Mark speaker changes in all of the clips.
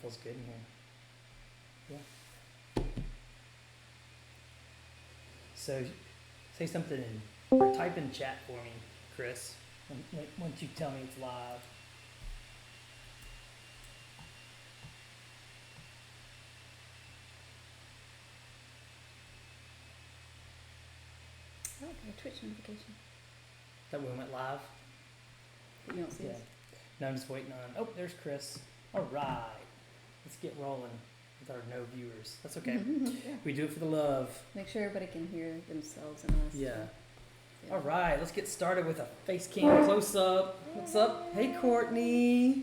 Speaker 1: feels good in here. Yeah. So, say something or type in chat for me, Chris. Once you tell me it's live.
Speaker 2: Oh, okay, Twitch notification.
Speaker 1: That one went live.
Speaker 2: But you don't see us.
Speaker 1: No, I'm just waiting on. Oh, there's Chris. All right, let's get rolling with our no viewers. That's okay.
Speaker 2: Yeah.
Speaker 1: We do it for the love.
Speaker 2: Make sure everybody can hear themselves and us.
Speaker 1: Yeah.
Speaker 2: Yeah.
Speaker 1: All right, let's get started with a face cam close up. What's up? Hey, Courtney.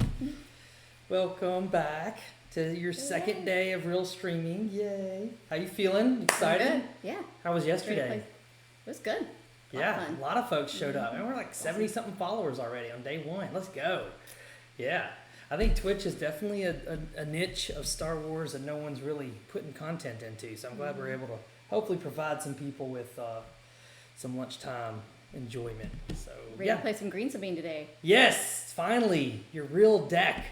Speaker 1: Welcome back to your second day of real streaming. Yay! How you feeling? Excited?
Speaker 2: Good. Yeah.
Speaker 1: How was
Speaker 2: Great
Speaker 1: yesterday?
Speaker 2: place. It was good.
Speaker 1: Yeah,
Speaker 2: fun.
Speaker 1: a lot of folks showed up, and we're like
Speaker 2: Awesome.
Speaker 1: 70-something followers already on day one. Let's go. Yeah, I think Twitch is definitely a niche of Star Wars that no one's really putting content into. So I'm glad we're able to hopefully provide some people with some lunchtime enjoyment. So
Speaker 2: Ready to play some Green Sabine today.
Speaker 1: Yes, finally, your real deck.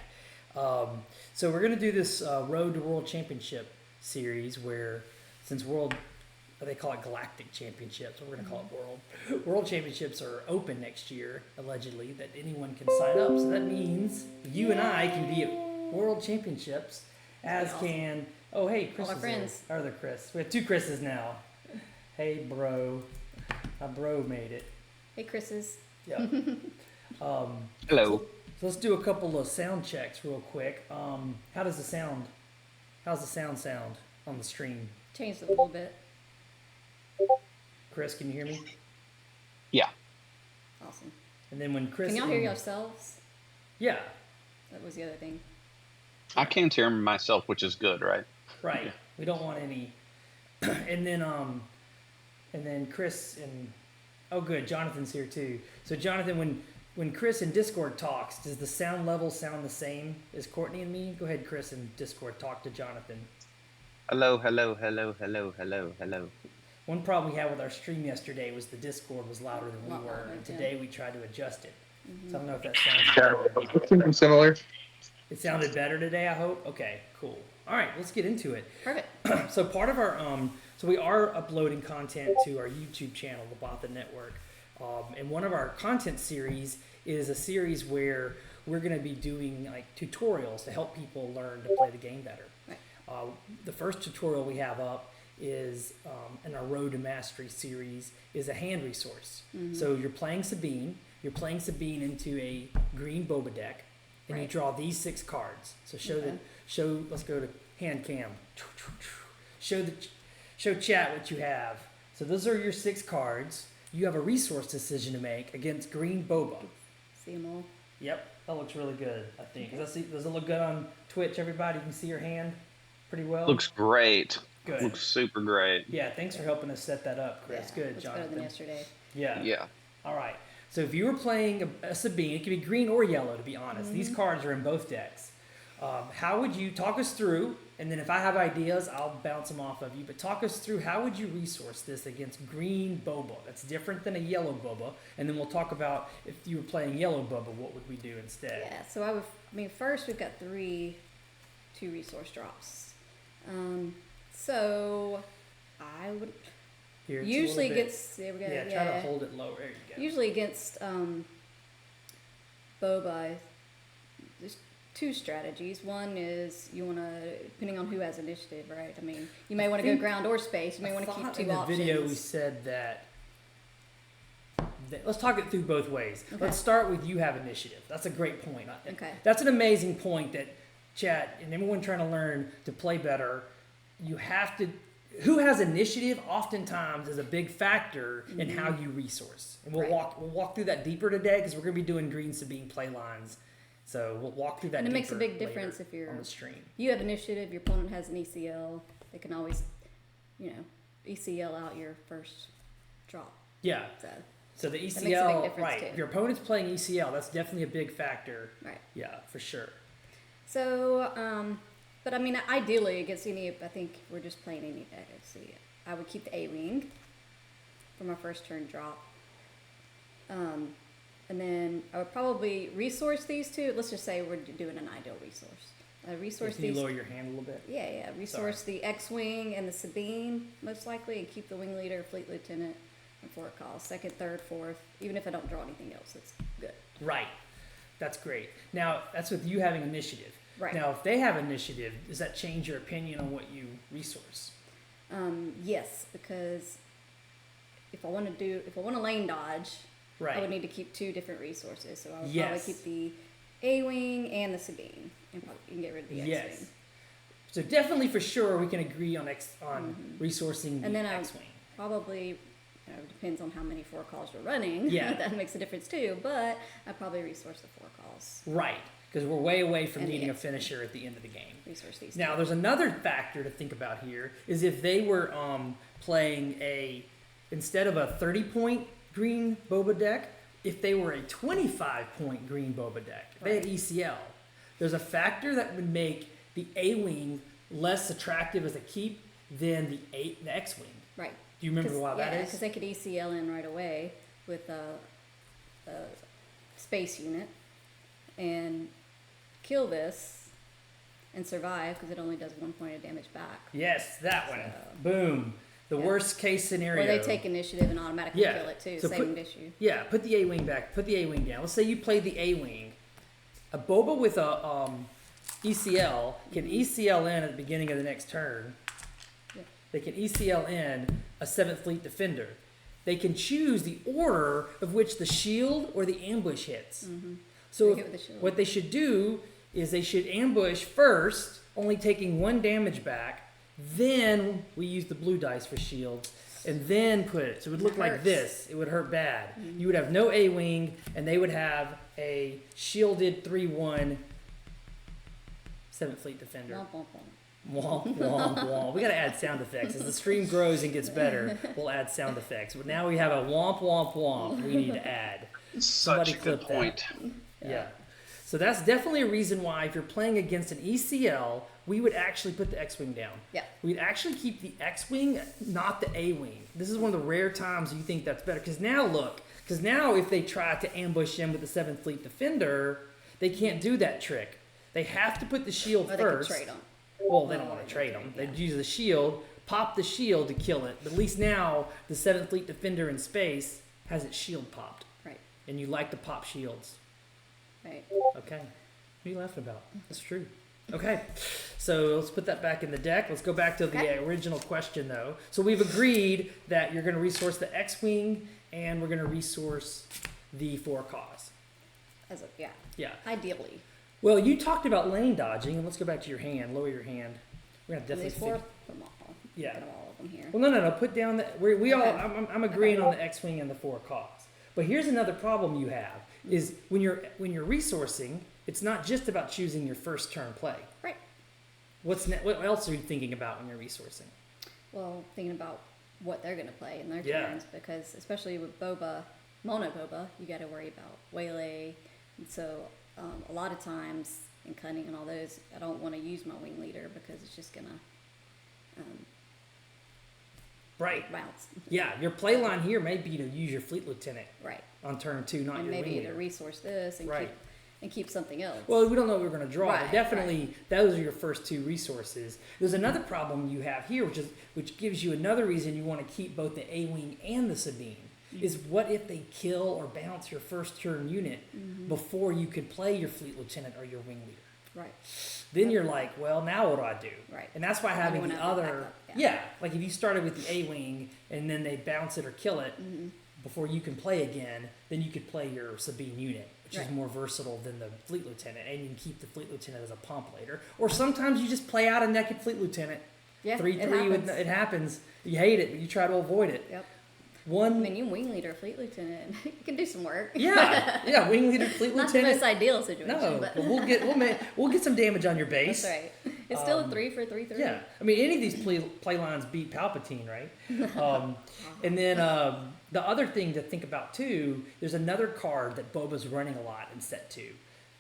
Speaker 1: So we're gonna do this Road to World Championship series where, since they call it Galactic Championships, but we're gonna call it World Championships are open next year, allegedly, that anyone can sign up. So that means you and I can be at World Championships, as
Speaker 2: That's awesome.
Speaker 1: can hey, Chris
Speaker 2: All our
Speaker 1: is
Speaker 2: friends.
Speaker 1: there. Our other Chris. We have two Chris's now. Hey, bro. My bro made it.
Speaker 2: Hey, Chris's.
Speaker 1: Yeah.
Speaker 3: Hello.
Speaker 1: So let's do a couple of sound checks real quick. How's the sound sound on the stream?
Speaker 2: Changed it a little bit.
Speaker 1: Chris, can you hear me?
Speaker 3: Yeah.
Speaker 2: Awesome.
Speaker 1: And then when Chris...
Speaker 2: Can y'all hear yourselves?
Speaker 1: Yeah,
Speaker 2: That was the other thing.
Speaker 3: I can't hear myself, which is good, right?
Speaker 1: right. We don't want any... and then Chris and... Oh, good. Jonathan's here too. So Jonathan, when Chris in Discord talks, does the sound level sound the same as Courtney and me? Go ahead, Chris, in Discord. Talk to Jonathan.
Speaker 3: Hello, hello, hello, hello, hello, hello.
Speaker 1: One problem we had with our stream yesterday was the Discord was louder than we
Speaker 2: Lot
Speaker 1: were,
Speaker 2: louder,
Speaker 1: and
Speaker 2: yeah.
Speaker 1: today we tried to adjust it. So I don't know if that sounds better.
Speaker 3: Similar.
Speaker 1: It sounded better today, I hope? Okay, cool. All right, let's get into it.
Speaker 2: Perfect.
Speaker 1: So part of our, so we are uploading content to our YouTube channel, the Botha Network. And one of our content series is a series where we're going to be doing like tutorials to help people learn to play the game better.
Speaker 2: Right.
Speaker 1: The first tutorial we have up is in our Road to Mastery series is a hand resource. So you're playing Sabine into a green boba deck, and you
Speaker 2: Right.
Speaker 1: draw these 6 cards. So
Speaker 2: Okay.
Speaker 1: let's go to hand cam. Show chat what you have. So those are your 6 cards. You have a resource decision to make against green boba.
Speaker 2: See them all.
Speaker 1: Yep, that looks really good, I think. Does it look good on Twitch, everybody? You can see your hand pretty well?
Speaker 3: Looks great.
Speaker 1: Good.
Speaker 3: Looks super great.
Speaker 1: Yeah, thanks for helping us set that up, Chris.
Speaker 2: Yeah,
Speaker 1: Good,
Speaker 2: it's
Speaker 1: Jonathan.
Speaker 2: better than yesterday.
Speaker 1: Yeah.
Speaker 3: Yeah.
Speaker 1: All right. So if you were playing a Sabine, it could be green or yellow, to be honest. These cards are in both decks. How would you talk us through, and then if I have ideas, I'll bounce them off of you, but talk us through how would you resource this against green boba? That's different than a yellow boba. And then we'll talk about if you were playing yellow boba, what would we do instead?
Speaker 2: Yeah, so first we've got 2 resource drops. So I would
Speaker 1: Here, it's a
Speaker 2: usually
Speaker 1: little bit-
Speaker 2: gets there we go.
Speaker 1: Yeah, try to hold it lower. There you go.
Speaker 2: Usually against boba, there's 2 strategies. One is you want to, depending on who has initiative, right? I mean, you may want to go
Speaker 1: think-
Speaker 2: ground or space. You may want to keep 2
Speaker 1: in the
Speaker 2: options.
Speaker 1: video we said that let's talk it through both ways.
Speaker 2: Okay.
Speaker 1: Let's start with you have initiative. That's a great point.
Speaker 2: Okay.
Speaker 1: That's an amazing point that chat and everyone trying to learn to play better, you have to, who has initiative oftentimes is a big factor in how you resource. And we'll
Speaker 2: Right.
Speaker 1: walk through that deeper today because we're going to be doing Green Sabine play lines. So we'll walk through that
Speaker 2: And it makes a
Speaker 1: deeper
Speaker 2: big difference
Speaker 1: later
Speaker 2: if you're
Speaker 1: on the stream.
Speaker 2: you have initiative, your opponent has an ECL. They can always, ECL out your first drop.
Speaker 1: Yeah. So the
Speaker 2: makes a big
Speaker 1: ECL,
Speaker 2: difference,
Speaker 1: right?
Speaker 2: too.
Speaker 1: If your opponent's playing ECL, that's definitely a big factor.
Speaker 2: Right.
Speaker 1: Yeah, for sure.
Speaker 2: So, but I mean, ideally against I think if we're just playing any deck. Let's see. I would keep the A-Wing for my first turn drop. And then I would probably resource these 2. Let's just say we're doing an ideal resource. Resource
Speaker 1: Can you
Speaker 2: these.
Speaker 1: lower your hand a little bit?
Speaker 2: Yeah. Resource the X-wing and the Sabine most likely, and keep the wing leader, fleet lieutenant, and 4 calls. Second, third, fourth. Even if I don't draw anything else, it's good.
Speaker 1: Right. That's great. Now, that's with you having initiative.
Speaker 2: Right.
Speaker 1: Now, if they have initiative, does that change your opinion on what you resource?
Speaker 2: Yes, because if I want to lane dodge,
Speaker 1: Right.
Speaker 2: I would need to keep 2 different resources. So I would
Speaker 1: Yes.
Speaker 2: probably keep the A-wing and the Sabine, and probably you can get rid of the X-wing.
Speaker 1: Yes. So definitely for sure we can agree on resourcing the
Speaker 2: And then
Speaker 1: X-wing.
Speaker 2: Probably, depends on how many 4 calls you're running.
Speaker 1: Yeah.
Speaker 2: That makes a difference too. But I probably resource the 4 calls.
Speaker 1: Right. Because we're way away from
Speaker 2: And the
Speaker 1: needing a
Speaker 2: X-wing.
Speaker 1: finisher at the end of the game.
Speaker 2: Resource these.
Speaker 1: Now,
Speaker 2: 2.
Speaker 1: there's another factor to think about here is if they were playing instead of a 30-point green Boba deck, if they were a 25-point green Boba deck, if they had ECL, there's a factor that would make the A-Wing less attractive as a keep than the X-Wing.
Speaker 2: Right.
Speaker 1: Do you remember why that is?
Speaker 2: Because they could ECL in right away with a space unit and kill this and survive because it only does 1 point of damage back.
Speaker 1: Yes, that one.
Speaker 2: So-
Speaker 1: Boom. The
Speaker 2: Yeah.
Speaker 1: worst case scenario.
Speaker 2: Or they take initiative and automatically
Speaker 1: Yeah.
Speaker 2: kill it too.
Speaker 1: So
Speaker 2: Same issue.
Speaker 1: Yeah, put the A-Wing back. Put the A-Wing down. Let's say you play the A-Wing. A Boba with a ECL can ECL in at the beginning of the next turn.
Speaker 2: Yeah.
Speaker 1: They can ECL in a 7th Fleet Defender. They can choose the order of which the shield or the ambush hits. So
Speaker 2: They hit with the shield.
Speaker 1: what they should do is they should ambush first, only taking 1 damage back. Then we use the blue dice for shields, and then put it. So it would look
Speaker 2: That
Speaker 1: like
Speaker 2: hurts.
Speaker 1: this. It would hurt bad. You would have no A-Wing, and they would have a shielded 3-1 7th Fleet Defender.
Speaker 2: Womp, womp, womp.
Speaker 1: Womp, womp, womp. We got to add sound effects. As the stream grows and gets better, we'll add sound effects. But now we have a womp, womp, womp we need to add.
Speaker 3: Such a
Speaker 1: clip
Speaker 3: good
Speaker 1: that.
Speaker 3: point.
Speaker 1: Yeah. So that's definitely a reason why if you're playing against an ECL, we would actually put the X-Wing down.
Speaker 2: Yeah.
Speaker 1: We'd actually keep the X-Wing, not the A-Wing. This is one of the rare times you think that's better. Because now if they try to ambush him with the 7th Fleet Defender, they can't do that trick. They have to put the shield
Speaker 2: Or they
Speaker 1: first.
Speaker 2: could trade them.
Speaker 1: Well, they don't want to trade them. They'd use the shield, pop the shield to kill it. But at least now the 7th Fleet Defender in space has its shield popped.
Speaker 2: Right.
Speaker 1: And you like to pop shields.
Speaker 2: Right.
Speaker 1: Okay. What are you laughing about? That's true. Okay. So let's put that back in the deck. Let's go back to the
Speaker 2: Okay.
Speaker 1: original question, though. So we've agreed that you're going to resource the X-Wing and we're going to resource the 4 cause.
Speaker 2: Yeah.
Speaker 1: Yeah.
Speaker 2: Ideally.
Speaker 1: Well, you talked about lane dodging, and let's go back to your hand. Lower your hand. We're going to
Speaker 2: These
Speaker 1: definitely
Speaker 2: 4. Put them all.
Speaker 1: Yeah.
Speaker 2: Put all of them here.
Speaker 1: Well, no. Put down the. We all.
Speaker 2: Okay.
Speaker 1: I'm agreeing on the X-wing and the 4 cause. But here's another problem you have: is when you're resourcing, it's not just about choosing your first turn play.
Speaker 2: Right.
Speaker 1: What else are you thinking about when you're resourcing?
Speaker 2: Well, thinking about what they're going to play in their
Speaker 1: Yeah.
Speaker 2: turns, because especially with Boba, Mono Boba, you got to worry about waylay. And so a lot of times in cunning and all those, I don't want to use my wing leader because it's just going to
Speaker 1: Right.
Speaker 2: bounce.
Speaker 1: Yeah. Your play line here may be to use your fleet lieutenant
Speaker 2: Right.
Speaker 1: on turn 2, not
Speaker 2: And
Speaker 1: your
Speaker 2: maybe
Speaker 1: wing
Speaker 2: either
Speaker 1: leader.
Speaker 2: resource this and
Speaker 1: Right.
Speaker 2: keep something else.
Speaker 1: Well, we don't know what we're going to draw, but
Speaker 2: Right,
Speaker 1: definitely those are your first 2 resources. There's another problem you have here, which gives you another reason you want to keep both the A-Wing and the Sabine. Is what if they kill or bounce your first turn unit before you could play your fleet lieutenant or your wing leader?
Speaker 2: Right.
Speaker 1: Then you're like, well, now what do I do?
Speaker 2: Right.
Speaker 1: And that's why having
Speaker 2: wanna
Speaker 1: the
Speaker 2: have that
Speaker 1: other,
Speaker 2: backup,
Speaker 1: yeah, like if you started with the A-Wing and then they bounce it or kill it before you can play again, then you could play your Sabine unit, which is
Speaker 2: Right.
Speaker 1: more versatile than the fleet lieutenant, and you can keep the fleet lieutenant as a pump later. Or sometimes you just play out a naked fleet lieutenant.
Speaker 2: Yeah,
Speaker 1: 3-3,
Speaker 2: it happens.
Speaker 1: it happens. You hate it, but you try to avoid it.
Speaker 2: Yep. I
Speaker 1: One,
Speaker 2: mean, you wing leader, fleet lieutenant, you can do some work.
Speaker 1: yeah, wing leader, fleet
Speaker 2: Not the
Speaker 1: lieutenant.
Speaker 2: most ideal situation,
Speaker 1: No,
Speaker 2: but
Speaker 1: but we'll get some damage on your base.
Speaker 2: that's right. It's still a 3 for 3/3.
Speaker 1: Yeah, I mean, any of these play lines beat Palpatine, right? And then the other thing to think about too, there's another card that Boba's running a lot in set 2.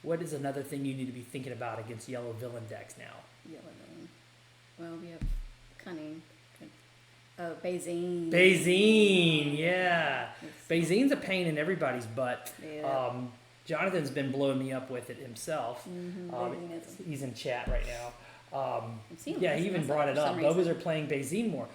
Speaker 1: What is another thing you need to be thinking about against yellow villain decks now?
Speaker 2: Yellow villain. Well, we have cunning. Oh, Bazine.
Speaker 1: Bazine, yeah. Bazine's a pain in everybody's butt.
Speaker 2: Yeah.
Speaker 1: Jonathan's been blowing me up with it himself.
Speaker 2: Bayesianism.
Speaker 1: He's in chat right now.
Speaker 2: I'm seeing
Speaker 1: Yeah,
Speaker 2: this
Speaker 1: he even
Speaker 2: myself
Speaker 1: brought it
Speaker 2: for
Speaker 1: up.
Speaker 2: some
Speaker 1: Bobas
Speaker 2: reason.
Speaker 1: are playing Bayesian more.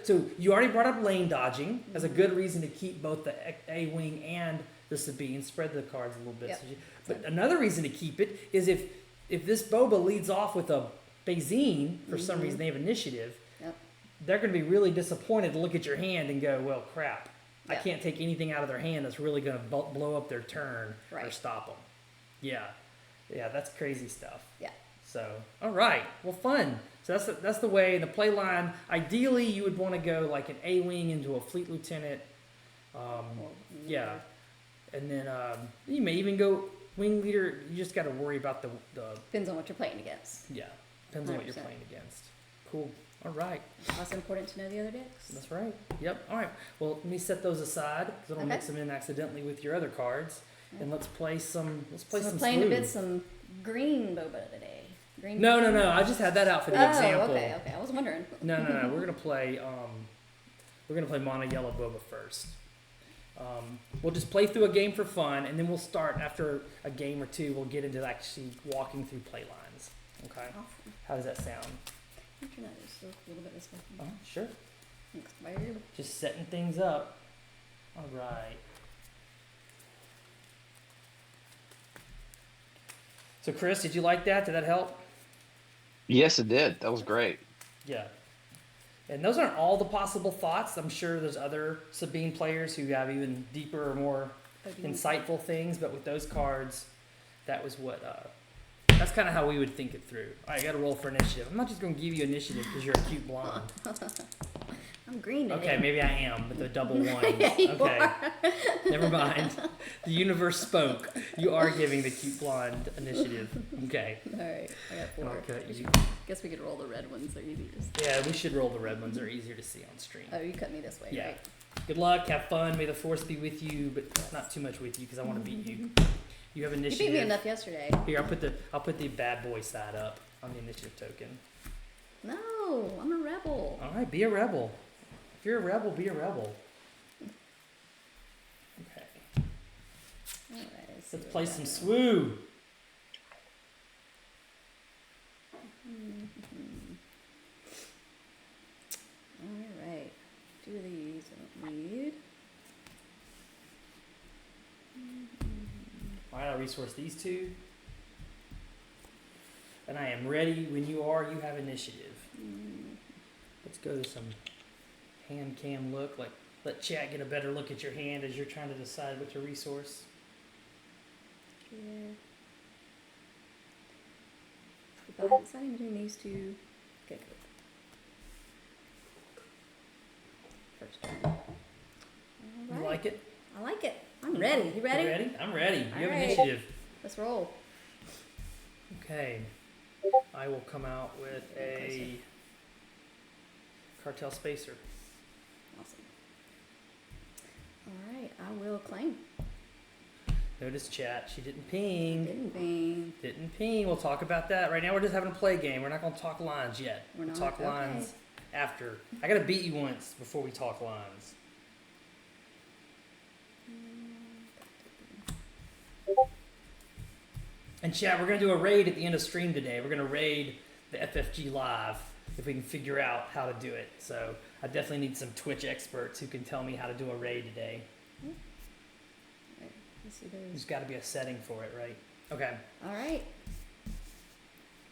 Speaker 1: So you already brought up lane dodging as a good reason to keep both the A wing and the Sabine. Spread the cards a little bit.
Speaker 2: Yep.
Speaker 1: But another reason to keep it is if this Boba leads off with a Bayesian, for some reason they have initiative,
Speaker 2: Yep.
Speaker 1: they're going to be really disappointed to look at your hand and go, well, crap. I
Speaker 2: Yeah.
Speaker 1: can't take anything out of their hand that's really going to blow up their turn or
Speaker 2: Right.
Speaker 1: stop them. Yeah. Yeah, that's crazy stuff.
Speaker 2: Yeah.
Speaker 1: So, all right. Well, fun. So that's the way. The play line, ideally, you would want to go like an A-wing into a fleet lieutenant.
Speaker 2: Or
Speaker 1: Yeah. And then you may even go wing leader. You just got to worry about the
Speaker 2: Depends on what you're playing against.
Speaker 1: yeah. Depends on what you're
Speaker 2: 100%.
Speaker 1: playing against. Cool. All right.
Speaker 2: Also important to know the other decks.
Speaker 1: That's right. Yep. All right. Well, let me set those aside because I don't
Speaker 2: Okay.
Speaker 1: mix them in accidentally with your other cards. And let's play some. Let's play
Speaker 2: So
Speaker 1: some.
Speaker 2: we're playing a
Speaker 1: Sleuth.
Speaker 2: bit some green boba today. Green.
Speaker 1: No. I just had that out for the
Speaker 2: Oh,
Speaker 1: example.
Speaker 2: okay. I was wondering.
Speaker 1: No. We're gonna play. We're gonna play mono yellow boba first. We'll just play through a game for fun, and then we'll start after a game or two. We'll get into actually walking through play lines. Okay.
Speaker 2: Awesome.
Speaker 1: How does that sound?
Speaker 2: I'm trying to just look a little bit this way.
Speaker 1: Oh, sure.
Speaker 2: Expired.
Speaker 1: Just setting things up. All right. So, Chris, did you like that? Did that help?
Speaker 3: Yes, it did. That was great.
Speaker 1: Yeah. And those aren't all the possible thoughts. I'm sure there's other Sabine players who have even deeper or more insightful things, but with those cards, that was what. That's kind of how we would think it through. All right, you got to roll for initiative. I'm not just going to give you initiative because you're a cute blonde.
Speaker 2: I'm green today.
Speaker 1: Okay, maybe I am with the double ones.
Speaker 2: Yeah, you
Speaker 1: Okay,
Speaker 2: are.
Speaker 1: never mind. The universe spoke. You are giving the cute blonde initiative. Okay.
Speaker 2: All right, I got 4.
Speaker 1: Okay.
Speaker 2: Guess we could roll the red ones. They're easiest.
Speaker 1: Yeah, we should roll the red ones. They're easier to see on stream.
Speaker 2: Oh, you cut me this way,
Speaker 1: Yeah.
Speaker 2: right?
Speaker 1: Good luck. Have fun. May the force be with you, but not too much with you because I want to beat you. You have
Speaker 2: You
Speaker 1: initiative.
Speaker 2: beat me enough yesterday.
Speaker 1: Here, I'll put the bad boy side up on the initiative token.
Speaker 2: No, I'm a rebel.
Speaker 1: All right, be a rebel. If you're a rebel, be a rebel. Okay.
Speaker 2: All right, see
Speaker 1: Let's
Speaker 2: what
Speaker 1: play
Speaker 2: we
Speaker 1: some
Speaker 2: got.
Speaker 1: swoo.
Speaker 2: All right, 2 of these I don't need.
Speaker 1: All right, I'll resource these 2. And I am ready when you are. You have initiative. Let's go to some hand cam look. Like, let chat get a better look at your hand as you're trying to decide what to resource.
Speaker 2: Here. If I'm deciding between these 2, okay, good. First one. All
Speaker 1: You
Speaker 2: right.
Speaker 1: like it?
Speaker 2: I like it. I'm ready. You ready?
Speaker 1: You ready? I'm ready. You have
Speaker 2: All right.
Speaker 1: initiative.
Speaker 2: Let's roll.
Speaker 1: Okay. I will come out with a cartel spacer.
Speaker 2: Awesome. All right, I will claim.
Speaker 1: Notice chat. She didn't ping.
Speaker 2: Didn't bang.
Speaker 1: Didn't ping. We'll talk about that. Right now we're just having a play game. We're not going to talk lines yet.
Speaker 2: We're
Speaker 1: We'll
Speaker 2: not?
Speaker 1: talk
Speaker 2: Okay.
Speaker 1: lines after. I got to beat you once before we talk lines. And chat, we're going to do a raid at the end of stream today. We're going to raid the FFG live if we can figure out how to do it. So I definitely need some Twitch experts who can tell me how to do a raid today.
Speaker 2: Right, let's see those.
Speaker 1: There's got to be a setting for it, right? Okay.
Speaker 2: All right.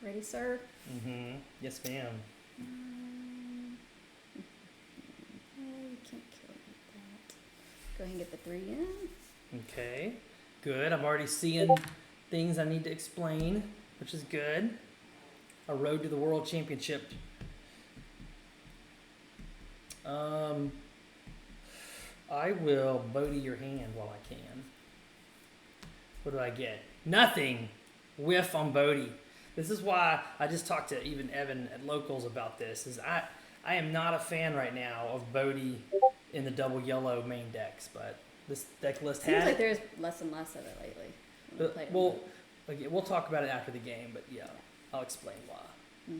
Speaker 2: Ready, sir?
Speaker 1: Mm-hmm. Yes, ma'am.
Speaker 2: You can't kill me with that. Go ahead and get the 3 in.
Speaker 1: Okay. Good. I'm already seeing things I need to explain, which is good. A road to the world championship. I will Bodie your hand while I can. What do I get? Nothing. Whiff on Bodie. This is why I just talked to even Evan at Locals about this. Is I am not a fan right now of Bodie in the double yellow main decks, but this deck list
Speaker 2: Seems
Speaker 1: had
Speaker 2: like
Speaker 1: it.
Speaker 2: there's less and less of it lately. when I played it.
Speaker 1: We'll talk about it after the game, but yeah, I'll explain why.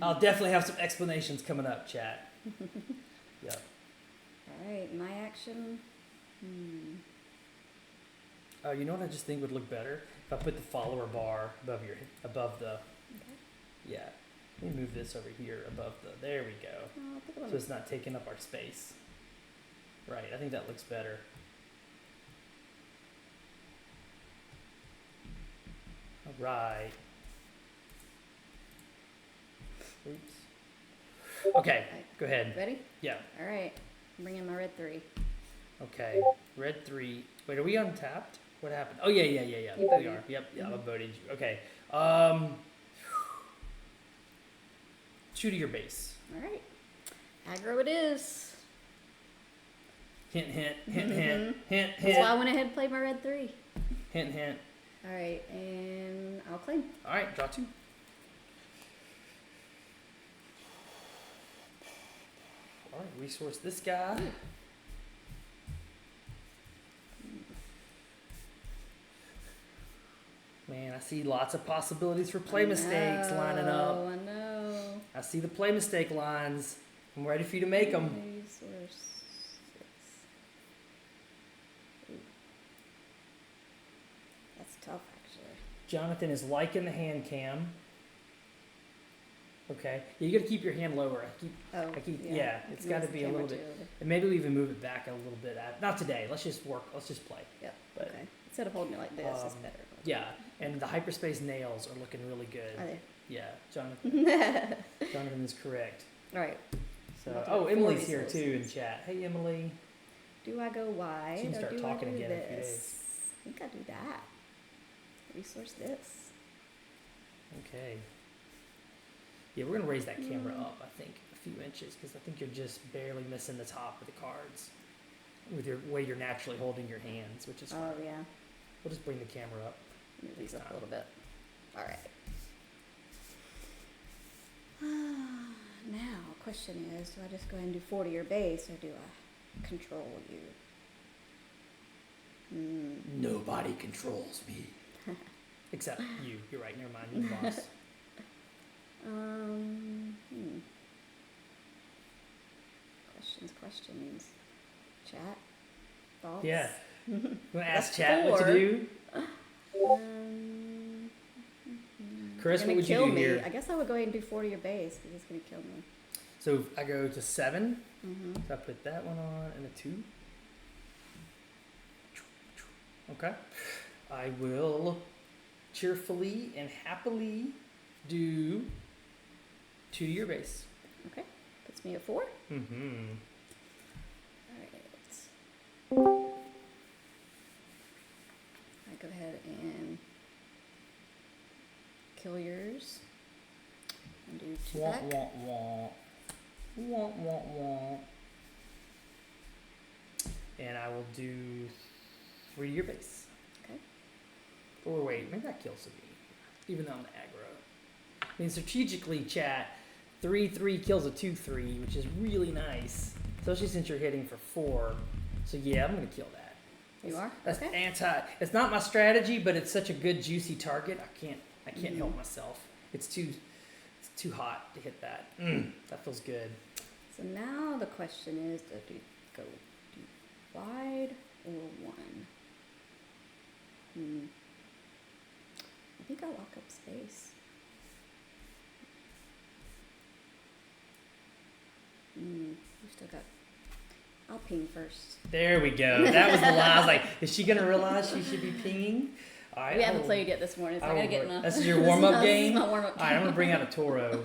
Speaker 1: I'll definitely have some explanations coming up, chat. Yeah.
Speaker 2: All right, my action.
Speaker 1: Oh, you know what I just think would look better? If I put the follower bar above the,
Speaker 2: Okay.
Speaker 1: yeah. Let me move this over here above there we go.
Speaker 2: Oh, pick up
Speaker 1: So it's not taking up our space. Right, I think that looks better. All right. Oops. Okay, go ahead.
Speaker 2: Ready?
Speaker 1: Yeah,
Speaker 2: All right. I'm bringing my red 3.
Speaker 1: okay. Red 3. Wait, are we untapped? What happened? Oh, yeah.
Speaker 2: You
Speaker 1: We
Speaker 2: voted.
Speaker 1: are. Yep, yeah, I
Speaker 2: Mhm.
Speaker 1: voted you. Okay. 2 to your base.
Speaker 2: All right. Aggro it is.
Speaker 1: Hint, hint,
Speaker 2: Mhm.
Speaker 1: hint,
Speaker 2: That's why I went ahead and played my red 3.
Speaker 1: hint, hint.
Speaker 2: All right, and I'll claim.
Speaker 1: All right, draw 2. All right, resource this guy. Man, I see lots of possibilities for play mistakes lining up.
Speaker 2: Oh, I know.
Speaker 1: I see the play mistake lines. I'm ready for you to make them.
Speaker 2: Resource 6. Ooh. That's tough, actually.
Speaker 1: Jonathan is liking the hand cam. Okay, you got to keep your hand lower.
Speaker 2: Oh,
Speaker 1: Yeah,
Speaker 2: I
Speaker 1: it's
Speaker 2: can
Speaker 1: got to
Speaker 2: move the
Speaker 1: be a
Speaker 2: camera
Speaker 1: little bit.
Speaker 2: too.
Speaker 1: And maybe we even move it back a little bit. Not today. Let's just work. Let's just play.
Speaker 2: Yep.
Speaker 1: But
Speaker 2: Okay. Instead of holding it like this, it's better.
Speaker 1: yeah, and the hyperspace nails are looking really good.
Speaker 2: Are they?
Speaker 1: Yeah, Jonathan is correct.
Speaker 2: All right.
Speaker 1: So,
Speaker 2: About to
Speaker 1: oh,
Speaker 2: have
Speaker 1: Emily's
Speaker 2: 4
Speaker 1: here too in
Speaker 2: resources.
Speaker 1: chat. Hey, Emily.
Speaker 2: Do I go wide?
Speaker 1: She can
Speaker 2: or
Speaker 1: start
Speaker 2: do
Speaker 1: talking
Speaker 2: I do
Speaker 1: again in a few
Speaker 2: this? I think I do that. Resource this.
Speaker 1: Okay. Yeah, we're gonna raise that camera up. I think a few inches because I think you're just barely missing the top of the cards with your way you're naturally holding your hands, which is fine.
Speaker 2: Oh yeah.
Speaker 1: We'll just bring the camera up.
Speaker 2: Move these up a little bit. All right. Now, question is, do I just go ahead and do 40 your base, or do I control you?
Speaker 1: Nobody controls me. Except you. You're right. Never mind. You're the boss.
Speaker 2: Questions. Chat. Thoughts.
Speaker 1: Yeah. You want to ask
Speaker 2: That's
Speaker 1: chat what to
Speaker 2: 4.
Speaker 1: do? Chris,
Speaker 2: Gonna
Speaker 1: what would you
Speaker 2: kill
Speaker 1: do
Speaker 2: me.
Speaker 1: here?
Speaker 2: I guess I would go ahead and do 40 your base because it's gonna kill me.
Speaker 1: So I go to 7.
Speaker 2: Mm-hmm.
Speaker 1: So I put that one on and a 2. Okay. I will cheerfully and happily do 2 to your base.
Speaker 2: Okay. Puts me at 4.
Speaker 1: Mm-hmm.
Speaker 2: Alright. I go ahead and kill yours. And do 2
Speaker 1: Wah,
Speaker 2: back.
Speaker 1: wah, wah. Wah, wah, wah. And I will do 3 to your base.
Speaker 2: Okay.
Speaker 1: Or wait, maybe that kills Sabine. Even though I'm the aggro. I mean, strategically, chat, 3/3 kills a 2/3, which is really nice. Especially since you're hitting for 4. So yeah, I'm gonna kill that.
Speaker 2: You are?
Speaker 1: That's
Speaker 2: Okay.
Speaker 1: It's not my strategy, but it's such a good juicy target. I can't help myself. It's too hot to hit that. That feels good.
Speaker 2: So now the question is, do go do wide or 1? I think I lock up space. We've still got. I'll ping first.
Speaker 1: There we go. That was the lie. I was like, is she gonna realize she should be pinging? All right.
Speaker 2: We haven't played yet this morning, so I gotta get my.
Speaker 1: This is your warm-up game?
Speaker 2: This is my warm-up
Speaker 1: All right, I'm gonna bring out a Toro.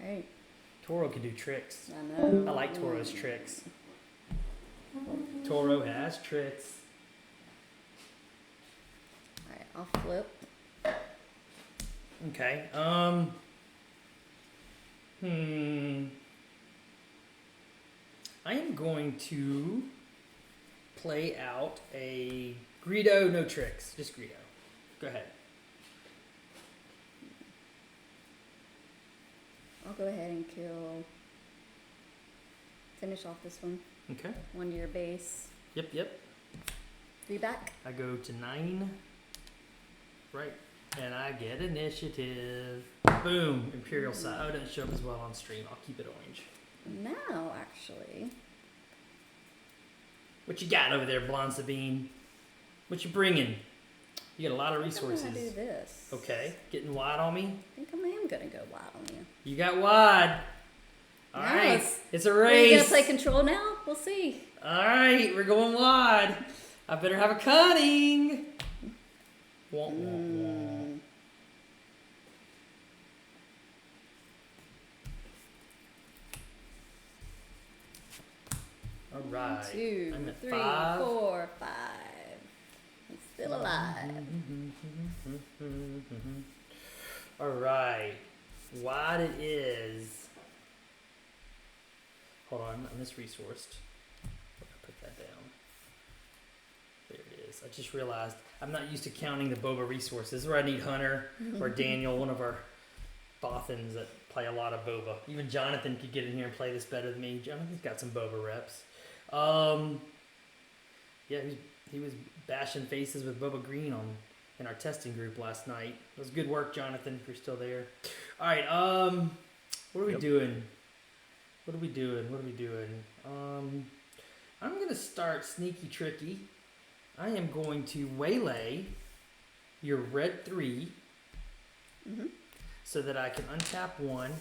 Speaker 2: Alright.
Speaker 1: Toro can do tricks.
Speaker 2: I know.
Speaker 1: I like Toro's tricks. Toro has tricks.
Speaker 2: Alright, I'll flip.
Speaker 1: Okay. I am going to play out a Greedo, no tricks, just Greedo. Go ahead.
Speaker 2: I'll go ahead and finish off this one.
Speaker 1: Okay.
Speaker 2: 1 to your base.
Speaker 1: Yep.
Speaker 2: 3 back.
Speaker 1: I go to 9. Right. And I get initiative. Boom. Imperial side. Oh, it doesn't show up as well on stream. I'll keep it orange.
Speaker 2: Now, actually,
Speaker 1: What you got over there, Blonde Sabine? What you bringing? You got a lot of
Speaker 2: I think I'm gonna
Speaker 1: resources.
Speaker 2: do this.
Speaker 1: Okay, getting wide on me.
Speaker 2: I think I am gonna go wide on you.
Speaker 1: You got wide. All
Speaker 2: Now
Speaker 1: right,
Speaker 2: it's-
Speaker 1: it's a
Speaker 2: Are you gonna
Speaker 1: race.
Speaker 2: play control now? We'll see.
Speaker 1: All right, we're going wide. I better have a cunning. Wah, wah, wah. All right.
Speaker 2: 1, 2,
Speaker 1: I'm at
Speaker 2: 3,
Speaker 1: 5.
Speaker 2: 4, 5. He's still alive.
Speaker 1: All right. Wide it is. Hold on, I misresourced. I'll put that down. There it is. I just realized I'm not used to counting the boba resources. Where I need Hunter or Daniel, one of our Bothans that play a lot of boba. Even Jonathan could get in here and play this better than me. Jonathan's got some boba reps. Yeah, he was bashing faces with Boba Green in our testing group last night. It was good work, Jonathan, if you're still there. All right, what are we doing? What are we doing? I'm going to start sneaky tricky. I am going to waylay your red 3 so that I can untap 1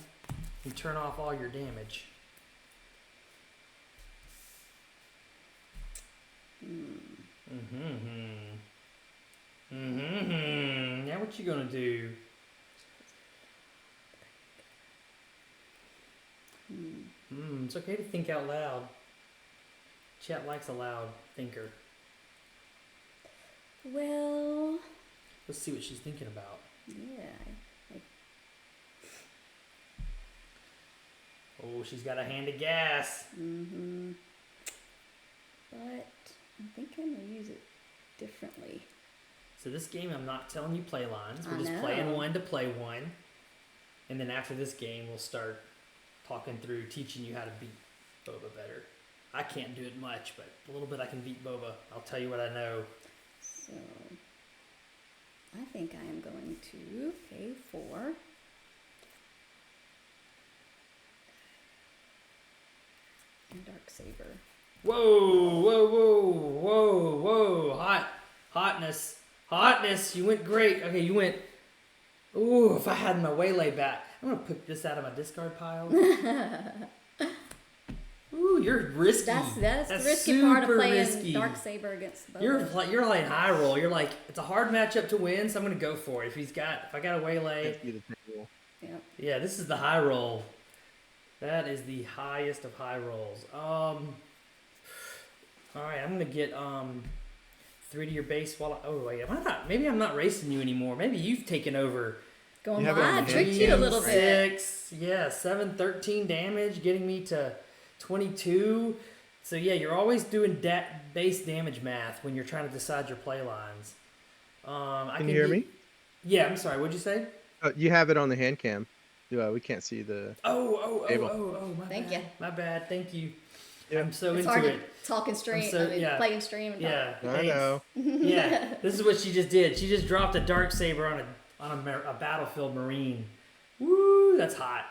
Speaker 1: and turn off all your damage. Now what you gonna do? It's okay to think out loud. Chat likes a loud thinker.
Speaker 2: Well,
Speaker 1: Let's see what she's thinking about.
Speaker 2: yeah.
Speaker 1: Oh, she's got a hand of gas.
Speaker 2: But I'm thinking we'll use it differently.
Speaker 1: So this game, I'm not telling you play lines. We're
Speaker 2: I
Speaker 1: just
Speaker 2: know.
Speaker 1: playing one to play one. And then after this game, we'll start talking through, teaching you how to beat Boba better. I can't do it much, but a little bit I can beat Boba. I'll tell you what I know.
Speaker 2: So I think I am going to pay for a dark saber.
Speaker 1: Whoa, whoa, whoa, whoa, whoa. Hotness. You went great. Okay, you went. Ooh, if I had my waylay back. I'm going to pick this out of my discard pile. Ooh, you're risky.
Speaker 2: That's the risky part of
Speaker 1: super
Speaker 2: playing
Speaker 1: risky.
Speaker 2: dark saber against Boba.
Speaker 1: You're like high roll. You're like, it's a hard matchup to win, so I'm going to go for it. If I got a waylay.
Speaker 4: Empty the table.
Speaker 2: Yep.
Speaker 1: Yeah, this is the high roll. That is the highest of high rolls. All right, I'm gonna get 3 to your base while maybe I'm not racing you anymore. Maybe you've taken over.
Speaker 2: Going
Speaker 4: You have it on
Speaker 2: wide,
Speaker 4: the
Speaker 2: tricked
Speaker 4: hand
Speaker 2: you a
Speaker 4: cam,
Speaker 2: little
Speaker 4: right?
Speaker 2: bit.
Speaker 1: 6, yeah, 7, 13 damage, getting me to 22. So yeah, you're always doing base damage math when you're trying to decide your play lines.
Speaker 4: Can you hear me?
Speaker 1: Yeah, I'm sorry. What'd you say?
Speaker 4: You have it on the hand cam. We can't see the.
Speaker 1: Oh, my
Speaker 2: Thank
Speaker 1: bad.
Speaker 2: you.
Speaker 1: My bad. Thank you.
Speaker 4: Yeah.
Speaker 1: I'm so
Speaker 2: It's
Speaker 1: into
Speaker 2: hard
Speaker 1: it.
Speaker 2: to talk and stream,
Speaker 1: so- yeah.
Speaker 2: play and stream. And
Speaker 1: Yeah.
Speaker 4: I
Speaker 1: thanks.
Speaker 4: know.
Speaker 1: Yeah. This is what she just did. She just dropped a dark saber on a battlefield marine. Woo, that's hot.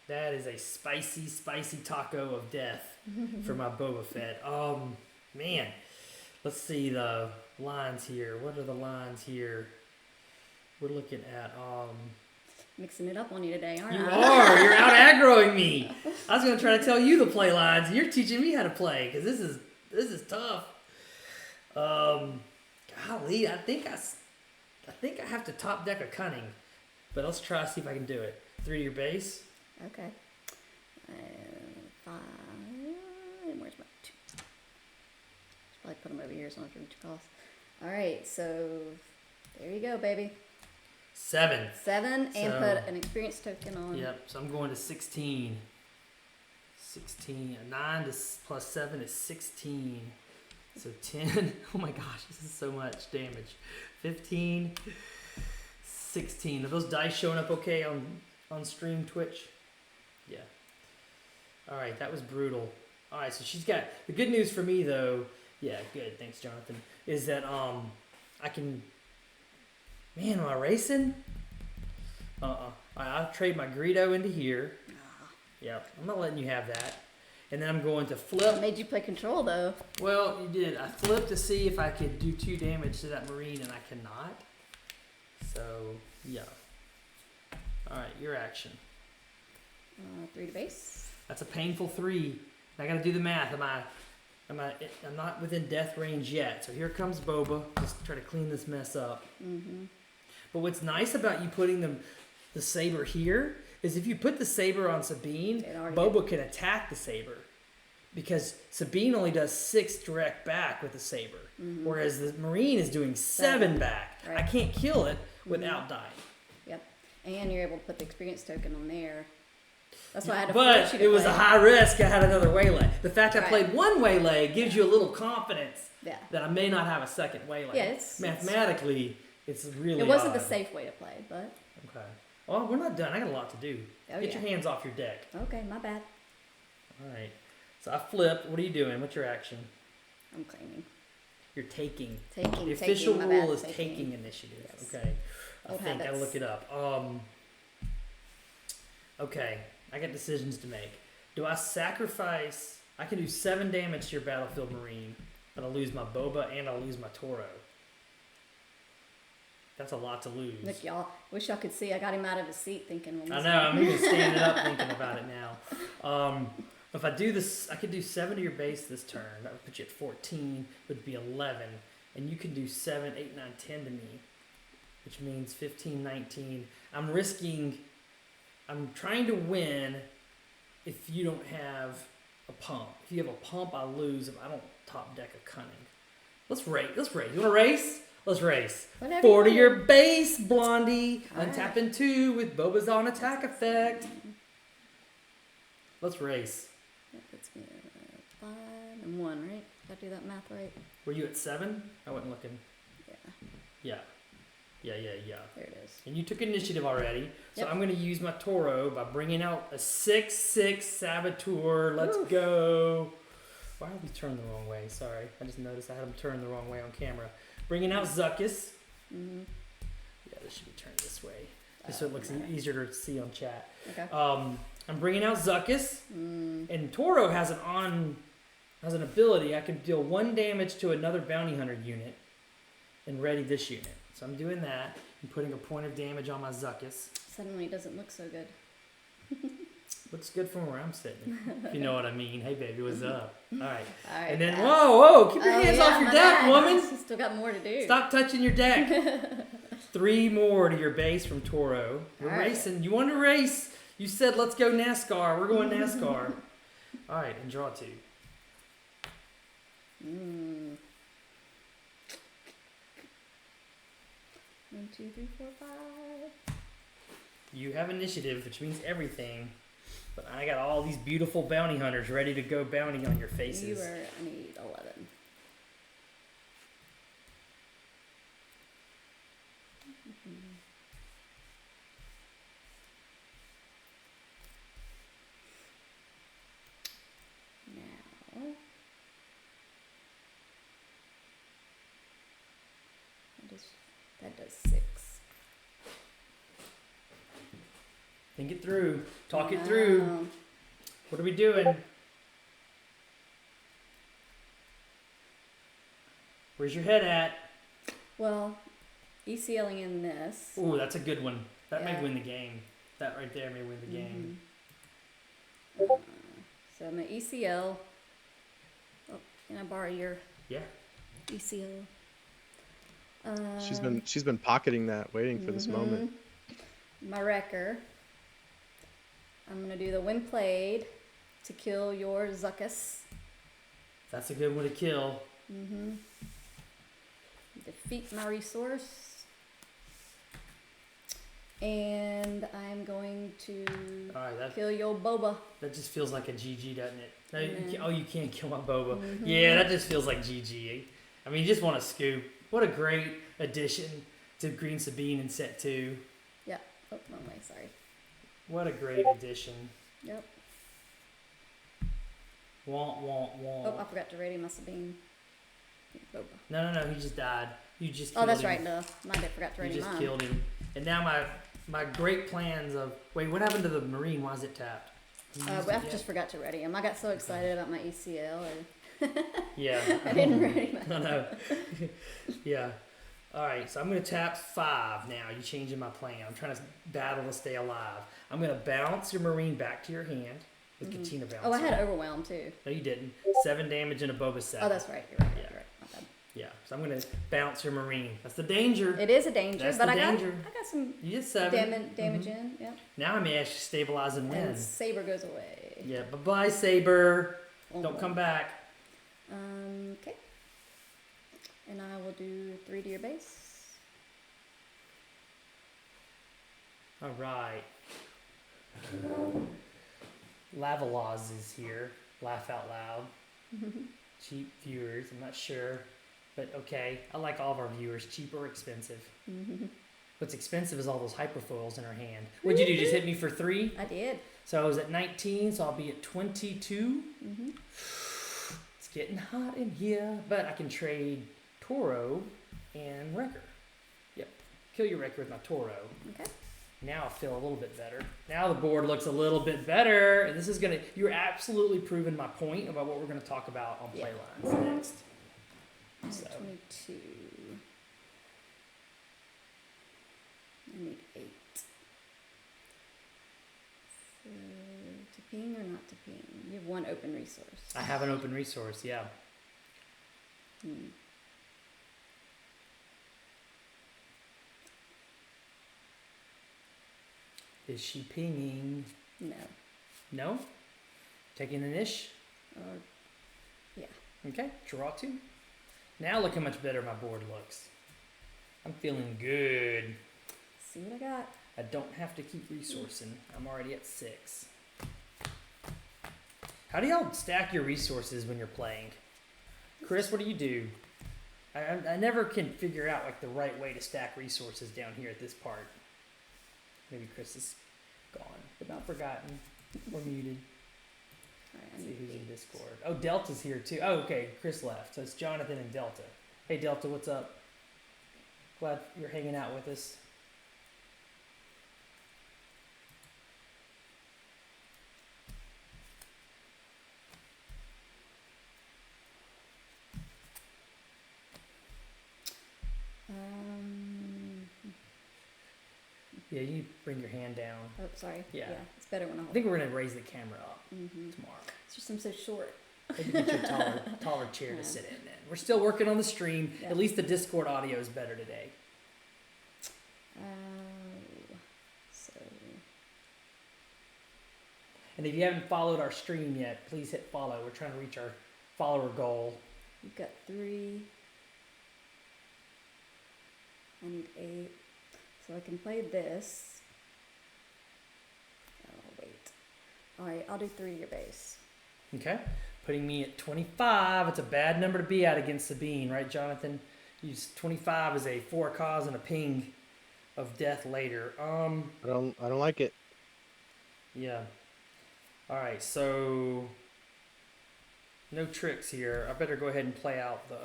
Speaker 1: That is a spicy taco of death for my Boba Fett. Man. Let's see the lines here. What are the lines here? We're looking at
Speaker 2: Mixing it up on you today, aren't
Speaker 1: You
Speaker 2: I?
Speaker 1: are. You're out aggroing me. I was gonna try to tell you the play lines, and you're teaching me how to play because this is tough. Golly, I think I have to top deck a cunning, but let's try to see if I can do it. 3 to your base.
Speaker 2: Okay. 5. And where's my 2? Should probably put them over here so I don't have to reach across. All right, so there you go, baby.
Speaker 1: 7.
Speaker 2: 7, and
Speaker 1: So-
Speaker 2: put an experience token on.
Speaker 1: Yep. So I'm going to 16. 16. 9 plus 7 is 16. So 10. Oh my gosh, this is so much damage. 15. 16. Are those dice showing up okay on stream Twitch? Yeah. All right, that was brutal. All right, so she's got the good news for me though. Yeah, good. Thanks, Jonathan. Is that I can. Man, am I racing? I'll trade my Greedo into here. Yep, I'm not letting you have that. And then I'm going to
Speaker 2: It
Speaker 1: flip.
Speaker 2: made you play control though.
Speaker 1: Well, you did. I flipped to see if I could do 2 damage to that Marine, and I cannot. So, yeah. Alright, your action.
Speaker 2: 3 to base.
Speaker 1: That's a painful 3. I gotta do the math. I'm not within death range yet. So here comes Boba. Just try to clean this mess up.
Speaker 2: Mm-hmm.
Speaker 1: But what's nice about you putting the saber here is if you put the saber on Sabine,
Speaker 2: It already
Speaker 1: Boba can attack the saber. Because Sabine only does 6 direct back with the saber.
Speaker 2: Mm-hmm.
Speaker 1: Whereas the Marine is doing 7 back.
Speaker 2: Right.
Speaker 1: I can't kill it without dying.
Speaker 2: Yep. And you're able to put the experience token on there. That's why I had to
Speaker 1: But
Speaker 2: force you to
Speaker 1: it was
Speaker 2: play.
Speaker 1: a high risk. I had another waylay. The fact I
Speaker 2: Right.
Speaker 1: played 1 waylay gives you a little confidence
Speaker 2: Yeah.
Speaker 1: that I may not have a second waylay.
Speaker 2: Yeah, it's
Speaker 1: Mathematically, it's really
Speaker 2: It wasn't
Speaker 1: odd.
Speaker 2: the safe way to play, but
Speaker 1: Okay. Well, we're not done. I got a lot to do.
Speaker 2: Oh,
Speaker 1: Get
Speaker 2: yeah.
Speaker 1: your hands off your deck.
Speaker 2: okay, my bad.
Speaker 1: All right. So I flip. What are you doing? What's your action?
Speaker 2: I'm claiming.
Speaker 1: You're taking.
Speaker 2: Taking.
Speaker 1: The official
Speaker 2: taking, my bad,
Speaker 1: rule is taking initiative.
Speaker 2: Yes.
Speaker 1: Okay. I
Speaker 2: Old
Speaker 1: think I
Speaker 2: habits.
Speaker 1: look it up. Okay. I got decisions to make. Do I sacrifice? I can do 7 damage to your battlefield Marine, but I lose my Boba and I lose my Toro. That's a lot to lose.
Speaker 2: Look, y'all. Wish y'all could see. I got him out of his seat thinking. Well,
Speaker 1: I know. I'm even standing up thinking about it now. If I do this, I could do 7 to your base this turn. That would put you at 14. Would be 11, and you can do 7, 8, 9, 10 to me, which means 15, 19. I'm risking. I'm trying to win. If you don't have a pump, if you have a pump, I lose. If I don't top deck a cunning, let's race. Let's race. You want to race? Let's race.
Speaker 2: Whatever
Speaker 1: 4 to
Speaker 2: you
Speaker 1: your base, Blondie.
Speaker 2: All right.
Speaker 1: Untap in 2 with Boba's on attack effect. Let's race.
Speaker 2: That puts me at 5 and 1, right? Did I do that math right?
Speaker 1: Were you at 7? I wasn't looking.
Speaker 2: Yeah.
Speaker 1: Yeah.
Speaker 2: There it is.
Speaker 1: And you took initiative already. So
Speaker 2: Yep.
Speaker 1: I'm going to use my Toro by bringing out a 6/6 Saboteur. Let's
Speaker 2: Woo.
Speaker 1: go. Why are we turned the wrong way? Sorry. I just noticed I had them turned the wrong way on camera. Bringing out Zuckuss.
Speaker 2: Mm-hmm.
Speaker 1: Yeah, this should be turned this way. Just so it looks easier to see on chat.
Speaker 2: Okay.
Speaker 1: I'm bringing out Zuckuss.
Speaker 2: Mm.
Speaker 1: And Toro has an ability. I can deal 1 damage to another bounty hunter unit and ready this unit. So I'm doing that and putting a point of damage on my Zuckuss.
Speaker 2: Suddenly it doesn't look so good.
Speaker 1: Looks good from where I'm sitting, if you know what I mean. Hey, baby, what's up? All right.
Speaker 2: All right.
Speaker 1: And then,
Speaker 2: pass.
Speaker 1: whoa, keep your
Speaker 2: Oh,
Speaker 1: hands
Speaker 2: yeah,
Speaker 1: off your
Speaker 2: my
Speaker 1: deck,
Speaker 2: bad.
Speaker 1: woman.
Speaker 2: Still got more to do.
Speaker 1: Stop touching your deck. 3 more to your base from Toro. We're
Speaker 2: All right.
Speaker 1: racing. You want to race? You said, let's go NASCAR. We're going NASCAR. All right, and draw 2.
Speaker 2: Mm. 1, 2, 3, 4, 5.
Speaker 1: You have initiative, which means everything. But I got all these beautiful bounty hunters ready to go bounty on your faces.
Speaker 2: I need 11. Now, that does 6.
Speaker 1: Think it through. Talk it through.
Speaker 2: Wow.
Speaker 1: What are we doing? Where's your head at?
Speaker 2: Well, ECLing in this.
Speaker 1: Ooh, that's a good one. That may
Speaker 2: Yeah.
Speaker 1: win the game. That right there may win the game.
Speaker 2: So I'm at ECL. Oh, can I borrow your
Speaker 1: Yeah.
Speaker 2: ECL?
Speaker 4: She's been pocketing that, waiting for this moment.
Speaker 2: My wrecker. I'm gonna do the when played to kill your Zuckuss.
Speaker 1: That's a good one to kill.
Speaker 2: Defeat my resource. And I'm going to
Speaker 1: All right, that
Speaker 2: kill your Boba.
Speaker 1: that just feels like a GG, doesn't it? No, you
Speaker 2: Mhm.
Speaker 1: can't, oh, you can't kill my Boba. Yeah, that just feels like GG. I mean, you just want to scoop. What a great addition to Green Sabine in set 2.
Speaker 2: Yeah. Oh, wrong way. Sorry.
Speaker 1: What a great addition.
Speaker 2: Yep.
Speaker 1: Womp, womp, womp.
Speaker 2: Oh, I forgot to ready my Sabine. Boba.
Speaker 1: No, he just died. You just
Speaker 2: Oh,
Speaker 1: killed
Speaker 2: that's
Speaker 1: him.
Speaker 2: right. No, mine did forgot to
Speaker 1: You
Speaker 2: ready
Speaker 1: just
Speaker 2: mine.
Speaker 1: killed him. And now my great plans of... Wait, what happened to the Marine? Why is it tapped? You
Speaker 2: I
Speaker 1: used it yet?
Speaker 2: just forgot to ready them. I got so excited about my ECL,
Speaker 1: Yeah.
Speaker 2: I didn't ready
Speaker 1: I
Speaker 2: my.
Speaker 1: know. Yeah. All right, so I'm going to tap 5 now. You're changing my plan. I'm trying to battle to stay alive. I'm going to bounce your Marine back to your hand with Katina bounce.
Speaker 2: Oh, I had overwhelm too.
Speaker 1: No, you didn't. 7 damage and a Boba 7.
Speaker 2: Oh, that's right. You're right.
Speaker 1: Yeah.
Speaker 2: You're right. My bad.
Speaker 1: Yeah, so I'm going to bounce your Marine. That's the danger.
Speaker 2: It is a danger,
Speaker 1: That's
Speaker 2: but
Speaker 1: the
Speaker 2: I
Speaker 1: danger.
Speaker 2: got some
Speaker 1: You get 7.
Speaker 2: damage in. Yeah.
Speaker 1: Now I may actually stabilize and win.
Speaker 2: And Saber goes away.
Speaker 1: Yeah, bye-bye, Saber.
Speaker 2: Oh.
Speaker 1: Don't come back.
Speaker 2: Okay. And I will do 3 to your base.
Speaker 1: All right. Lavalaws is here. Laugh out loud. Cheap viewers. I'm not sure, but okay. I like all of our viewers. Cheap or expensive. What's expensive is all those hyperfoils in our hand. What'd you do? Just hit me for 3?
Speaker 2: I did.
Speaker 1: So I was at 19, so I'll be at 22.
Speaker 2: Mm-hmm.
Speaker 1: It's getting hot in here, but I can trade Toro and Wrecker. Yep. Kill your Wrecker with my Toro.
Speaker 2: Okay.
Speaker 1: Now I feel a little bit better. Now the board looks a little bit better, and this is gonna. You're absolutely proving my point about what we're gonna talk about on
Speaker 2: Yeah.
Speaker 1: Playlines next.
Speaker 2: I
Speaker 1: So.
Speaker 2: have 22. I need 8. So, to ping or not to ping? You have 1 open resource.
Speaker 1: I have an open resource. Yeah.
Speaker 2: Hmm.
Speaker 1: Is she pinging?
Speaker 2: No.
Speaker 1: No. Taking an ish.
Speaker 2: Or, yeah.
Speaker 1: Okay. Draw 2. Now look how much better my board looks. I'm feeling good.
Speaker 2: See what I got.
Speaker 1: I don't have to keep resourcing. I'm already at 6. How do y'all stack your resources when you're playing? Chris, what do you do? I never can figure out like the right way to stack resources down here at this part. Maybe Chris is gone, but not forgotten or muted.
Speaker 2: Alright, I
Speaker 1: Let's see
Speaker 2: need
Speaker 1: who's in
Speaker 2: 8.
Speaker 1: Discord. Oh, Delta's here too. Oh, okay. Chris left. So it's Jonathan and Delta. Hey, Delta, what's up? Glad you're hanging out with us. Yeah, you bring your hand down.
Speaker 2: Oh, sorry.
Speaker 1: Yeah.
Speaker 2: It's better when I
Speaker 1: I
Speaker 2: hold
Speaker 1: think we're gonna raise the camera up
Speaker 2: Mm-hmm.
Speaker 1: tomorrow.
Speaker 2: It's just I'm so short.
Speaker 1: Maybe get you a taller chair
Speaker 2: Yeah.
Speaker 1: to sit in. Then we're still working on the stream.
Speaker 2: Yeah.
Speaker 1: At least the Discord audio is better today.
Speaker 2: So
Speaker 1: And if you haven't followed our stream yet, please hit follow. We're trying to reach our follower goal.
Speaker 2: you've got 3. I need 8. So I can play this. Oh, wait. Alright, I'll do 3 to your base.
Speaker 1: Okay, putting me at 25. It's a bad number to be at against Sabine, right, Jonathan? Use 25 as a 4 cause and a ping of death later.
Speaker 4: I don't like it.
Speaker 1: Yeah. All right, so no tricks here. I better go ahead and play out the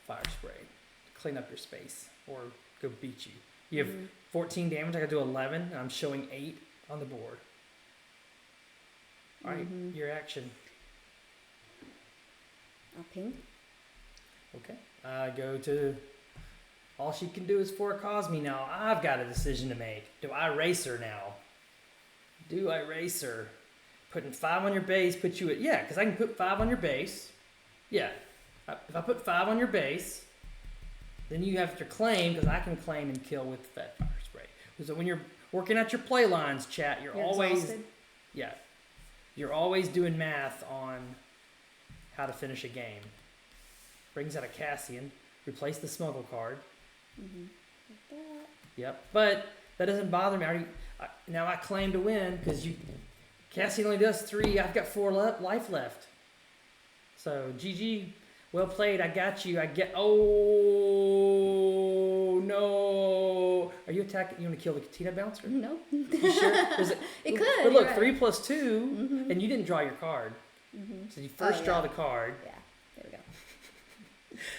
Speaker 1: fire spray, clean up your space, or go beat you. You have 14 damage. I got to do 11. And I'm showing 8 on the board. All right, your action.
Speaker 2: I'll ping.
Speaker 1: Okay. I go to. All she can do is 4 cause me now. I've got a decision to make. Do I race her now? Do I race her? Putting 5 on your base puts you at. Yeah, because I can put 5 on your base. Yeah. If I put 5 on your base, then you have to claim, because I can claim and kill with that fire spray. So when you're working out your play lines, chat, you're always.
Speaker 2: Exhausted?
Speaker 1: Yeah. You're always doing math on how to finish a game. Brings out a Cassian. Replace the smuggle card.
Speaker 2: Like that.
Speaker 1: Yep. But that doesn't bother me. Now I claim to win because Cassian only does 3. I've got 4 life left. So GG. Well played. I got you. Oh no. Are you attacking? You want to kill the Katina bouncer?
Speaker 2: No.
Speaker 1: You sure?
Speaker 2: It could.
Speaker 1: But look,
Speaker 2: you're
Speaker 1: 3
Speaker 2: right.
Speaker 1: plus 2, and you didn't draw your card. So you first draw
Speaker 2: yeah.
Speaker 1: the card.
Speaker 2: Yeah. There we go.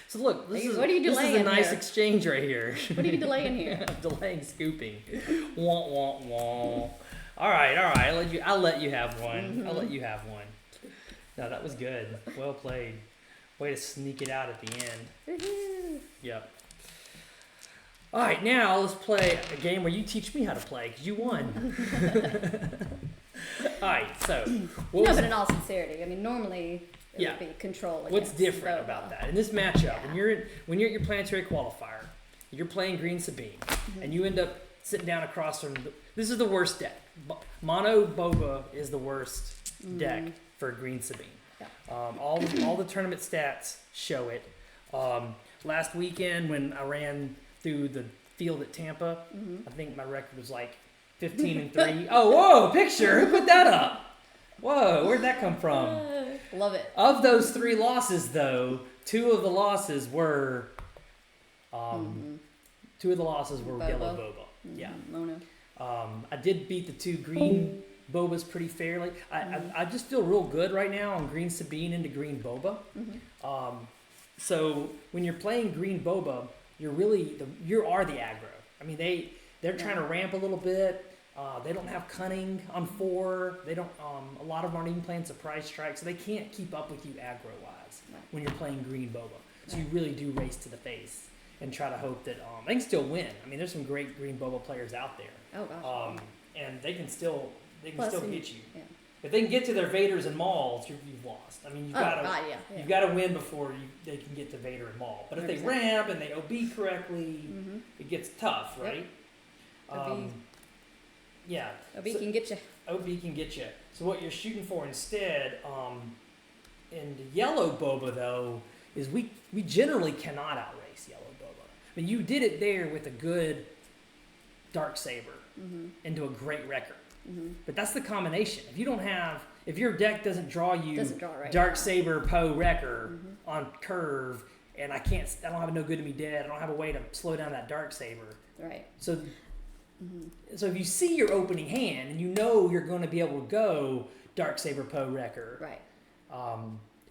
Speaker 1: So look, this is
Speaker 2: What are you
Speaker 1: this is a
Speaker 2: delaying
Speaker 1: nice
Speaker 2: here?
Speaker 1: exchange right here.
Speaker 2: What are you delaying here?
Speaker 1: I'm delaying scooping. Wah wah wah. All right. I'll let you have one. I'll let you have one. No, that was good. Well played. Way to sneak it out at the end.
Speaker 2: Woohoo.
Speaker 1: Yep. All right, now let's play a game where you teach me how to play because you won. All right, so what
Speaker 2: No,
Speaker 1: was
Speaker 2: but in all sincerity, I mean, normally it
Speaker 1: Yeah.
Speaker 2: would be control.
Speaker 1: what's
Speaker 2: against
Speaker 1: different
Speaker 2: Boba.
Speaker 1: about that in this matchup?
Speaker 2: Yeah.
Speaker 1: When you're at your planetary qualifier, you're playing Green Sabine, and you end up sitting down across from. This is the worst deck. Mono Boba is the worst deck for Green Sabine.
Speaker 2: Yeah.
Speaker 1: All the tournament stats show it. Last weekend when I ran through the field at Tampa, I think my record was like 15-3. Oh, whoa, picture! Who put that up? Whoa, where'd that come from?
Speaker 2: Love it.
Speaker 1: Of those 3 losses, though, 2 of the losses were,
Speaker 2: Boba.
Speaker 1: Yellow Boba. Yeah.
Speaker 2: Mono.
Speaker 1: I did beat the 2 green Bobas pretty fairly. I just feel real good right now on Green Sabine into Green Boba. So when you're playing Green Boba, you are the aggro. I mean, they're trying to ramp a little bit. They don't have cunning on 4. They don't. A lot of them aren't even playing surprise strike, so they can't keep up with you aggro wise when you're playing Green Boba. So you really do race to the face and try to hope that they can still win. I mean, there's some great Green Boba players out there.
Speaker 2: Oh gosh.
Speaker 1: And they can still
Speaker 2: Plus,
Speaker 1: get you.
Speaker 2: Yeah.
Speaker 1: If they can get to their Vaders and Mauls, you've lost. I mean, you've got to
Speaker 2: God, yeah.
Speaker 1: you've got to win before they can get to Vader and Maul. But if they
Speaker 2: 100%.
Speaker 1: ramp and they OB correctly, it gets tough,
Speaker 2: Yep.
Speaker 1: right?
Speaker 2: OB.
Speaker 1: Yeah.
Speaker 2: OB
Speaker 1: So-
Speaker 2: can get you.
Speaker 1: OB can get you. So what you're shooting for instead, in the Yellow Boba though, is we generally cannot outrace Yellow Boba. I mean, you did it there with a good Dark Saber into a great record. But that's the combination. If your deck doesn't draw you
Speaker 2: Doesn't draw right
Speaker 1: Dark
Speaker 2: now.
Speaker 1: Saber Poe Wrecker on curve, and I don't have a no good to me dead. I don't have a way to slow down that Dark Saber.
Speaker 2: Right.
Speaker 1: So if you see your opening hand and you know you're going to be able to go Dark Saber Poe Wrecker,
Speaker 2: Right.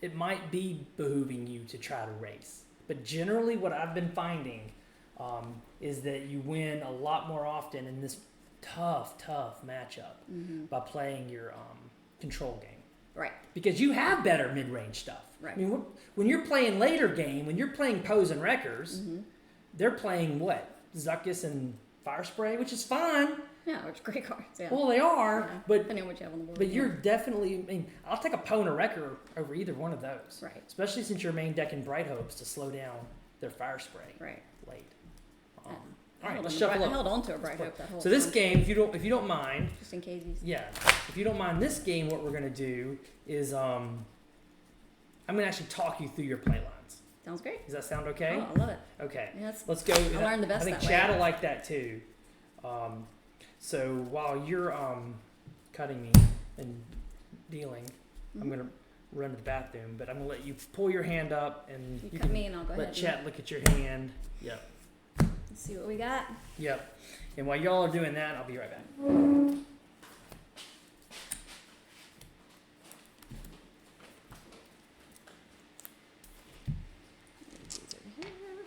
Speaker 1: it might be behooving you to try to race. But generally, what I've been finding is that you win a lot more often in this tough matchup by playing your control game.
Speaker 2: Right.
Speaker 1: Because you have better mid-range stuff.
Speaker 2: Right.
Speaker 1: I mean, when you're playing later game, when you're playing Poes and Wreckers, they're playing what? Zuckus and Fire Spray, which is fine.
Speaker 2: Yeah, which great cards. Yeah.
Speaker 1: Well, they are,
Speaker 2: Yeah,
Speaker 1: but
Speaker 2: depending on what you have on the board.
Speaker 1: but
Speaker 2: yeah.
Speaker 1: you're definitely. I mean, I'll take a Poe and a Wrecker over either one of those.
Speaker 2: Right.
Speaker 1: Especially since your main deck in Bright Hopes to slow down their Fire Spray
Speaker 2: Right.
Speaker 1: late.
Speaker 2: Yeah.
Speaker 1: All right,
Speaker 2: I
Speaker 1: let's
Speaker 2: held
Speaker 1: shuffle
Speaker 2: I
Speaker 1: up.
Speaker 2: held on to a bright hope that whole
Speaker 1: So this
Speaker 2: time,
Speaker 1: game, if you don't mind,
Speaker 2: just in case he's.
Speaker 1: yeah, if you don't mind this game, what we're gonna do is I'm gonna actually talk you through your play lines.
Speaker 2: Sounds great.
Speaker 1: Does that sound okay?
Speaker 2: Oh, I love it.
Speaker 1: Okay.
Speaker 2: Yeah, that's,
Speaker 1: Let's go.
Speaker 2: I learned the best
Speaker 1: I think
Speaker 2: that
Speaker 1: Chad
Speaker 2: way.
Speaker 1: will like that too. So while you're cutting me and dealing, I'm gonna run to the bathroom, but I'm gonna let you pull your hand up and
Speaker 2: you
Speaker 1: you
Speaker 2: cut
Speaker 1: can
Speaker 2: me and I'll go
Speaker 1: let
Speaker 2: ahead.
Speaker 1: Chat look at your hand. Yep.
Speaker 2: Let's see what we got.
Speaker 1: Yep. And while y'all are doing that, I'll be right back.
Speaker 2: These over here.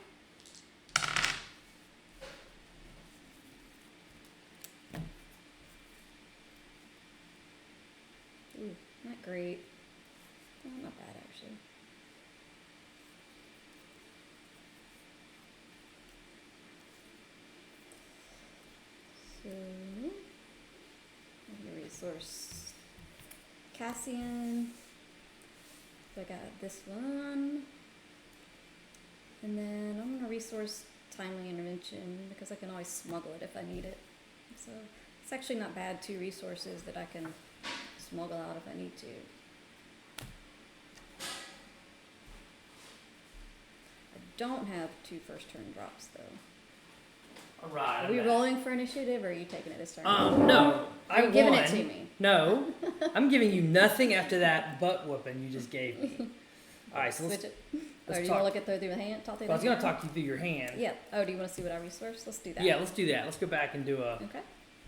Speaker 2: Ooh, not great. Oh, not bad actually. So, I'm gonna resource Cassian. So I got this one. And then I'm gonna resource Timely Intervention because I can always smuggle it if I need it. So it's actually not bad, 2 resources that I can smuggle out if I need to. I don't have 2 first turn drops though.
Speaker 1: All right.
Speaker 2: Are we rolling for initiative or are you taking it this turn?
Speaker 1: No.
Speaker 2: Are you giving it to me?
Speaker 1: No. I'm giving you nothing after that butt whooping you just gave me. All right. So let's.
Speaker 2: Switch it.
Speaker 1: let's
Speaker 2: Or do you
Speaker 1: talk-
Speaker 2: want to look at through the hand? Talk through
Speaker 1: Well, I was
Speaker 2: the
Speaker 1: gonna
Speaker 2: hand?
Speaker 1: talk you through your hand.
Speaker 2: Yeah. Oh, do you want to see what I resource? Let's do that.
Speaker 1: Yeah. Let's do that. Let's go back and do a
Speaker 2: Okay.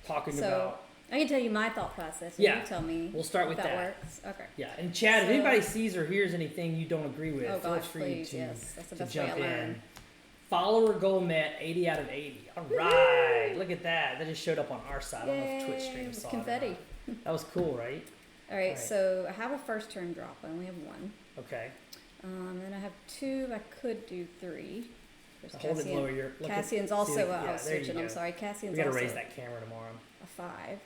Speaker 1: talking
Speaker 2: So
Speaker 1: about.
Speaker 2: I can tell you my thought process. And
Speaker 1: Yeah.
Speaker 2: You tell me.
Speaker 1: We'll start
Speaker 2: if
Speaker 1: with that.
Speaker 2: works. Okay.
Speaker 1: Yeah. And Chad, if
Speaker 2: So-
Speaker 1: anybody sees or hears anything you don't agree with,
Speaker 2: Oh
Speaker 1: feel
Speaker 2: gosh,
Speaker 1: free
Speaker 2: please.
Speaker 1: to
Speaker 2: Yes, that's the
Speaker 1: to
Speaker 2: best way I
Speaker 1: jump
Speaker 2: learn.
Speaker 1: in. Follower goal met, 80 out of 80. All right, look at that. That just showed up on our side. I don't know if Twitch
Speaker 2: Yay,
Speaker 1: stream
Speaker 2: with
Speaker 1: saw
Speaker 2: confetti.
Speaker 1: it or not. That was cool, right?
Speaker 2: All right,
Speaker 1: Right.
Speaker 2: so I have a first turn drop. I only have one.
Speaker 1: Okay.
Speaker 2: Then I have two. I could do three. There's
Speaker 1: Hold it lower.
Speaker 2: Cassian's
Speaker 1: see
Speaker 2: also.
Speaker 1: the-
Speaker 2: I was
Speaker 1: there you
Speaker 2: switching. I'm
Speaker 1: go.
Speaker 2: sorry.
Speaker 1: We
Speaker 2: Cassian's
Speaker 1: gotta
Speaker 2: also
Speaker 1: raise that camera tomorrow.
Speaker 2: a 5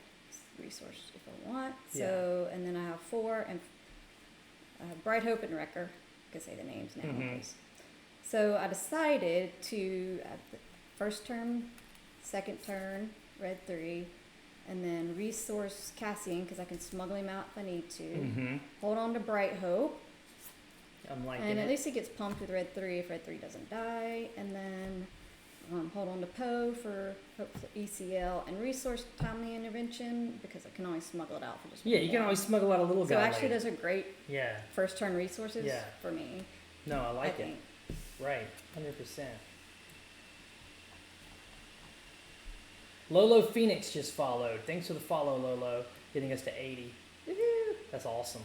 Speaker 2: resource if I want. So and then I have 4 and I have Bright Hope and Wrecker. I can say the names now.
Speaker 1: Mhm.
Speaker 2: please. So I decided to first turn, second turn, red 3, and then resource Cassian because I can smuggle him out if I need to.
Speaker 1: Mm-hmm.
Speaker 2: Hold on to Bright Hope.
Speaker 1: I'm liking
Speaker 2: And at
Speaker 1: it.
Speaker 2: least he gets pumped with red 3 if red 3 doesn't die. And then hold on to Poe for hopefully ECL and resource timely intervention because I can always smuggle it out for just
Speaker 1: Yeah,
Speaker 2: one
Speaker 1: you can
Speaker 2: more.
Speaker 1: always smuggle out a little
Speaker 2: So
Speaker 1: guy.
Speaker 2: actually,
Speaker 1: later.
Speaker 2: those are great
Speaker 1: Yeah.
Speaker 2: first turn resources
Speaker 1: Yeah.
Speaker 2: for me.
Speaker 1: No, I like
Speaker 2: I
Speaker 1: it.
Speaker 2: think.
Speaker 1: Right. 100%. Lolo Phoenix just followed. Thanks for the follow, Lolo. Getting us to 80.
Speaker 2: Woohoo!
Speaker 1: That's awesome.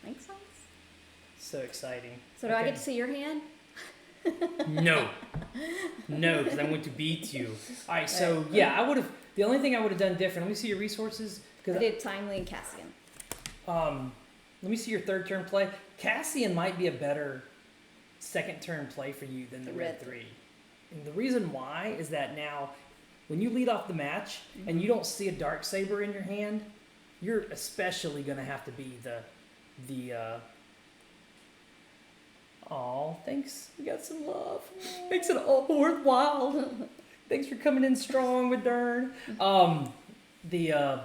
Speaker 2: Thanks, Hans.
Speaker 1: So exciting.
Speaker 2: So do I
Speaker 1: Okay.
Speaker 2: get to see your hand?
Speaker 1: No. No, because I'm going to beat you. All right, so yeah, I would have. The only thing I would have done different. Let me see your resources.
Speaker 2: I
Speaker 1: Because
Speaker 2: did timely and Cassian.
Speaker 1: let me see your third turn play. Cassian might be a better second turn play for you than the red
Speaker 2: Red
Speaker 1: 3. And the reason why is that now, when you lead off the match
Speaker 2: Mm-hmm.
Speaker 1: and you don't see a dark saber in your hand, you're especially going to have to be the. Oh, thanks. We got some love. Makes it all worthwhile. Thanks for coming in strong with Dern. The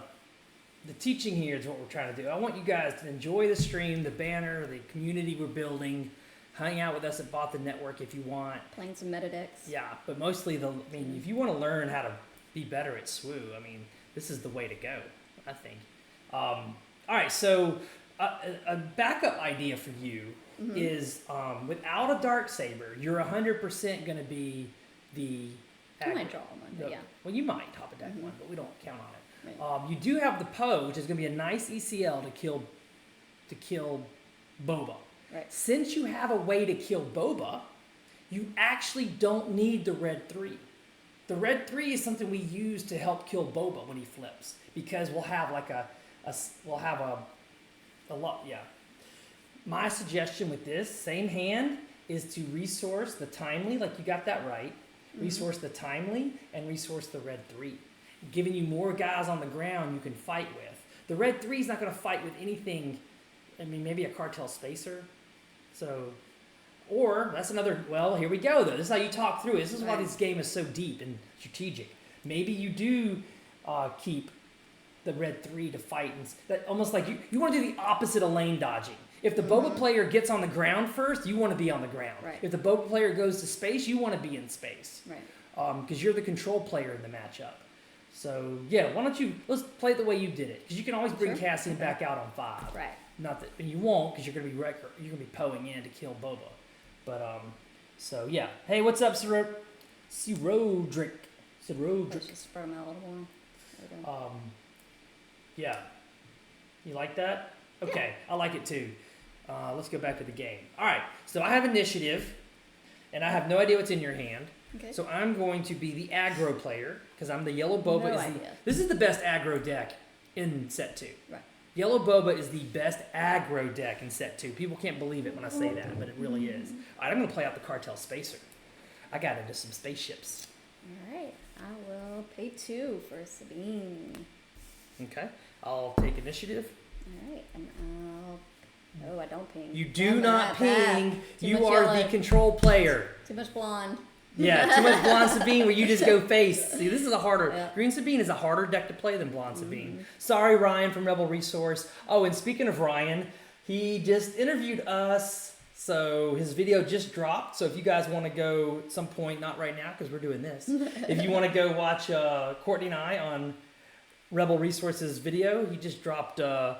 Speaker 1: teaching here is what we're trying to do. I want you guys to enjoy the stream, the banner, the community we're building. Hang out with us at Bought the Network if you want.
Speaker 2: Playing some meta decks.
Speaker 1: Yeah, but mostly if you want to learn how to be better at SWU, this is the way to go, I think. All right, so a backup idea for you is without a dark saber, you're 100% going to be the.
Speaker 2: I might draw one, but yeah.
Speaker 1: Well, you might top a deck one, but we don't count on it.
Speaker 2: Right.
Speaker 1: You do have the Poe, which is going to be a nice ECL to kill Boba.
Speaker 2: Right.
Speaker 1: Since you have a way to kill Boba, you actually don't need the red 3. The red 3 is something we use to help kill Boba when he flips, because we'll have like a lot. Yeah. My suggestion with this same hand is to resource the timely, like you got that right. Resource the timely and resource the red 3, giving you more guys on the ground you can fight with. The red 3 is not going to fight with anything. Maybe a cartel spacer. So, or that's another. Well, here we go though. This is how you talk through it. This is why
Speaker 2: Right.
Speaker 1: this game is so deep and strategic. Maybe you do keep the red 3 to fight, and that almost like you want to do the opposite of lane dodging. If the Boba player gets on the ground first, you want to be on the ground.
Speaker 2: Right.
Speaker 1: If the Boba player goes to space, you want to be in space.
Speaker 2: Right.
Speaker 1: Because you're the control player in the matchup. So yeah, why don't let's play it the way you did it? Because you can always bring
Speaker 2: Sure.
Speaker 1: Cassian back out on 5.
Speaker 2: Right.
Speaker 1: Not that, and you won't, because you're gonna be poeing in to kill Boba. But so yeah. Hey, what's up, Rodrick?
Speaker 2: Let's just spread them out a little more. There we go.
Speaker 1: Yeah. You like that? Okay, I like it too. Let's go back to the game. All right, so I have initiative, and I have no idea what's in your hand.
Speaker 2: Okay.
Speaker 1: So I'm going to be the aggro player, because I'm the yellow Boba.
Speaker 2: No idea.
Speaker 1: This is the best aggro deck in set 2.
Speaker 2: Right.
Speaker 1: Yellow Boba is the best aggro deck in set 2. People can't believe it when I say that, but it really is. All right, I'm going to play out the cartel spacer. I got into some spaceships.
Speaker 2: All right. I will pay 2 for Sabine.
Speaker 1: Okay, I'll take initiative.
Speaker 2: All right. And oh, I don't ping.
Speaker 1: You do
Speaker 2: Remember
Speaker 1: not
Speaker 2: that.
Speaker 1: ping.
Speaker 2: Too
Speaker 1: You
Speaker 2: much
Speaker 1: are
Speaker 2: yellow.
Speaker 1: the control player.
Speaker 2: Too much blonde.
Speaker 1: Yeah, too much Blonde Sabine where you just go face. See, this is a harder.
Speaker 2: Yeah.
Speaker 1: Green Sabine is a harder deck to play than Blonde Sabine. Sorry, Ryan from Rebel Resource. Oh, and speaking of Ryan, he just interviewed us. So his video just dropped. So if you guys want to go at some point, not right now because we're doing this. If you want to go watch Courtney and I on Rebel Resources video, he just dropped a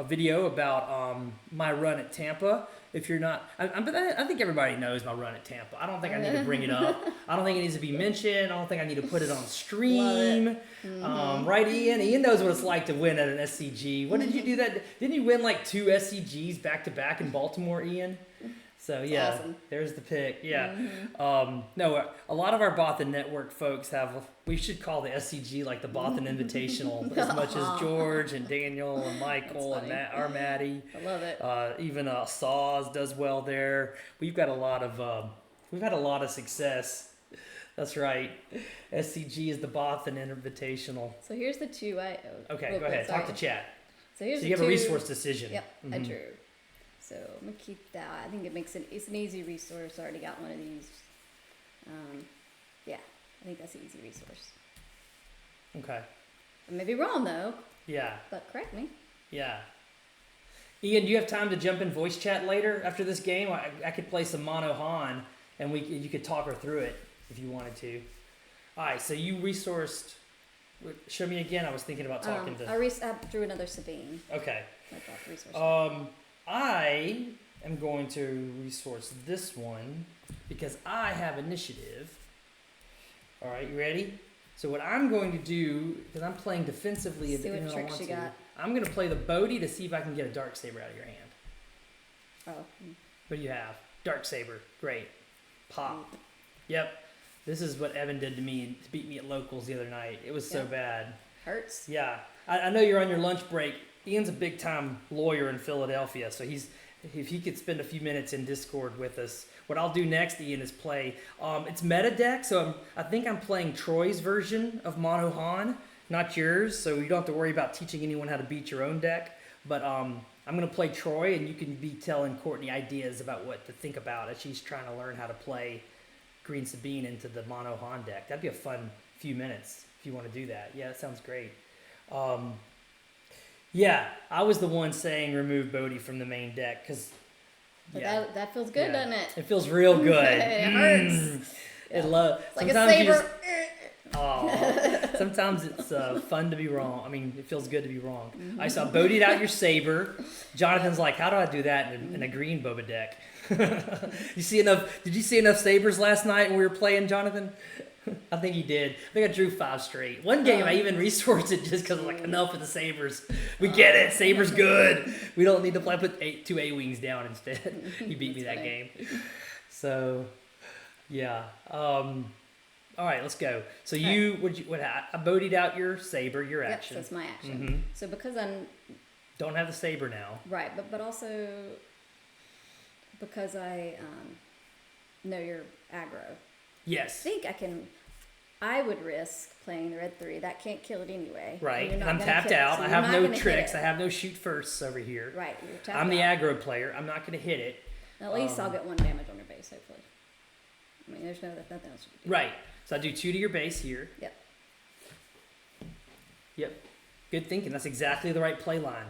Speaker 1: video about my run at Tampa. If you're not, but I think everybody knows my run at Tampa. I don't think I need to bring it up. I don't think it needs to be mentioned. I don't think I need to put it on stream. Right, Ian? Ian knows what it's like to win at an SCG. What did you do that? Didn't you win like 2 SCGs back to back in Baltimore, Ian? So yeah,
Speaker 2: awesome.
Speaker 1: there's the pick. Yeah.
Speaker 2: Mm-hmm.
Speaker 1: No, a lot of our Boston Network folks have. We should call the SCG like the Boston Invitational, as much as George and Daniel and Michael and
Speaker 2: funny.
Speaker 1: our Maddie.
Speaker 2: I love it.
Speaker 1: Even Saws does well there. We've got a lot of. We've had a lot of success. That's right. SCG is the Boston Invitational.
Speaker 2: So here's the two I.
Speaker 1: Okay,
Speaker 2: real
Speaker 1: go
Speaker 2: quick,
Speaker 1: ahead. Talk
Speaker 2: sorry.
Speaker 1: to chat.
Speaker 2: So here's
Speaker 1: So
Speaker 2: the
Speaker 1: you have
Speaker 2: two,
Speaker 1: a resource decision.
Speaker 2: Yep, I
Speaker 1: Mhm.
Speaker 2: drew. So I'm gonna keep that. I think it's an easy resource. I already got one of these. Yeah, I think that's an easy resource.
Speaker 1: Okay.
Speaker 2: I may be wrong though,
Speaker 1: Yeah.
Speaker 2: but correct me.
Speaker 1: Yeah. Ian, do you have time to jump in voice chat later after this game? I could play some Mono Han, and you could talk her through it if you wanted to. All right, so you resourced. Show me again. I was thinking about talking to.
Speaker 2: I drew another Sabine.
Speaker 1: Okay.
Speaker 2: Like that resource.
Speaker 1: I am going to resource this one because I have initiative. All right, you ready? So what I'm going to do, because I'm playing defensively,
Speaker 2: See what
Speaker 1: and I
Speaker 2: tricks
Speaker 1: want
Speaker 2: you
Speaker 1: to,
Speaker 2: got.
Speaker 1: I'm going to play the Bodhi to see if I can get a Dark Saber out of your hand.
Speaker 2: Oh.
Speaker 1: What do you have? Dark Saber. Great. Pop. Yep. This is what Evan did to me to beat me at locals the other night. It was so
Speaker 2: Yeah.
Speaker 1: bad.
Speaker 2: Hurts.
Speaker 1: Yeah. I know you're on your lunch break. Ian's a big time lawyer in Philadelphia, so if he could spend a few minutes in Discord with us. What I'll do next, Ian, is play. It's meta deck, so I think I'm playing Troy's version of Mono Han, not yours. So you don't have to worry about teaching anyone how to beat your own deck. But I'm gonna play Troy, and you can be telling Courtney ideas about what to think about as she's trying to learn how to play Green Sabine into the Mono Han deck. That'd be a fun few minutes if you want to do that. Yeah, that sounds great. Yeah, I was the one saying remove Bodhi from the main deck because
Speaker 2: But that feels good, doesn't it?
Speaker 1: It feels real good.
Speaker 2: It hurts.
Speaker 1: It
Speaker 2: It's like a
Speaker 1: sometimes you
Speaker 2: saber.
Speaker 1: sometimes it's fun to be wrong. I mean, it feels good to be wrong. I saw Bodhi'd out your saber. Jonathan's like, how do I do that in a green Boba deck? You see enough? Did you see enough sabers last night when we were playing, Jonathan? I think he did. I think I drew 5 straight. One game I even resourced it just because like enough of the sabers. We get it. Sabers good. We don't need to play. I put 2 A-wings down instead. He beat me that game. So, yeah. All right, let's go. So I Bodhi'd out your saber, your
Speaker 2: Yep,
Speaker 1: action.
Speaker 2: so that's my action.
Speaker 1: Mhm.
Speaker 2: So because I'm
Speaker 1: Don't have the saber now.
Speaker 2: right, but also because I know you're aggro. I
Speaker 1: Yes.
Speaker 2: think I would risk playing the red 3. That can't kill it anyway.
Speaker 1: Right.
Speaker 2: You're not
Speaker 1: I'm
Speaker 2: gonna
Speaker 1: tapped
Speaker 2: kill it,
Speaker 1: out.
Speaker 2: so
Speaker 1: I
Speaker 2: you're
Speaker 1: have
Speaker 2: not
Speaker 1: no
Speaker 2: gonna hit
Speaker 1: tricks.
Speaker 2: it.
Speaker 1: I have no shoot firsts over here.
Speaker 2: Right, you're tapped
Speaker 1: I'm the
Speaker 2: out.
Speaker 1: aggro player. I'm not going to hit it.
Speaker 2: At least I'll get 1 damage on your base, hopefully. I mean, there's nothing else you can do.
Speaker 1: Right. So I do 2 to your base here.
Speaker 2: Yep.
Speaker 1: Yep. Good thinking. That's exactly the right play line.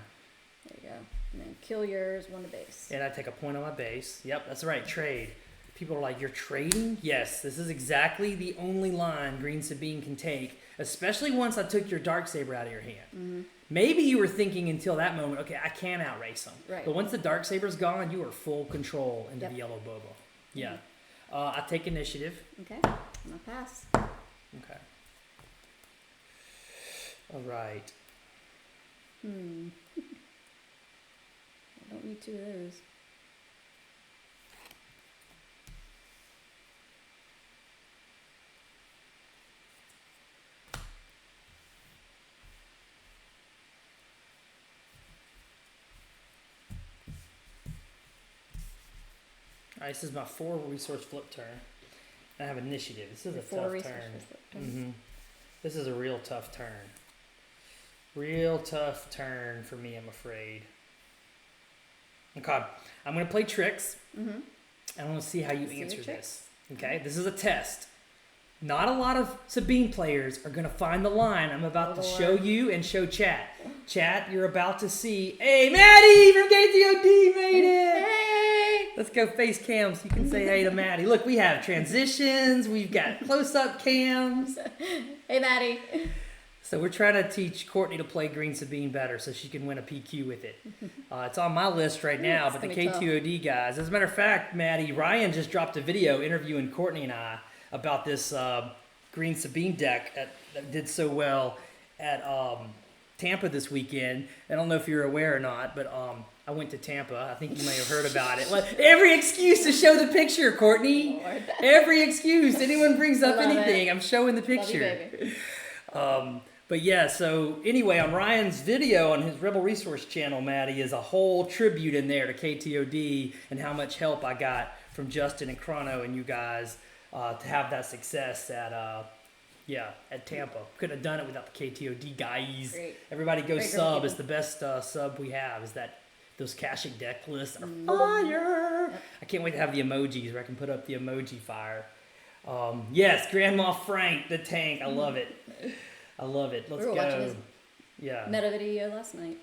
Speaker 2: There you go. And then kill yours, 1 to base.
Speaker 1: And I take a point on my base. Yep, that's the right trade. People are like, you're trading? Yes, this is exactly the only line Green Sabine can take, especially once I took your Darksaber out of your hand.
Speaker 2: Mm-hmm.
Speaker 1: Maybe you were thinking until that moment, okay, I can outrace them.
Speaker 2: Right.
Speaker 1: But once the Darksaber's gone, you are full control into
Speaker 2: Yep.
Speaker 1: the yellow Bobo. Yeah. I take initiative.
Speaker 2: Okay, I'm gonna pass.
Speaker 1: Okay. All right.
Speaker 2: I don't need 2 of those.
Speaker 1: All right, this is my 4 resource flip turn. I have initiative. This is a
Speaker 2: 4
Speaker 1: tough
Speaker 2: resources.
Speaker 1: turn. Mm-hmm. This is a real tough turn. Real tough turn for me, I'm afraid. Okay, I'm going to play tricks.
Speaker 2: Mm-hmm.
Speaker 1: I want to see how you
Speaker 2: See your
Speaker 1: answer
Speaker 2: tricks.
Speaker 1: this. Okay, this is a test. Not a lot of Sabine players are going to find the line I'm about to show you and show chat. Chat, you're about to see. Hey, Maddie from KTOD made it!
Speaker 2: Hey!
Speaker 1: Let's go face cams. You can say hey to Maddie. Look, we have transitions. We've got close-up cams.
Speaker 2: Hey, Maddie.
Speaker 1: So we're trying to teach Courtney to play Green Sabine better so she can win a PQ with it. It's on my list right now,
Speaker 2: It's
Speaker 1: but the
Speaker 2: gonna be tough.
Speaker 1: K2OD guys. As a matter of fact, Maddie, Ryan just dropped a video interviewing Courtney and I about this Green Sabine deck that did so well at Tampa this weekend. I don't know if you're aware or not, but I went to Tampa. I think you may have heard about it. Like, every excuse to show the picture, Courtney.
Speaker 2: Lord.
Speaker 1: Every excuse. Anyone brings up
Speaker 2: Love it.
Speaker 1: anything, I'm showing the
Speaker 2: Love you,
Speaker 1: picture.
Speaker 2: baby.
Speaker 1: But yeah, so anyway, on Ryan's video on his Rebel Resource channel, Maddie, is a whole tribute in there to KTOD and how much help I got from Justin and Chrono and you guys to have that success at Tampa. Couldn't have done it without the KTOD guys.
Speaker 2: Great.
Speaker 1: Everybody go
Speaker 2: Great
Speaker 1: sub.
Speaker 2: people.
Speaker 1: It's the best sub we have. Is that those caching deck lists are fire.
Speaker 2: Yep.
Speaker 1: I can't wait to have the emojis where I can put up the emoji fire. Yes, Grandma Frank, the tank. I love it. I love it. Let's
Speaker 2: We were watching
Speaker 1: go.
Speaker 2: his
Speaker 1: Yeah.
Speaker 2: meta video last night.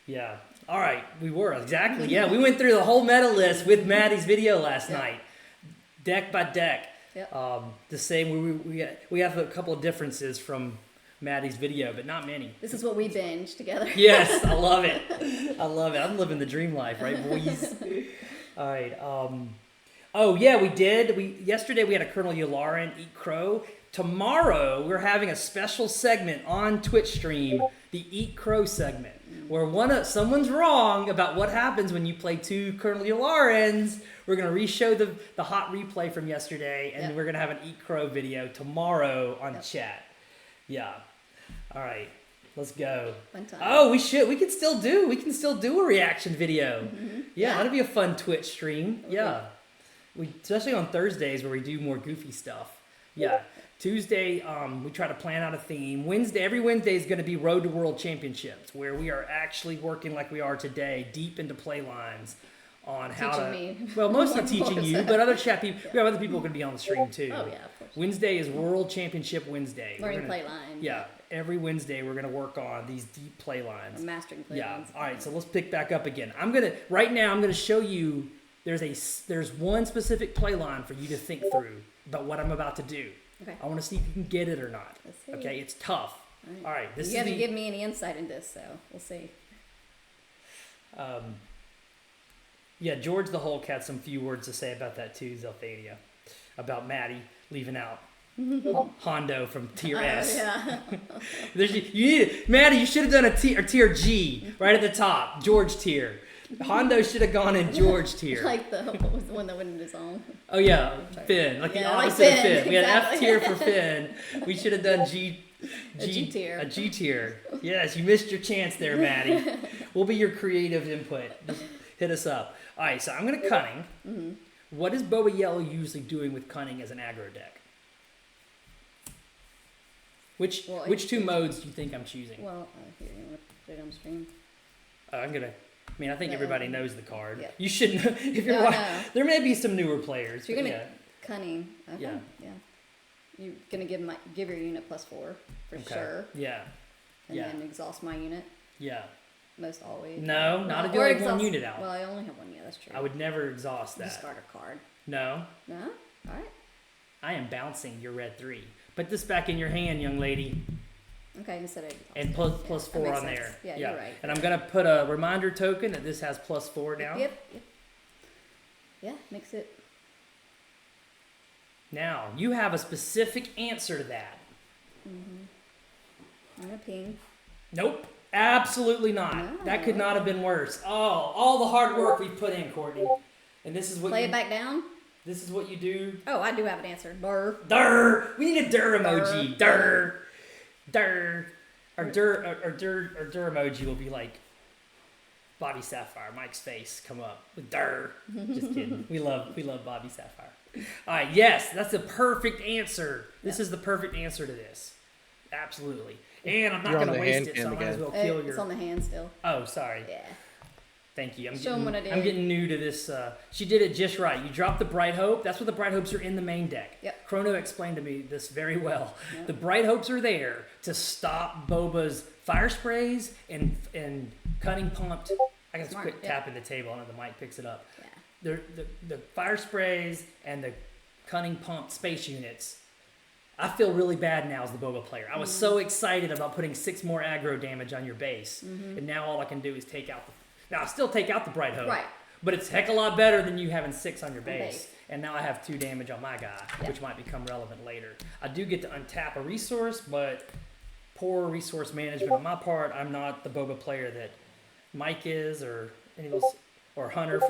Speaker 1: Yeah. All right. We were. Exactly. Yeah. We went through the whole meta list with Maddie's video last
Speaker 2: Yep.
Speaker 1: night. Deck by deck.
Speaker 2: Yep.
Speaker 1: The same. We have a couple of differences from Maddie's video, but not many.
Speaker 2: This is what we binge together.
Speaker 1: Yes. I love it. I love it. I'm living the dream life, right, boys? All right. Oh, yeah, we did. Yesterday we had a Colonel Yularen eat crow. Tomorrow we're having a special segment on Twitch stream, the Eat Crow segment, where someone's wrong about what happens when you play 2 Colonel Yularens. We're gonna re-show the hot replay from yesterday, and
Speaker 2: Yep.
Speaker 1: we're gonna have an Eat Crow video tomorrow on
Speaker 2: Yep.
Speaker 1: chat. Yeah. All right. Let's go.
Speaker 2: Fun time.
Speaker 1: Oh, we can still do a reaction video. Yeah,
Speaker 2: Yeah.
Speaker 1: that'd be a fun Twitch stream. Yeah. Especially on Thursdays where we do more goofy stuff. Yeah. Tuesday, we try to plan out a theme. Every Wednesday is going to be Road to World Championships, where we are actually working like we are today, deep into play lines on how
Speaker 2: Teaching
Speaker 1: to.
Speaker 2: me.
Speaker 1: Well, mostly
Speaker 2: More
Speaker 1: teaching you,
Speaker 2: so.
Speaker 1: but other chat people. We have other people going to be on the stream too.
Speaker 2: Oh, yeah, of course.
Speaker 1: Wednesday is World Championship Wednesday. We're
Speaker 2: Learning
Speaker 1: gonna-
Speaker 2: play lines.
Speaker 1: Yeah, every Wednesday we're going to work on these deep play
Speaker 2: Or
Speaker 1: lines.
Speaker 2: mastering play
Speaker 1: Yeah.
Speaker 2: lines.
Speaker 1: All right. So let's pick back up again. Right now I'm gonna show you. There's one specific play line for you to think through about what I'm about to do.
Speaker 2: Okay.
Speaker 1: I want to see if you can get it or not.
Speaker 2: Let's see.
Speaker 1: Okay. It's tough. All right. This
Speaker 2: You
Speaker 1: is
Speaker 2: haven't
Speaker 1: the.
Speaker 2: given me any insight in this, so we'll see.
Speaker 1: Yeah. George the Hulk had some few words to say about that too, Zelfania, about Maddie leaving out Hondo from Tier S.
Speaker 2: Yeah.
Speaker 1: Maddie, you should have done a tier G right at the top. George tier. Hondo should have gone in George tier.
Speaker 2: Like what was the one that went in his own?
Speaker 1: Oh yeah, Finn. Like the
Speaker 2: Yeah, like
Speaker 1: opposite of
Speaker 2: Finn,
Speaker 1: Finn. We had F
Speaker 2: exactly.
Speaker 1: tier for Finn. We should have done G
Speaker 2: tier.
Speaker 1: A G tier. Yes, you missed your chance there, Maddie. We'll be your creative input. Just hit us up. All right, so I'm gonna cunning.
Speaker 2: Mm-hmm.
Speaker 1: What is Boba Yellow usually doing with cunning as an aggro deck? Which 2 modes do you think I'm choosing?
Speaker 2: Well, here, you want to put it on the screen?
Speaker 1: I think
Speaker 2: Yeah.
Speaker 1: everybody knows the card.
Speaker 2: Yeah.
Speaker 1: You shouldn't. If you're
Speaker 2: No,
Speaker 1: watching,
Speaker 2: no.
Speaker 1: there may be some newer players.
Speaker 2: So you're
Speaker 1: but
Speaker 2: gonna
Speaker 1: yeah.
Speaker 2: cunning. Okay.
Speaker 1: Yeah.
Speaker 2: Yeah. You're gonna give your unit +4 for
Speaker 1: Okay.
Speaker 2: sure,
Speaker 1: Yeah.
Speaker 2: and
Speaker 1: Yeah.
Speaker 2: then exhaust my unit
Speaker 1: Yeah.
Speaker 2: most always.
Speaker 1: No, not if you
Speaker 2: or
Speaker 1: only have one
Speaker 2: exhaust-
Speaker 1: unit out.
Speaker 2: Well, I only have one. Yeah, that's true.
Speaker 1: I would never exhaust that.
Speaker 2: discard a card.
Speaker 1: No,
Speaker 2: No. All right.
Speaker 1: I am bouncing your red 3. Put this back in your hand, young lady,
Speaker 2: Okay. Instead of exhaust
Speaker 1: and
Speaker 2: it.
Speaker 1: plus,
Speaker 2: Yeah,
Speaker 1: plus
Speaker 2: that
Speaker 1: 4
Speaker 2: makes
Speaker 1: on
Speaker 2: sense.
Speaker 1: there.
Speaker 2: Yeah, you're right.
Speaker 1: And I'm gonna put a reminder token that this has +4 down.
Speaker 2: Yep. Yeah, makes it.
Speaker 1: Now you have a specific answer to that.
Speaker 2: I'm gonna ping.
Speaker 1: Nope, absolutely not.
Speaker 2: No.
Speaker 1: That could not have been worse. Oh, all the hard work we put in, Courtney, and this is what
Speaker 2: Play
Speaker 1: you,
Speaker 2: it back down.
Speaker 1: This is what you do.
Speaker 2: Oh, I do have an answer. Burr.
Speaker 1: Durr. We need a durr emoji.
Speaker 2: Durr.
Speaker 1: Durr. Durr. Our durr emoji will be like Bobby Sapphire, Mike's face come up with durr. Just kidding. We love Bobby Sapphire. All right, yes, that's the perfect answer. This is the perfect answer to this. Absolutely. And I'm not
Speaker 4: You're on
Speaker 1: going to
Speaker 4: the
Speaker 1: waste
Speaker 4: hand
Speaker 1: it, so I
Speaker 4: cam
Speaker 1: might as
Speaker 4: again.
Speaker 1: well kill
Speaker 2: It's
Speaker 1: your.
Speaker 2: on the hand still.
Speaker 1: Oh, sorry.
Speaker 2: Yeah.
Speaker 1: Thank you.
Speaker 2: Show 'em what I did.
Speaker 1: I'm getting new to this. She did it just right. You dropped the Bright Hope. That's what the Bright Hopes are in the main deck.
Speaker 2: Yep.
Speaker 1: Chrono explained to me this very well.
Speaker 2: Yep.
Speaker 1: The Bright Hopes are there to stop Boba's fire sprays and cunning pumped. I guess
Speaker 2: Smart,
Speaker 1: quick
Speaker 2: yeah.
Speaker 1: tapping the table. I know the mic picks it up.
Speaker 2: Yeah.
Speaker 1: The fire sprays and the cunning pumped space units. I feel really bad now as the Boba player. I was so excited about putting 6 more aggro damage on your base, and now all I can do is take out the. Now I still take out the Bright Hope,
Speaker 2: Right.
Speaker 1: but it's heck a lot better than you having 6 on your base.
Speaker 2: base.
Speaker 1: And now I have 2 damage on my guy,
Speaker 2: Yeah.
Speaker 1: which might become relevant later. I do get to untap a resource, but poor resource management on my part. I'm not the boba player that Mike is, or any of those, or Hunter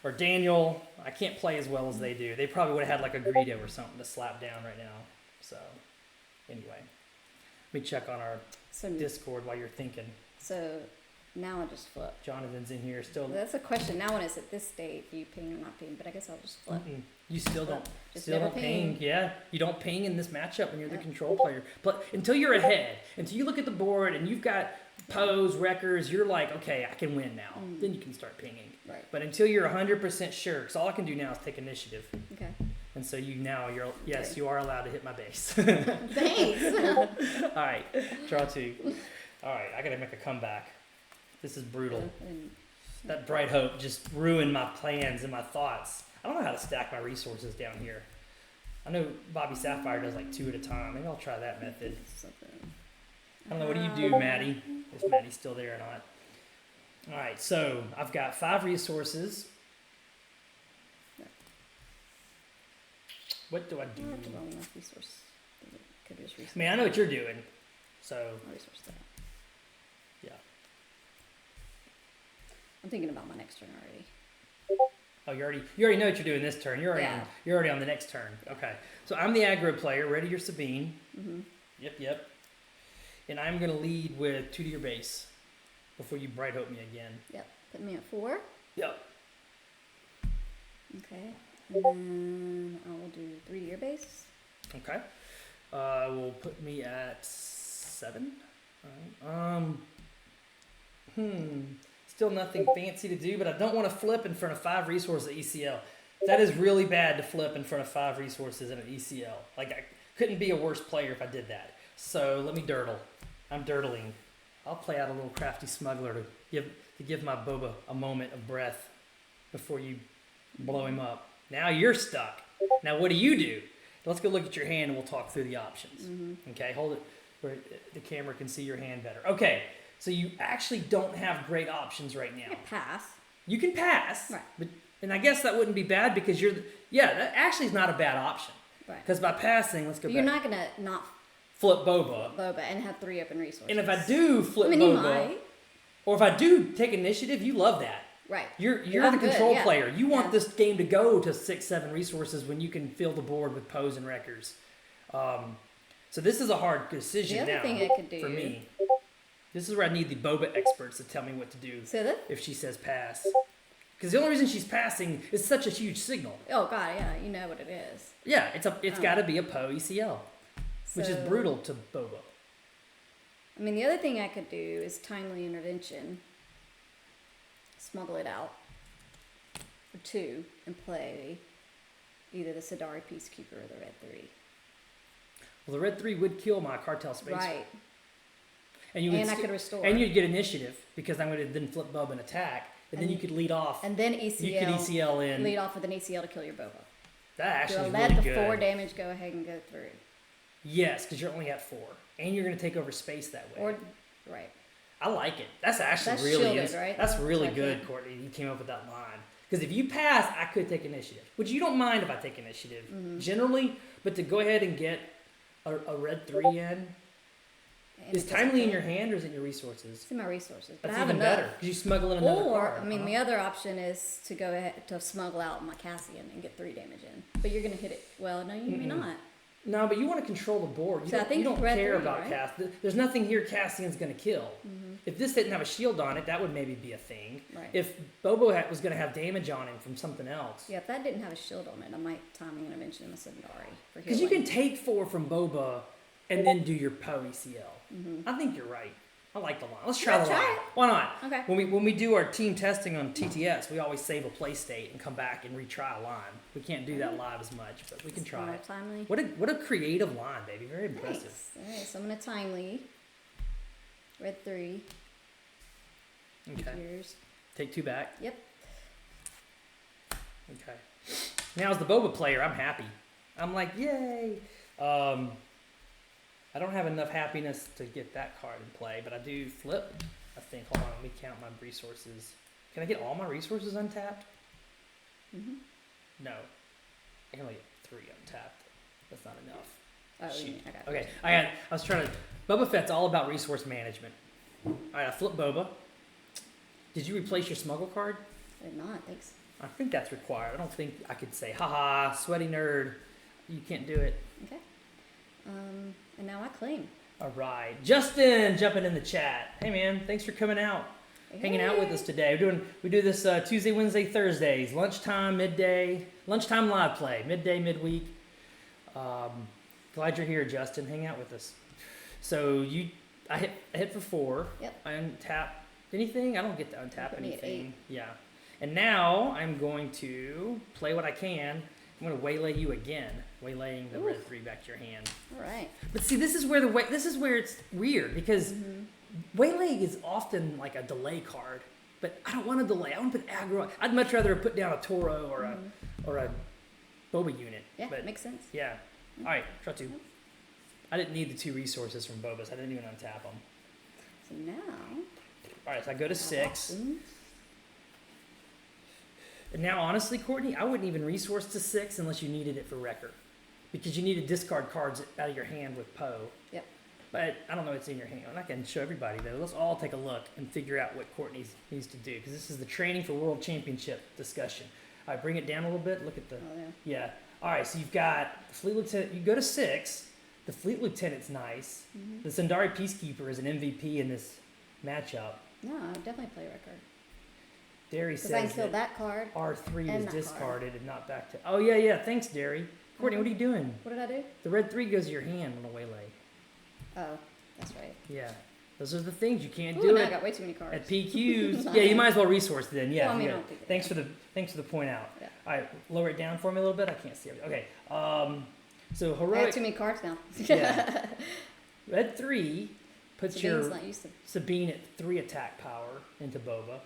Speaker 1: or Daniel. I can't play as well as they do. They probably would have had like a Greedo or something to slap down right now. So, anyway, let me check on our
Speaker 2: So,
Speaker 1: Discord while you're thinking.
Speaker 2: so now I'll just flip.
Speaker 1: Jonathan's in here still.
Speaker 2: That's a question. Now when it's at this state, do you ping or not ping? But I guess I'll just flip.
Speaker 1: You still don't.
Speaker 2: Just
Speaker 1: Still
Speaker 2: never
Speaker 1: don't ping. Yeah, you don't ping in this matchup when you're the control player. But until you're ahead, until you look at the board and you've got pose, wreckers, you're like, okay, I can win now. Then you can start pinging.
Speaker 2: Right.
Speaker 1: But until you're 100% sure, because all I can do now is take initiative.
Speaker 2: Okay.
Speaker 1: And so you're yes,
Speaker 2: Okay.
Speaker 1: you are allowed to hit my base.
Speaker 2: Thanks.
Speaker 1: All right, draw 2. All right, I gotta make a comeback. This is brutal.
Speaker 2: And
Speaker 1: That bright hope just ruined my plans and my thoughts. I don't know how to stack my resources down here. I know Bobby Sapphire does like 2 at a time. Maybe I'll try that method.
Speaker 2: something.
Speaker 1: I don't know. What do you do, Maddie? If Maddie's still there or not. All right, so I've got 5 resources. What do I do?
Speaker 2: I have to roll enough resource. Could just resource.
Speaker 1: I mean, I know what you're doing. So,
Speaker 2: I'll resource that.
Speaker 1: yeah.
Speaker 2: I'm thinking about my next turn already.
Speaker 1: Oh, you already know what you're doing this turn. You're
Speaker 2: Yeah.
Speaker 1: already on the next turn. Okay. So I'm the aggro player. Ready your Sabine.
Speaker 2: Mm-hmm.
Speaker 1: Yep. And I'm going to lead with 2 to your base before you bright hope me again.
Speaker 2: Yep. Put me at 4.
Speaker 1: Yep.
Speaker 2: Okay. And then I will do 3 to your base.
Speaker 1: Okay. Will put me at 7. All right. Still nothing fancy to do, but I don't want to flip in front of 5 resources at ECL. That is really bad to flip in front of 5 resources in an ECL. Like, I couldn't be a worse player if I did that. So let me dirtle. I'm dirtling. I'll play out a little crafty smuggler to give my boba a moment of breath before you blow him up. Now you're stuck. Now what do? Let's go look at your hand and we'll talk through the options.
Speaker 2: Mm-hmm.
Speaker 1: Okay, hold it where the camera can see your hand better. Okay, so you actually don't have great options right now.
Speaker 2: I pass.
Speaker 1: You can pass,
Speaker 2: Right.
Speaker 1: and I guess that wouldn't be bad because that actually is not a bad option.
Speaker 2: Right.
Speaker 1: Because by passing, let's go
Speaker 2: But you're
Speaker 1: back.
Speaker 2: not gonna not
Speaker 1: Flip boba.
Speaker 2: boba and have 3 open resources.
Speaker 1: And if I do flip
Speaker 2: I mean, you
Speaker 1: boba,
Speaker 2: might.
Speaker 1: or if I do take initiative, you love that.
Speaker 2: Right.
Speaker 1: You're
Speaker 2: I'm
Speaker 1: the
Speaker 2: good,
Speaker 1: control
Speaker 2: yeah.
Speaker 1: player. You want
Speaker 2: Yeah.
Speaker 1: this game to go to 6, 7 resources when you can fill the board with pose and wreckers. So this is a hard decision
Speaker 2: The other
Speaker 1: now
Speaker 2: thing I could do-
Speaker 1: for me. This is where I need the boba experts to tell me what to do
Speaker 2: So that.
Speaker 1: if she says pass. Because the only reason she's passing is such a huge signal.
Speaker 2: Oh God, yeah, you know what it is.
Speaker 1: Yeah, it's got to be a Poe ECL, which is
Speaker 2: So-
Speaker 1: brutal to boba.
Speaker 2: I mean, the other thing I could do is timely intervention. Smuggle it out for 2 and play either the Sadari Peacekeeper or the Red 3.
Speaker 1: Well, the red 3 would kill my cartel space.
Speaker 2: Right.
Speaker 1: And you
Speaker 2: And I could restore.
Speaker 1: And you'd get initiative because I'm going to then flip Bub and attack, and then
Speaker 2: And-
Speaker 1: you could lead off.
Speaker 2: And then
Speaker 1: you
Speaker 2: ECL.
Speaker 1: could ECL in.
Speaker 2: Lead off with an ECL to kill your Boba.
Speaker 1: That actually
Speaker 2: So
Speaker 1: is
Speaker 2: let
Speaker 1: really
Speaker 2: the
Speaker 1: good.
Speaker 2: 4 damage go ahead and go through.
Speaker 1: Yes, because you're only at 4, and you're going to take over space that way.
Speaker 2: Or, right.
Speaker 1: I like it. That's actually
Speaker 2: That's
Speaker 1: really
Speaker 2: shielded,
Speaker 1: is.
Speaker 2: right?
Speaker 1: That's really
Speaker 2: So I
Speaker 1: good,
Speaker 2: can't-
Speaker 1: Courtney. You came up with that line. Because if you pass, I could take initiative, which you don't mind if I take initiative
Speaker 2: Mm-hmm.
Speaker 1: generally. But to go ahead and get a red 3 in,
Speaker 2: And
Speaker 1: is
Speaker 2: it doesn't
Speaker 1: timely in
Speaker 2: kill.
Speaker 1: your hand or is it in your resources?
Speaker 2: It's in my resources. But
Speaker 1: That's
Speaker 2: I have
Speaker 1: even
Speaker 2: enough.
Speaker 1: better because you smuggle in another
Speaker 2: Or,
Speaker 1: card.
Speaker 2: I mean, the other option is to go ahead to smuggle out my Cassian and get 3 damage in. But you're going to hit it. Well, no, you may not.
Speaker 1: No, but you want to control the board. You
Speaker 2: So I
Speaker 1: don't,
Speaker 2: think
Speaker 1: you don't
Speaker 2: red
Speaker 1: care
Speaker 2: 3,
Speaker 1: about
Speaker 2: right?
Speaker 1: Cass. There's nothing here Cassian's going to kill. If this didn't have a shield on it, that would maybe be a thing.
Speaker 2: Right.
Speaker 1: If Bobo was going to have damage on him from something else.
Speaker 2: Yeah, if that didn't have a shield on it, I might timing intervention in my Sundari for
Speaker 1: Because you can
Speaker 2: healing.
Speaker 1: take 4 from Boba and then do your Poe ECL. I think you're right. I like the line. Let's try
Speaker 2: Yeah,
Speaker 1: the
Speaker 2: try
Speaker 1: line.
Speaker 2: it.
Speaker 1: Why not?
Speaker 2: Okay.
Speaker 1: When we do our team testing on TTS, we always save a play state and come back and retry a line. We can't do that live as much, but we can try
Speaker 2: Smart,
Speaker 1: it.
Speaker 2: timely.
Speaker 1: What a creative line, baby. Very impressive.
Speaker 2: Nice. All right, so I'm going to timely. Red 3.
Speaker 1: Okay.
Speaker 2: Yours.
Speaker 1: Take 2 back.
Speaker 2: Yep.
Speaker 1: Okay. Now as the Boba player, I'm happy. I'm like, yay. I don't have enough happiness to get that card in play, but I do flip. I think. Hold on, let me count my resources. Can I get all my resources untapped?
Speaker 2: Mm-hmm.
Speaker 1: No. I can only get 3 untapped. That's not enough.
Speaker 2: Oh,
Speaker 1: Shoot.
Speaker 2: I got it.
Speaker 1: Okay, I was trying to. Boba Fett's all about resource management. All right, I flip Boba. Did you replace your smuggle card?
Speaker 2: I did not, thanks.
Speaker 1: I think that's required. I don't think I could say, haha, sweaty nerd. You can't do it.
Speaker 2: Okay. And now I claim.
Speaker 1: All right. Justin jumping in the chat. Hey, man, thanks for coming out, hanging out with us today. We do this Tuesday, Wednesday, Thursdays, lunchtime, midday, lunchtime live play, midday, midweek. Glad you're here, Justin. Hang out with us. So I hit for 4.
Speaker 2: Yep.
Speaker 1: I untap anything. I don't get to untap
Speaker 2: Put me at
Speaker 1: anything. Yeah. And now I'm going to play what I can. I'm going to waylay you again, waylaying the red 3 back to your hand.
Speaker 2: All right.
Speaker 1: But see, this is where it's weird because waylaying is often like a delay card. But I don't want a delay. I want to put aggro. I'd much rather put down a Toro or a Boba unit.
Speaker 2: Yeah,
Speaker 1: But
Speaker 2: makes sense.
Speaker 1: yeah. All right, draw 2. I didn't need the 2 resources from Boba's. I didn't even untap them.
Speaker 2: So now.
Speaker 1: All right, so I go to 6. And now, honestly, Courtney, I wouldn't even resource to 6 unless you needed it for Wrecker. Because you need to discard cards out of your hand with Poe.
Speaker 2: Yep.
Speaker 1: But I don't know what's in your hand. I'm not going to show everybody, though. Let's all take a look and figure out what Courtney needs to do. Because this is the training for World Championship discussion. All right, bring it down a little bit. Look at the...
Speaker 2: Oh,
Speaker 1: Yeah. All right, so you've got the Fleet Lieutenant. You go to 6. The Fleet Lieutenant's nice. The Sundari Peacekeeper is an MVP in this matchup.
Speaker 2: No, I would definitely play record.
Speaker 1: Derry
Speaker 2: Because I can
Speaker 1: says
Speaker 2: kill
Speaker 1: that
Speaker 2: that card.
Speaker 1: R3
Speaker 2: and
Speaker 1: is
Speaker 2: that
Speaker 1: discarded and not back to... Oh, yeah. Thanks, Derry. Courtney, what are you doing?
Speaker 2: What did I do?
Speaker 1: The red 3 goes to your hand on a waylay.
Speaker 2: Oh, that's right.
Speaker 1: Yeah. Those are the things you can't
Speaker 2: Ooh,
Speaker 1: do
Speaker 2: now I
Speaker 1: it
Speaker 2: got way too many cards.
Speaker 1: at PQs. Yeah, you might as well resource then. Yeah.
Speaker 2: Well, I mean,
Speaker 1: yeah.
Speaker 2: I don't think
Speaker 1: Thanks for the point out.
Speaker 2: Yeah.
Speaker 1: All right, lower it down for me a little bit. I can't see it. Okay. So
Speaker 2: I
Speaker 1: heroic.
Speaker 2: have too many cards now.
Speaker 1: Yeah. Red 3 puts
Speaker 2: Sabine's
Speaker 1: your
Speaker 2: not used to.
Speaker 1: Sabine at 3 attack power into Boba.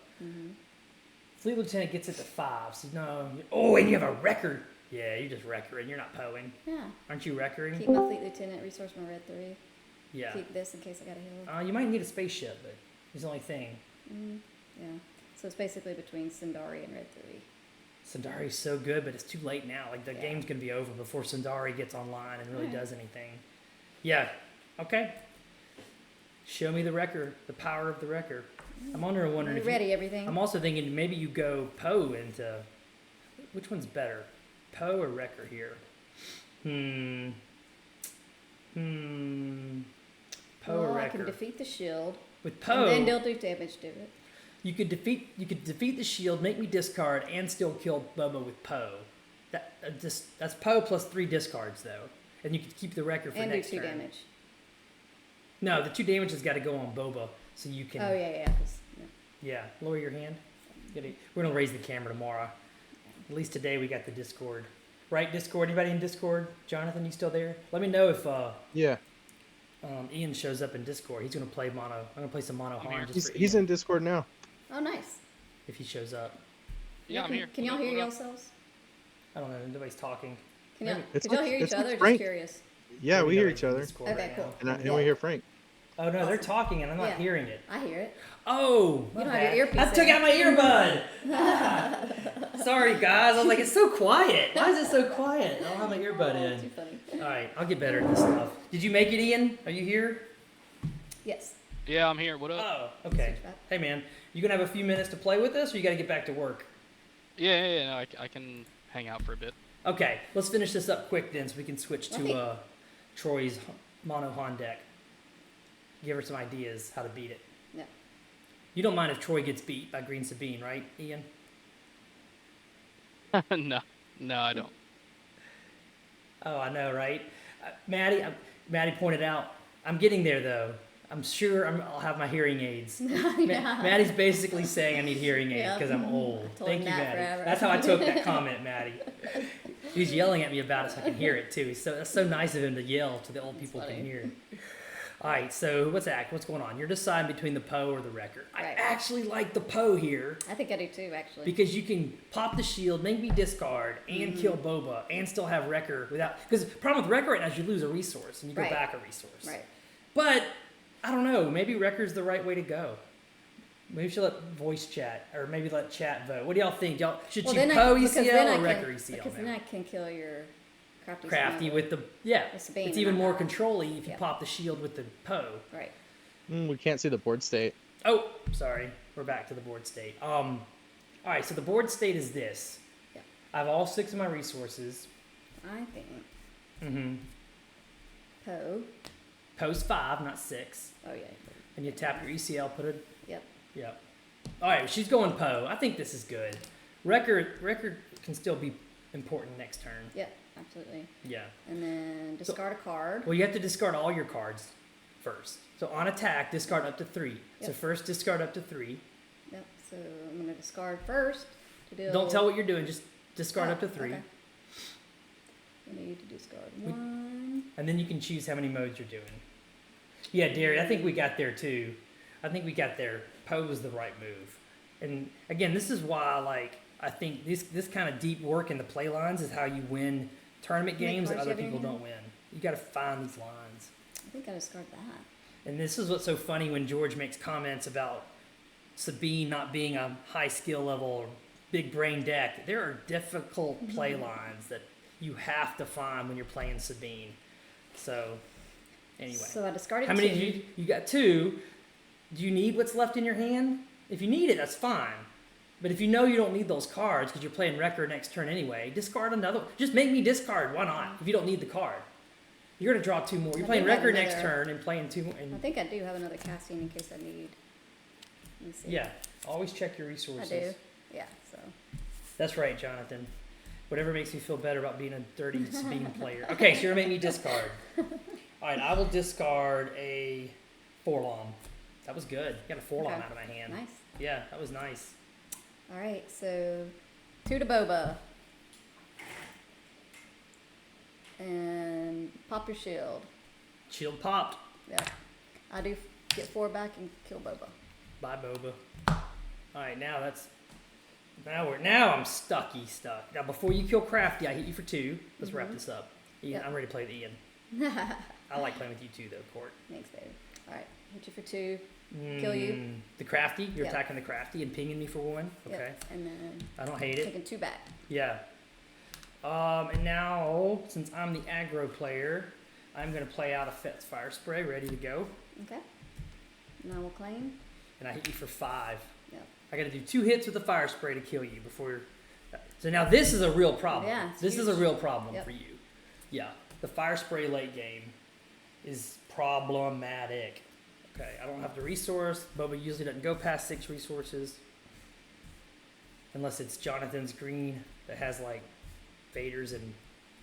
Speaker 1: Fleet Lieutenant gets it to 5. So and you have a record. Yeah, you're just wreckering. You're not poeing.
Speaker 2: Yeah.
Speaker 1: Aren't you wreckering?
Speaker 2: Keep my fleet lieutenant, resource my red 3.
Speaker 1: Yeah.
Speaker 2: Keep this in case I got a heal.
Speaker 1: You might need a spaceship, but it's the only thing.
Speaker 2: Yeah. So it's basically between Sundari and red 3.
Speaker 1: Sundari's so good, but it's too late now. Like, the
Speaker 2: Yeah.
Speaker 1: game's going to be over before Sundari gets online and really
Speaker 2: Alright.
Speaker 1: does anything. Yeah. Okay. Show me the wrecker, the power of the wrecker. I'm wondering
Speaker 2: Are you
Speaker 1: if
Speaker 2: ready, everything?
Speaker 1: I'm also thinking maybe you go Poe into... Which one's better? Poe or wrecker here? Poe or
Speaker 2: well, I
Speaker 1: wrecker?
Speaker 2: can defeat the shield.
Speaker 1: With Poe...
Speaker 2: And then they'll do damage to it.
Speaker 1: You could defeat the shield, make me discard, and still kill Boba with Poe. That's Poe plus 3 discards though, and you could keep the record for
Speaker 2: And do
Speaker 1: next
Speaker 2: 2
Speaker 1: turn.
Speaker 2: damage.
Speaker 1: No, the 2 damage has got to go on Boba, so you can.
Speaker 2: Oh, yeah. 'cause, yeah.
Speaker 1: Yeah, lower your hand. We're gonna raise the camera tomorrow. At least today we got the Discord. Right, Discord. Anybody in Discord? Jonathan, you still there? Let me know if
Speaker 4: Yeah,
Speaker 1: Ian shows up in Discord. He's gonna play mono. I'm gonna play some mono Han just for
Speaker 4: he's
Speaker 1: Ian,
Speaker 4: in Discord now.
Speaker 2: Oh, nice.
Speaker 1: if he shows up.
Speaker 5: Yeah, I'm
Speaker 2: can,
Speaker 5: here.
Speaker 2: Can y'all
Speaker 5: What
Speaker 2: hear
Speaker 5: up?
Speaker 2: yourselves?
Speaker 1: I don't know. Nobody's talking.
Speaker 2: Can y'all,
Speaker 1: Maybe-
Speaker 2: could y'all hear each
Speaker 4: it's
Speaker 2: other?
Speaker 4: like
Speaker 2: Just
Speaker 4: Frank.
Speaker 2: curious.
Speaker 4: Yeah, we hear
Speaker 1: Nobody's
Speaker 4: each
Speaker 1: in
Speaker 4: other,
Speaker 1: Discord
Speaker 2: Okay,
Speaker 1: right
Speaker 2: cool.
Speaker 1: now.
Speaker 4: and we hear Frank.
Speaker 1: Oh no, they're talking and I'm not
Speaker 2: Yeah.
Speaker 1: hearing it.
Speaker 2: I hear it.
Speaker 1: Oh,
Speaker 2: You
Speaker 1: my
Speaker 2: don't have your
Speaker 1: bad.
Speaker 2: earpiece
Speaker 1: I took
Speaker 2: in.
Speaker 1: out my earbud. Sorry, guys. I was like, it's so quiet. Why is it so quiet? I don't have my earbud
Speaker 2: Oh,
Speaker 1: in.
Speaker 2: too funny.
Speaker 1: All right, I'll get better at this stuff. Did you make it, Ian? Are you here?
Speaker 2: Yes.
Speaker 5: Yeah, I'm here. What up?
Speaker 1: Oh, okay.
Speaker 2: Switch back.
Speaker 1: Hey, man, you gonna have a few minutes to play with us, or you gotta get back to work?
Speaker 5: Yeah. No, I can hang out for a bit.
Speaker 1: Okay, let's finish this up quick then, so we can switch to
Speaker 2: Okay.
Speaker 1: Troy's mono Han deck. Give her some ideas how to beat it.
Speaker 2: Yeah.
Speaker 1: You don't mind if Troy gets beat by Green Sabine, right, Ian?
Speaker 5: No, I don't.
Speaker 1: Oh, I know, right? Maddie pointed out, I'm getting there, though. I'm sure I'll have my hearing aids. Maddie's basically saying I need hearing aids
Speaker 2: Yeah.
Speaker 1: because I'm old.
Speaker 2: told
Speaker 1: Thank
Speaker 2: him
Speaker 1: you,
Speaker 2: that
Speaker 1: Maddie.
Speaker 2: forever.
Speaker 1: That's how I took that comment, Maddie. He's yelling at me about it so I can hear it, too. That's so nice of him to yell to the old
Speaker 2: That's
Speaker 1: people
Speaker 2: funny.
Speaker 1: can hear. All right, so what's going on? You're deciding between the Poe or the Wrecker. I
Speaker 2: Right.
Speaker 1: actually like the Poe here.
Speaker 2: I think I do too, actually.
Speaker 1: Because you can pop the shield, make me discard, and kill
Speaker 2: Mm-hmm.
Speaker 1: Boba, and still have Wrecker without. Because the problem with Wrecker right now is you lose a resource, and you go
Speaker 2: Right.
Speaker 1: back a resource.
Speaker 2: Right.
Speaker 1: But, I don't know, maybe Wrecker's the right way to go. Maybe we should let voice chat, or maybe let chat vote. What do y'all think? Should
Speaker 2: Well,
Speaker 1: you
Speaker 2: then
Speaker 1: Poe
Speaker 2: because
Speaker 1: ECL
Speaker 2: then I
Speaker 1: or
Speaker 2: can-
Speaker 1: Wrecker ECL
Speaker 2: Because then
Speaker 1: now?
Speaker 2: I can kill your
Speaker 1: crafty with the
Speaker 2: With Sabine
Speaker 1: it's
Speaker 2: and
Speaker 1: even
Speaker 2: not
Speaker 1: more
Speaker 2: Al.
Speaker 1: control-y if you
Speaker 2: Yep.
Speaker 1: pop the shield with the Poe.
Speaker 2: Right.
Speaker 4: We can't see the board state.
Speaker 1: Oh, sorry. We're back to the board state. All right, so the board state is this.
Speaker 2: Yeah.
Speaker 1: I have all 6 of my resources.
Speaker 2: I think
Speaker 1: Mm-hmm.
Speaker 2: Poe.
Speaker 1: Post 5, not 6.
Speaker 2: Oh yeah.
Speaker 1: And you tap your ECL, put it.
Speaker 2: Yep.
Speaker 1: Yep. All right, she's going Poe. I think this is good. Record can still be important next turn.
Speaker 2: Yep. Absolutely.
Speaker 1: Yeah.
Speaker 2: And then discard a card.
Speaker 1: Well, you have to discard all your cards first. So on attack, discard up to 3. So
Speaker 2: Yep.
Speaker 1: first discard up to 3.
Speaker 2: Yep. So I'm gonna discard first to deal.
Speaker 1: Don't tell what you're doing. Just discard
Speaker 2: Oh,
Speaker 1: up to 3.
Speaker 2: okay. I need to discard 1.
Speaker 1: And then you can choose how many modes you're doing. Yeah, Derry, I think we got there too. I think we got there. Poe was the right move. And again, this is why I think this kind of deep work in the play lines is how you win tournament
Speaker 2: How many
Speaker 1: games that
Speaker 2: cards
Speaker 1: other
Speaker 2: do you have
Speaker 1: people
Speaker 2: in your
Speaker 1: don't win. You got to find these lines.
Speaker 2: I think I discard that.
Speaker 1: And this is what's so funny when George makes comments about Sabine not being a high skill level or big brain deck. There are difficult play lines that you have to find when you're playing Sabine. So, anyway.
Speaker 2: So I discarded
Speaker 1: How many
Speaker 2: 2.
Speaker 1: do you got? 2. Do you need what's left in your hand? If you need it, that's fine. But if you know you don't need those cards because you're playing Wrecker next turn anyway, discard another. Just make me discard. Why not? If you don't need the card, you're gonna draw 2 more. You're
Speaker 2: I
Speaker 1: playing
Speaker 2: do have
Speaker 1: Wrecker next
Speaker 2: another-
Speaker 1: turn and playing 2 more.
Speaker 2: I
Speaker 1: And
Speaker 2: think I do have another Cassian in case I need. Let me see.
Speaker 1: yeah, always check your
Speaker 2: I
Speaker 1: resources.
Speaker 2: do. Yeah. So.
Speaker 1: That's right, Jonathan. Whatever makes me feel better about being a dirty Sabine player. Okay, so you're gonna make me discard. All right, I will discard a Forlom. That was good. Got a Forlom
Speaker 2: Okay.
Speaker 1: out of my hand.
Speaker 2: Nice.
Speaker 1: Yeah, that was nice.
Speaker 2: All right. So 2 to Boba. And pop your shield.
Speaker 1: Shield popped.
Speaker 2: Yep. I do get 4 back and kill Boba.
Speaker 1: Bye, Boba. All right, now I'm stuck. Now before you kill Crafty, I hit you for 2. Let's wrap this up. Ian,
Speaker 2: Yep.
Speaker 1: I'm ready to play with Ian. I like playing with you too, though, Court.
Speaker 2: Thanks, baby. All right. Hit you for 2. Kill you.
Speaker 1: The Crafty. You're
Speaker 2: Yep.
Speaker 1: attacking the Crafty and pinging me for 1. Okay.
Speaker 2: Yep. And then
Speaker 1: I don't hate it.
Speaker 2: taking 2 back.
Speaker 1: Yeah. And now, since I'm the aggro player, I'm going to play out a Fet's Fire Spray, ready to go.
Speaker 2: Okay. Now we'll claim.
Speaker 1: And I hit you for 5.
Speaker 2: Yep.
Speaker 1: I got to do 2 hits with the Fire Spray to kill you before. So now this is a real problem.
Speaker 2: Yeah, it's
Speaker 1: this is a
Speaker 2: huge.
Speaker 1: real problem
Speaker 2: Yep.
Speaker 1: for you. Yeah. The Fire Spray late game is problematic. Okay. I don't have the resource. Boba usually doesn't go past 6 resources. Unless it's Jonathan's green that has like faders and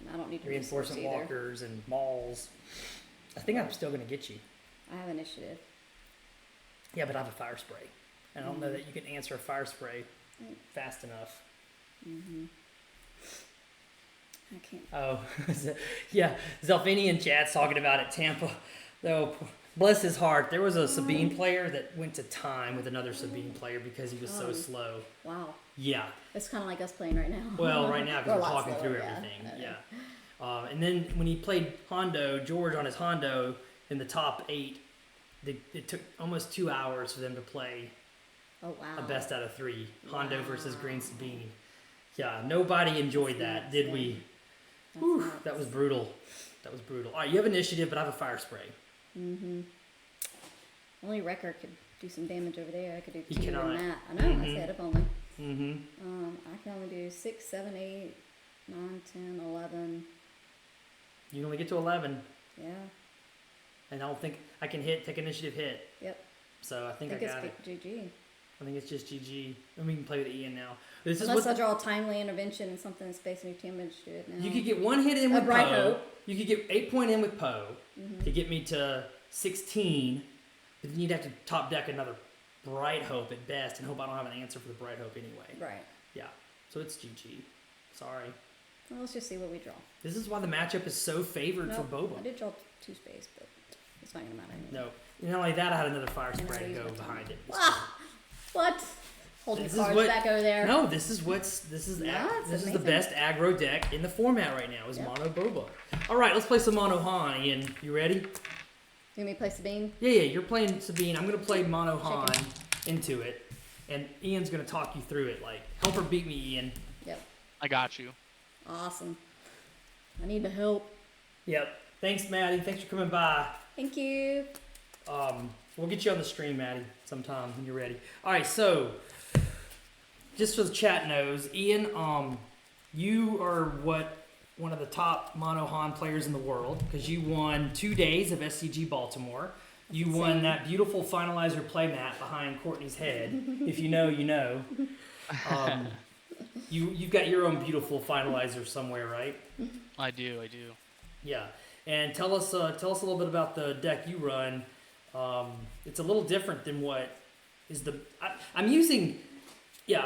Speaker 2: And I don't need to resource
Speaker 1: reinforcement
Speaker 2: either.
Speaker 1: walkers and malls. I think I'm still going to get you.
Speaker 2: I have initiative.
Speaker 1: Yeah, but I have a fire spray. And I don't know that you can answer a fire spray fast enough.
Speaker 2: Mm-hmm. I can't.
Speaker 1: Oh, yeah. Zelfini in chat's talking about it. Tampa, though, bless his heart. There was a Sabine player that went to time with another Sabine player because he was so
Speaker 2: Oh.
Speaker 1: slow.
Speaker 2: Wow.
Speaker 1: Yeah.
Speaker 2: It's kind of like us playing right now.
Speaker 1: Well, right now
Speaker 2: We're a
Speaker 1: because we're
Speaker 2: lot
Speaker 1: talking
Speaker 2: slower,
Speaker 1: through
Speaker 2: yeah.
Speaker 1: everything. Yeah. And then when he played Hondo, George on his Hondo in the top 8, it took almost 2 hours for them to play
Speaker 2: Oh wow.
Speaker 1: a best out of 3. Hondo versus
Speaker 2: Wow.
Speaker 1: Green Sabine. Yeah, nobody enjoyed
Speaker 2: That's
Speaker 1: that, did
Speaker 2: nuts,
Speaker 1: we?
Speaker 2: man. That's
Speaker 1: Whew,
Speaker 2: nuts.
Speaker 1: that was brutal. That was brutal. All right, you have initiative, but I have a fire spray.
Speaker 2: Mm-hmm. Only Wrecker could do some damage over there. I could do
Speaker 1: He
Speaker 2: 2
Speaker 1: cannot.
Speaker 2: and that. I know. I
Speaker 1: Mhm.
Speaker 2: said if only.
Speaker 1: Mm-hmm.
Speaker 2: I can only do 6, 7, 8, 9, 10, 11.
Speaker 1: You can only get to 11,
Speaker 2: Yeah.
Speaker 1: and I don't think I can take initiative hit.
Speaker 2: Yep.
Speaker 1: So I
Speaker 2: I
Speaker 1: think
Speaker 2: think
Speaker 1: I
Speaker 2: it's
Speaker 1: got it.
Speaker 2: GG.
Speaker 1: I think it's just GG. And we can play with Ian now. This
Speaker 2: Unless
Speaker 1: is
Speaker 2: I
Speaker 1: what
Speaker 2: draw a timely intervention and something that's basically damage to it now.
Speaker 1: you could get 1 hit in
Speaker 2: A
Speaker 1: with
Speaker 2: Bright
Speaker 1: Poe.
Speaker 2: Hope.
Speaker 1: You could get 8 point in with Poe
Speaker 2: Mhm.
Speaker 1: to get me to 16, but then you'd have to top deck another Bright Hope at best and hope I don't have an answer for the Bright Hope anyway.
Speaker 2: Right.
Speaker 1: Yeah, so it's GG. Sorry.
Speaker 2: Well, let's just see what we draw.
Speaker 1: This is why the matchup is so favored for
Speaker 2: Nope,
Speaker 1: Boba.
Speaker 2: I did draw 2 space, but it's not gonna matter anyway.
Speaker 1: No. Not only that, I had another fire
Speaker 2: And
Speaker 1: spray
Speaker 2: I
Speaker 1: to
Speaker 2: used
Speaker 1: go
Speaker 2: my time.
Speaker 1: behind it.
Speaker 2: Ah! What? Hold your
Speaker 1: This is
Speaker 2: cards
Speaker 1: what-
Speaker 2: back over there.
Speaker 1: No, this is
Speaker 2: Yeah, it's
Speaker 1: this is the
Speaker 2: amazing.
Speaker 1: best aggro deck in the format right now. Is
Speaker 2: Yep.
Speaker 1: Mono Boba. All right, let's play some Mono Han. Ian, you ready?
Speaker 2: You want me to play Sabine?
Speaker 1: Yeah, you're playing Sabine. I'm gonna play Mono Han into it, and Ian's gonna talk you through it. Like, help her beat me, Ian.
Speaker 2: Yep.
Speaker 5: I got you.
Speaker 2: Awesome. I need the help.
Speaker 1: Yep. Thanks, Maddie. Thanks for coming by.
Speaker 2: Thank you.
Speaker 1: We'll get you on the stream, Maddie, sometime when you're ready. All right, so just so the chat knows, Ian, you are one of the top Mono Han players in the world because you won 2 days of SCG Baltimore. You won that beautiful finalizer playmat behind Courtney's head. If you know, you know. You've got your own beautiful finalizer somewhere, right?
Speaker 5: I do.
Speaker 1: Yeah. And tell us a little bit about the deck you run. It's a little different than what is I'm using the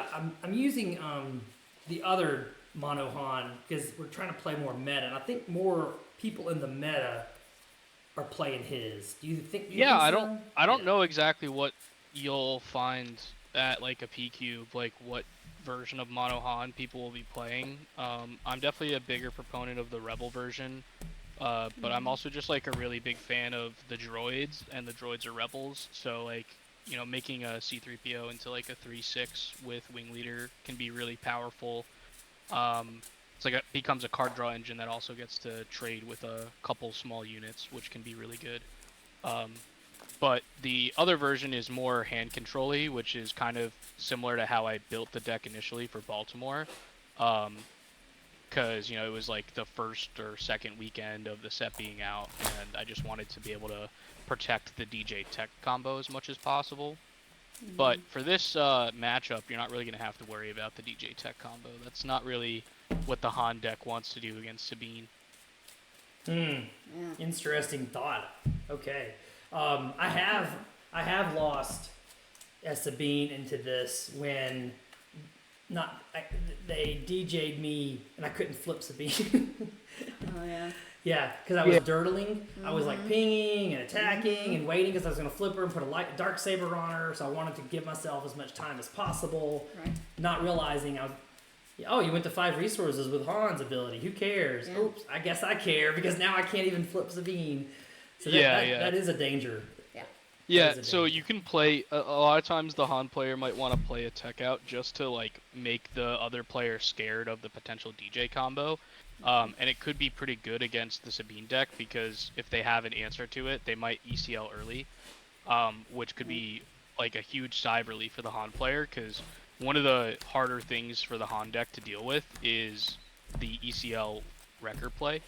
Speaker 1: other Mono Han because we're trying to play more meta, and I think more people in the meta are playing his. Do you think?
Speaker 5: Yeah,
Speaker 1: think
Speaker 5: I don't know exactly what you'll find at like a P Cube, like what version of Mono Han people will be playing. I'm definitely a bigger proponent of the Rebel version. But I'm also just like a really big fan of the droids, and the droids are rebels. So like, you know, making a C-3PO into like a 3/6 with wing leader can be really powerful. It's like it becomes a card draw engine that also gets to trade with a couple small units, which can be really good. But the other version is more hand control-y, which is kind of similar to how I built the deck initially for Baltimore. Because, you know, it was like the first or second weekend of the set being out, and I just wanted to be able to protect the DJ Tech combo as much as possible. But for this matchup, you're not really going to have to worry about the DJ Tech combo. That's not really what the Han deck wants to do against Sabine.
Speaker 2: Yeah.
Speaker 1: Interesting thought. Okay. I have lost Sabine into this when they DJ'd me and I couldn't flip Sabine.
Speaker 2: Oh yeah.
Speaker 1: Yeah, because I was dirtling. I was like pinging and attacking and waiting because I was going to flip her and put a dark saber on her. So I wanted to give myself as much time as possible.
Speaker 2: Right.
Speaker 1: Not realizing you went to 5 resources with Han's ability. Who cares?
Speaker 2: Yeah.
Speaker 1: Oops, I guess I care because now I can't even flip Sabine. So
Speaker 5: Yeah.
Speaker 1: that is a danger.
Speaker 5: Yeah, so you can play, a lot of times the Han player might want to play a tech out just to like make the other player scared of the potential DJ combo. And it could be pretty good against the Sabine deck because if they have an answer to it, they might ECL early, which could be like a huge side relief for the Han player because one of the harder things for the Han deck to deal with is the ECL wrecker play.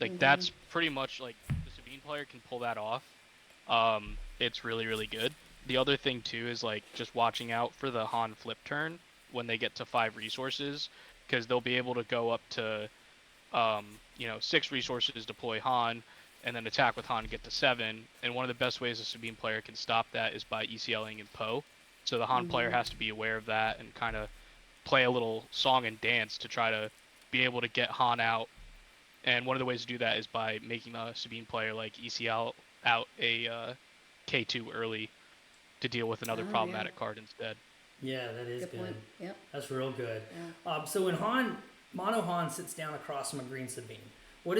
Speaker 5: Like that's pretty much like the Sabine player can pull that off. It's really, really good. The other thing too is like just watching out for the Han flip turn when they get to 5 resources, because they'll be able to go up to 6 resources, deploy Han, and then attack with Han and get to 7. And one of the best ways a Sabine player can stop that is by ECLing in Poe. So the Han player has to be aware of that and kind of play a little song and dance to try to be able to get Han out. And one of the ways to do that is by making the Sabine player like ECL out a K2 early to deal with another problematic card instead.
Speaker 1: Yeah, that is good.
Speaker 2: Point. Yep.
Speaker 1: That's real good.
Speaker 2: Yeah.
Speaker 1: So when Mono Han sits down across from a green Sabine, what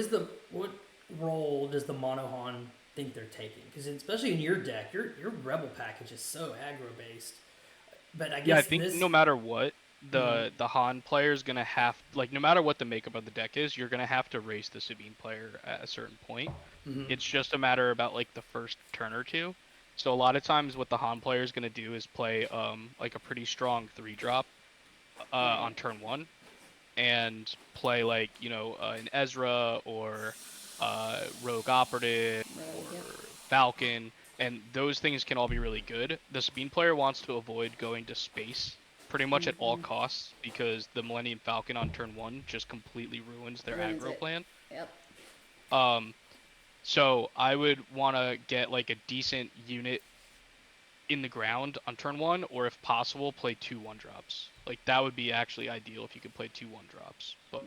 Speaker 1: role does the Mono Han think they're taking? Because especially in your deck, your Rebel package is so aggro based. But I guess
Speaker 5: I think no matter what, the Han player is gonna have, like, no matter what the makeup of the deck is, you're gonna have to race the Sabine player at a certain point. It's just a matter about like the first turn or two. So a lot of times what the Han player is gonna do is play like a pretty strong 3-drop on turn 1, and play like an Ezra or Rogue Operative or Falcon, and those things can all be really good. The Sabine player wants to avoid going to space pretty much at all costs because the Millennium Falcon on turn 1 just completely ruins their aggro plan.
Speaker 2: Yep.
Speaker 5: So I would want to get like a decent unit in the ground on turn 1, or if possible, play 2 1-drops. Like that would be actually ideal if you could play 2 1-drops. But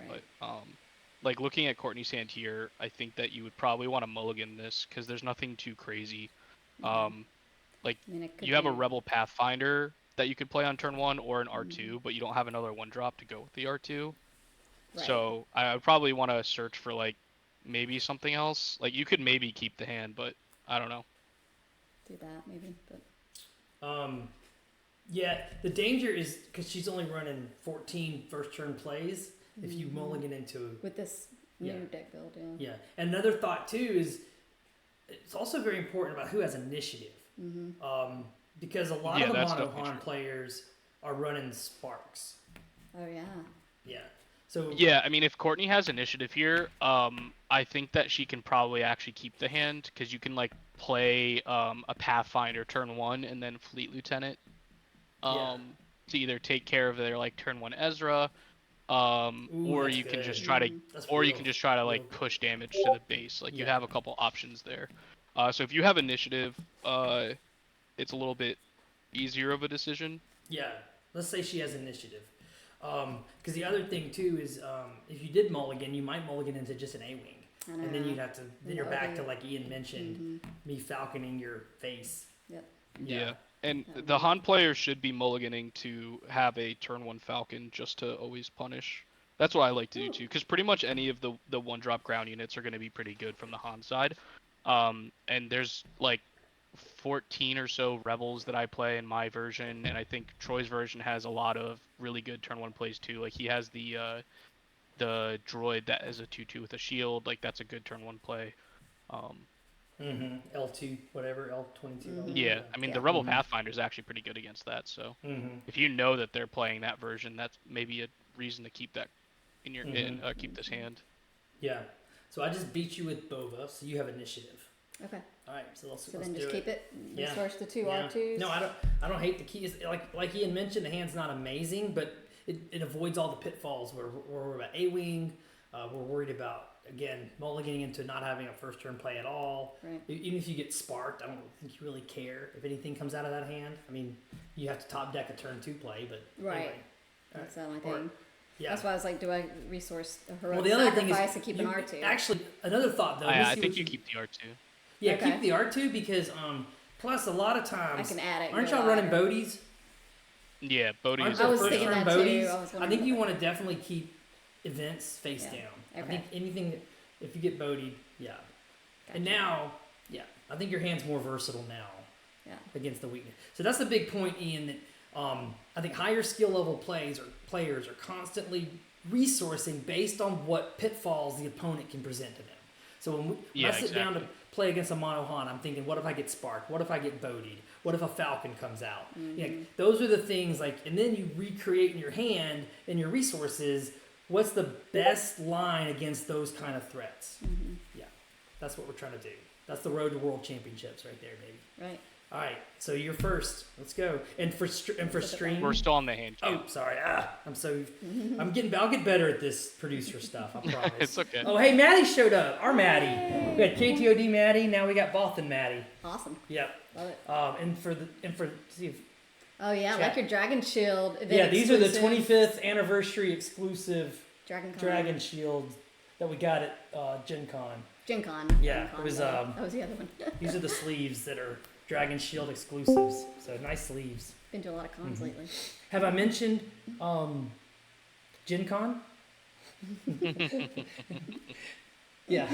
Speaker 5: like looking at Courtney's hand here, I think that you would probably want to mulligan this because there's nothing too crazy. You have a Rebel Pathfinder that you could play on turn 1 or an R2, but you don't have another 1-drop to go with the R2.
Speaker 2: Right.
Speaker 5: So I would probably want to search for like maybe something else. Like you could maybe keep the hand, but I don't know.
Speaker 2: Do that maybe, but.
Speaker 1: Yeah, the danger is because she's only running 14 first turn plays. If you mulligan into
Speaker 2: with this
Speaker 1: Yeah.
Speaker 2: New deck build, yeah.
Speaker 1: Yeah. And another thought too is it's also very important about who has initiative. Because a lot
Speaker 5: Yeah,
Speaker 1: of the
Speaker 5: that's
Speaker 1: Mono
Speaker 5: definitely
Speaker 1: Han
Speaker 5: true.
Speaker 1: players are running Sparks.
Speaker 2: Oh yeah.
Speaker 1: Yeah. So
Speaker 5: Yeah, I mean, if Courtney has initiative here, I think that she can probably actually keep the hand because you can like play a Pathfinder turn 1 and then Fleet Lieutenant
Speaker 1: yeah.
Speaker 5: to either take care of their like turn 1 Ezra,
Speaker 1: Ooh,
Speaker 5: or
Speaker 1: that's
Speaker 5: you can
Speaker 1: good.
Speaker 5: just try to,
Speaker 1: That's
Speaker 5: or you
Speaker 1: real,
Speaker 5: can just try to
Speaker 1: real.
Speaker 5: like push damage to the base. Like you
Speaker 1: Yeah.
Speaker 5: have a couple options there. So if you have initiative, it's a little bit easier of a decision.
Speaker 1: Yeah. Let's say she has initiative. Because the other thing too is if you did mulligan, you might mulligan into just an A-wing.
Speaker 2: I
Speaker 1: And then
Speaker 2: know.
Speaker 1: you'd have to, then
Speaker 2: And
Speaker 1: you're
Speaker 2: the
Speaker 1: back
Speaker 2: other-
Speaker 1: to like Ian mentioned, me falconing your face.
Speaker 2: Yep.
Speaker 5: Yeah. And
Speaker 2: That would
Speaker 5: the
Speaker 2: be-
Speaker 5: Han player should be mulliganing to have a turn 1 Falcon just to always punish. That's what I like to do too, because pretty much any of the 1-drop ground units are going to be pretty good from the Han side. And there's like 14 or so rebels that I play in my version, and I think Troy's version has a lot of really good turn 1 plays too. Like he has the droid that is a 2/2 with a shield, like that's a good turn 1 play.
Speaker 1: L2, whatever, L22.
Speaker 5: Yeah, I mean
Speaker 2: Yeah.
Speaker 5: the Rebel Pathfinder is actually pretty good against that. So if you know that they're playing that version, that's maybe a reason to keep that in your keep this hand.
Speaker 1: Yeah. So I just beat you with Boba, so you have initiative.
Speaker 2: Okay.
Speaker 1: All right, so let's
Speaker 2: So
Speaker 1: let's
Speaker 2: then
Speaker 1: do
Speaker 2: just
Speaker 1: it.
Speaker 2: keep it.
Speaker 1: Yeah.
Speaker 2: Resource the 2
Speaker 1: Yeah.
Speaker 2: R2s.
Speaker 1: No, I don't hate the keys. Like Ian mentioned, the hand's not amazing, but it avoids all the pitfalls where we're worried about A-wing. We're worried about again mulliganing into not having a first turn play at all.
Speaker 2: Right.
Speaker 1: Even if you get sparked, I don't think you really care if anything comes out of that hand. I mean, you have to top deck a turn 2 play, but
Speaker 2: Right.
Speaker 1: anyway.
Speaker 2: That's the only
Speaker 1: Or-
Speaker 2: thing.
Speaker 1: Yeah.
Speaker 2: That's why I was like, do I resource a heroic
Speaker 1: Well, the other thing
Speaker 2: sacrifice
Speaker 1: is
Speaker 2: and keep
Speaker 1: you,
Speaker 2: an R2?
Speaker 1: Actually, another thought though.
Speaker 5: I
Speaker 1: let me see
Speaker 5: think
Speaker 1: what
Speaker 5: you keep the R2.
Speaker 1: Yeah,
Speaker 2: Okay.
Speaker 1: keep the R2 because plus a lot of
Speaker 2: I
Speaker 1: times
Speaker 2: can add it. and
Speaker 1: aren't
Speaker 2: go
Speaker 1: y'all running
Speaker 2: wider.
Speaker 1: Bodies?
Speaker 5: Yeah, Bodhi
Speaker 1: Aren't
Speaker 5: is
Speaker 2: I
Speaker 1: there
Speaker 2: was
Speaker 1: first
Speaker 2: thinking
Speaker 1: turn
Speaker 2: that too.
Speaker 1: Bodies?
Speaker 2: I was
Speaker 1: I
Speaker 2: wondering
Speaker 1: think you
Speaker 2: about
Speaker 1: want to definitely keep events face
Speaker 2: Yeah.
Speaker 1: down. I
Speaker 2: Okay.
Speaker 1: think anything if you get Bodied, yeah. And
Speaker 2: Gotcha.
Speaker 1: now, yeah, I think your hand's more versatile now
Speaker 2: Yeah.
Speaker 1: against the weakness. So that's the big point, Ian. That I think higher skill level players are constantly resourcing based on what pitfalls the opponent can present to them. So when I sit down to play against a Mono Han, I'm thinking, what if I get sparked? What if I get Bodied? What if a Falcon comes out? You know, those are the things and then you recreate in your hand and your resources. What's the best line against those kind of threats? Yeah, that's what we're trying to do. That's the road to World Championships right there, baby.
Speaker 2: Right.
Speaker 1: All right, so you're first. Let's go. And for stream.
Speaker 5: We're still on the hand.
Speaker 1: Oh, sorry. I'll get better at this producer stuff. I promise.
Speaker 5: It's okay.
Speaker 1: Oh, hey, Maddie showed up. Our Maddie. We got KTOD Maddie. Now we got Bothan Maddie.
Speaker 2: Awesome.
Speaker 1: Yep.
Speaker 2: Love it.
Speaker 1: See if,
Speaker 2: Oh yeah,
Speaker 1: Chat.
Speaker 2: like your Dragon Shield. Event
Speaker 1: yeah, these are the
Speaker 2: exclusive
Speaker 1: 25th anniversary exclusive
Speaker 2: Dragon Con.
Speaker 1: Dragon Shields that we got at Gen Con.
Speaker 2: Gen Con.
Speaker 1: Yeah,
Speaker 2: Gen Con,
Speaker 1: it was,
Speaker 2: that was the other one.
Speaker 1: These are the sleeves that are Dragon Shield exclusives. So nice sleeves.
Speaker 2: Been to a lot of cons lately.
Speaker 1: Have I mentioned Gen Con? Yeah.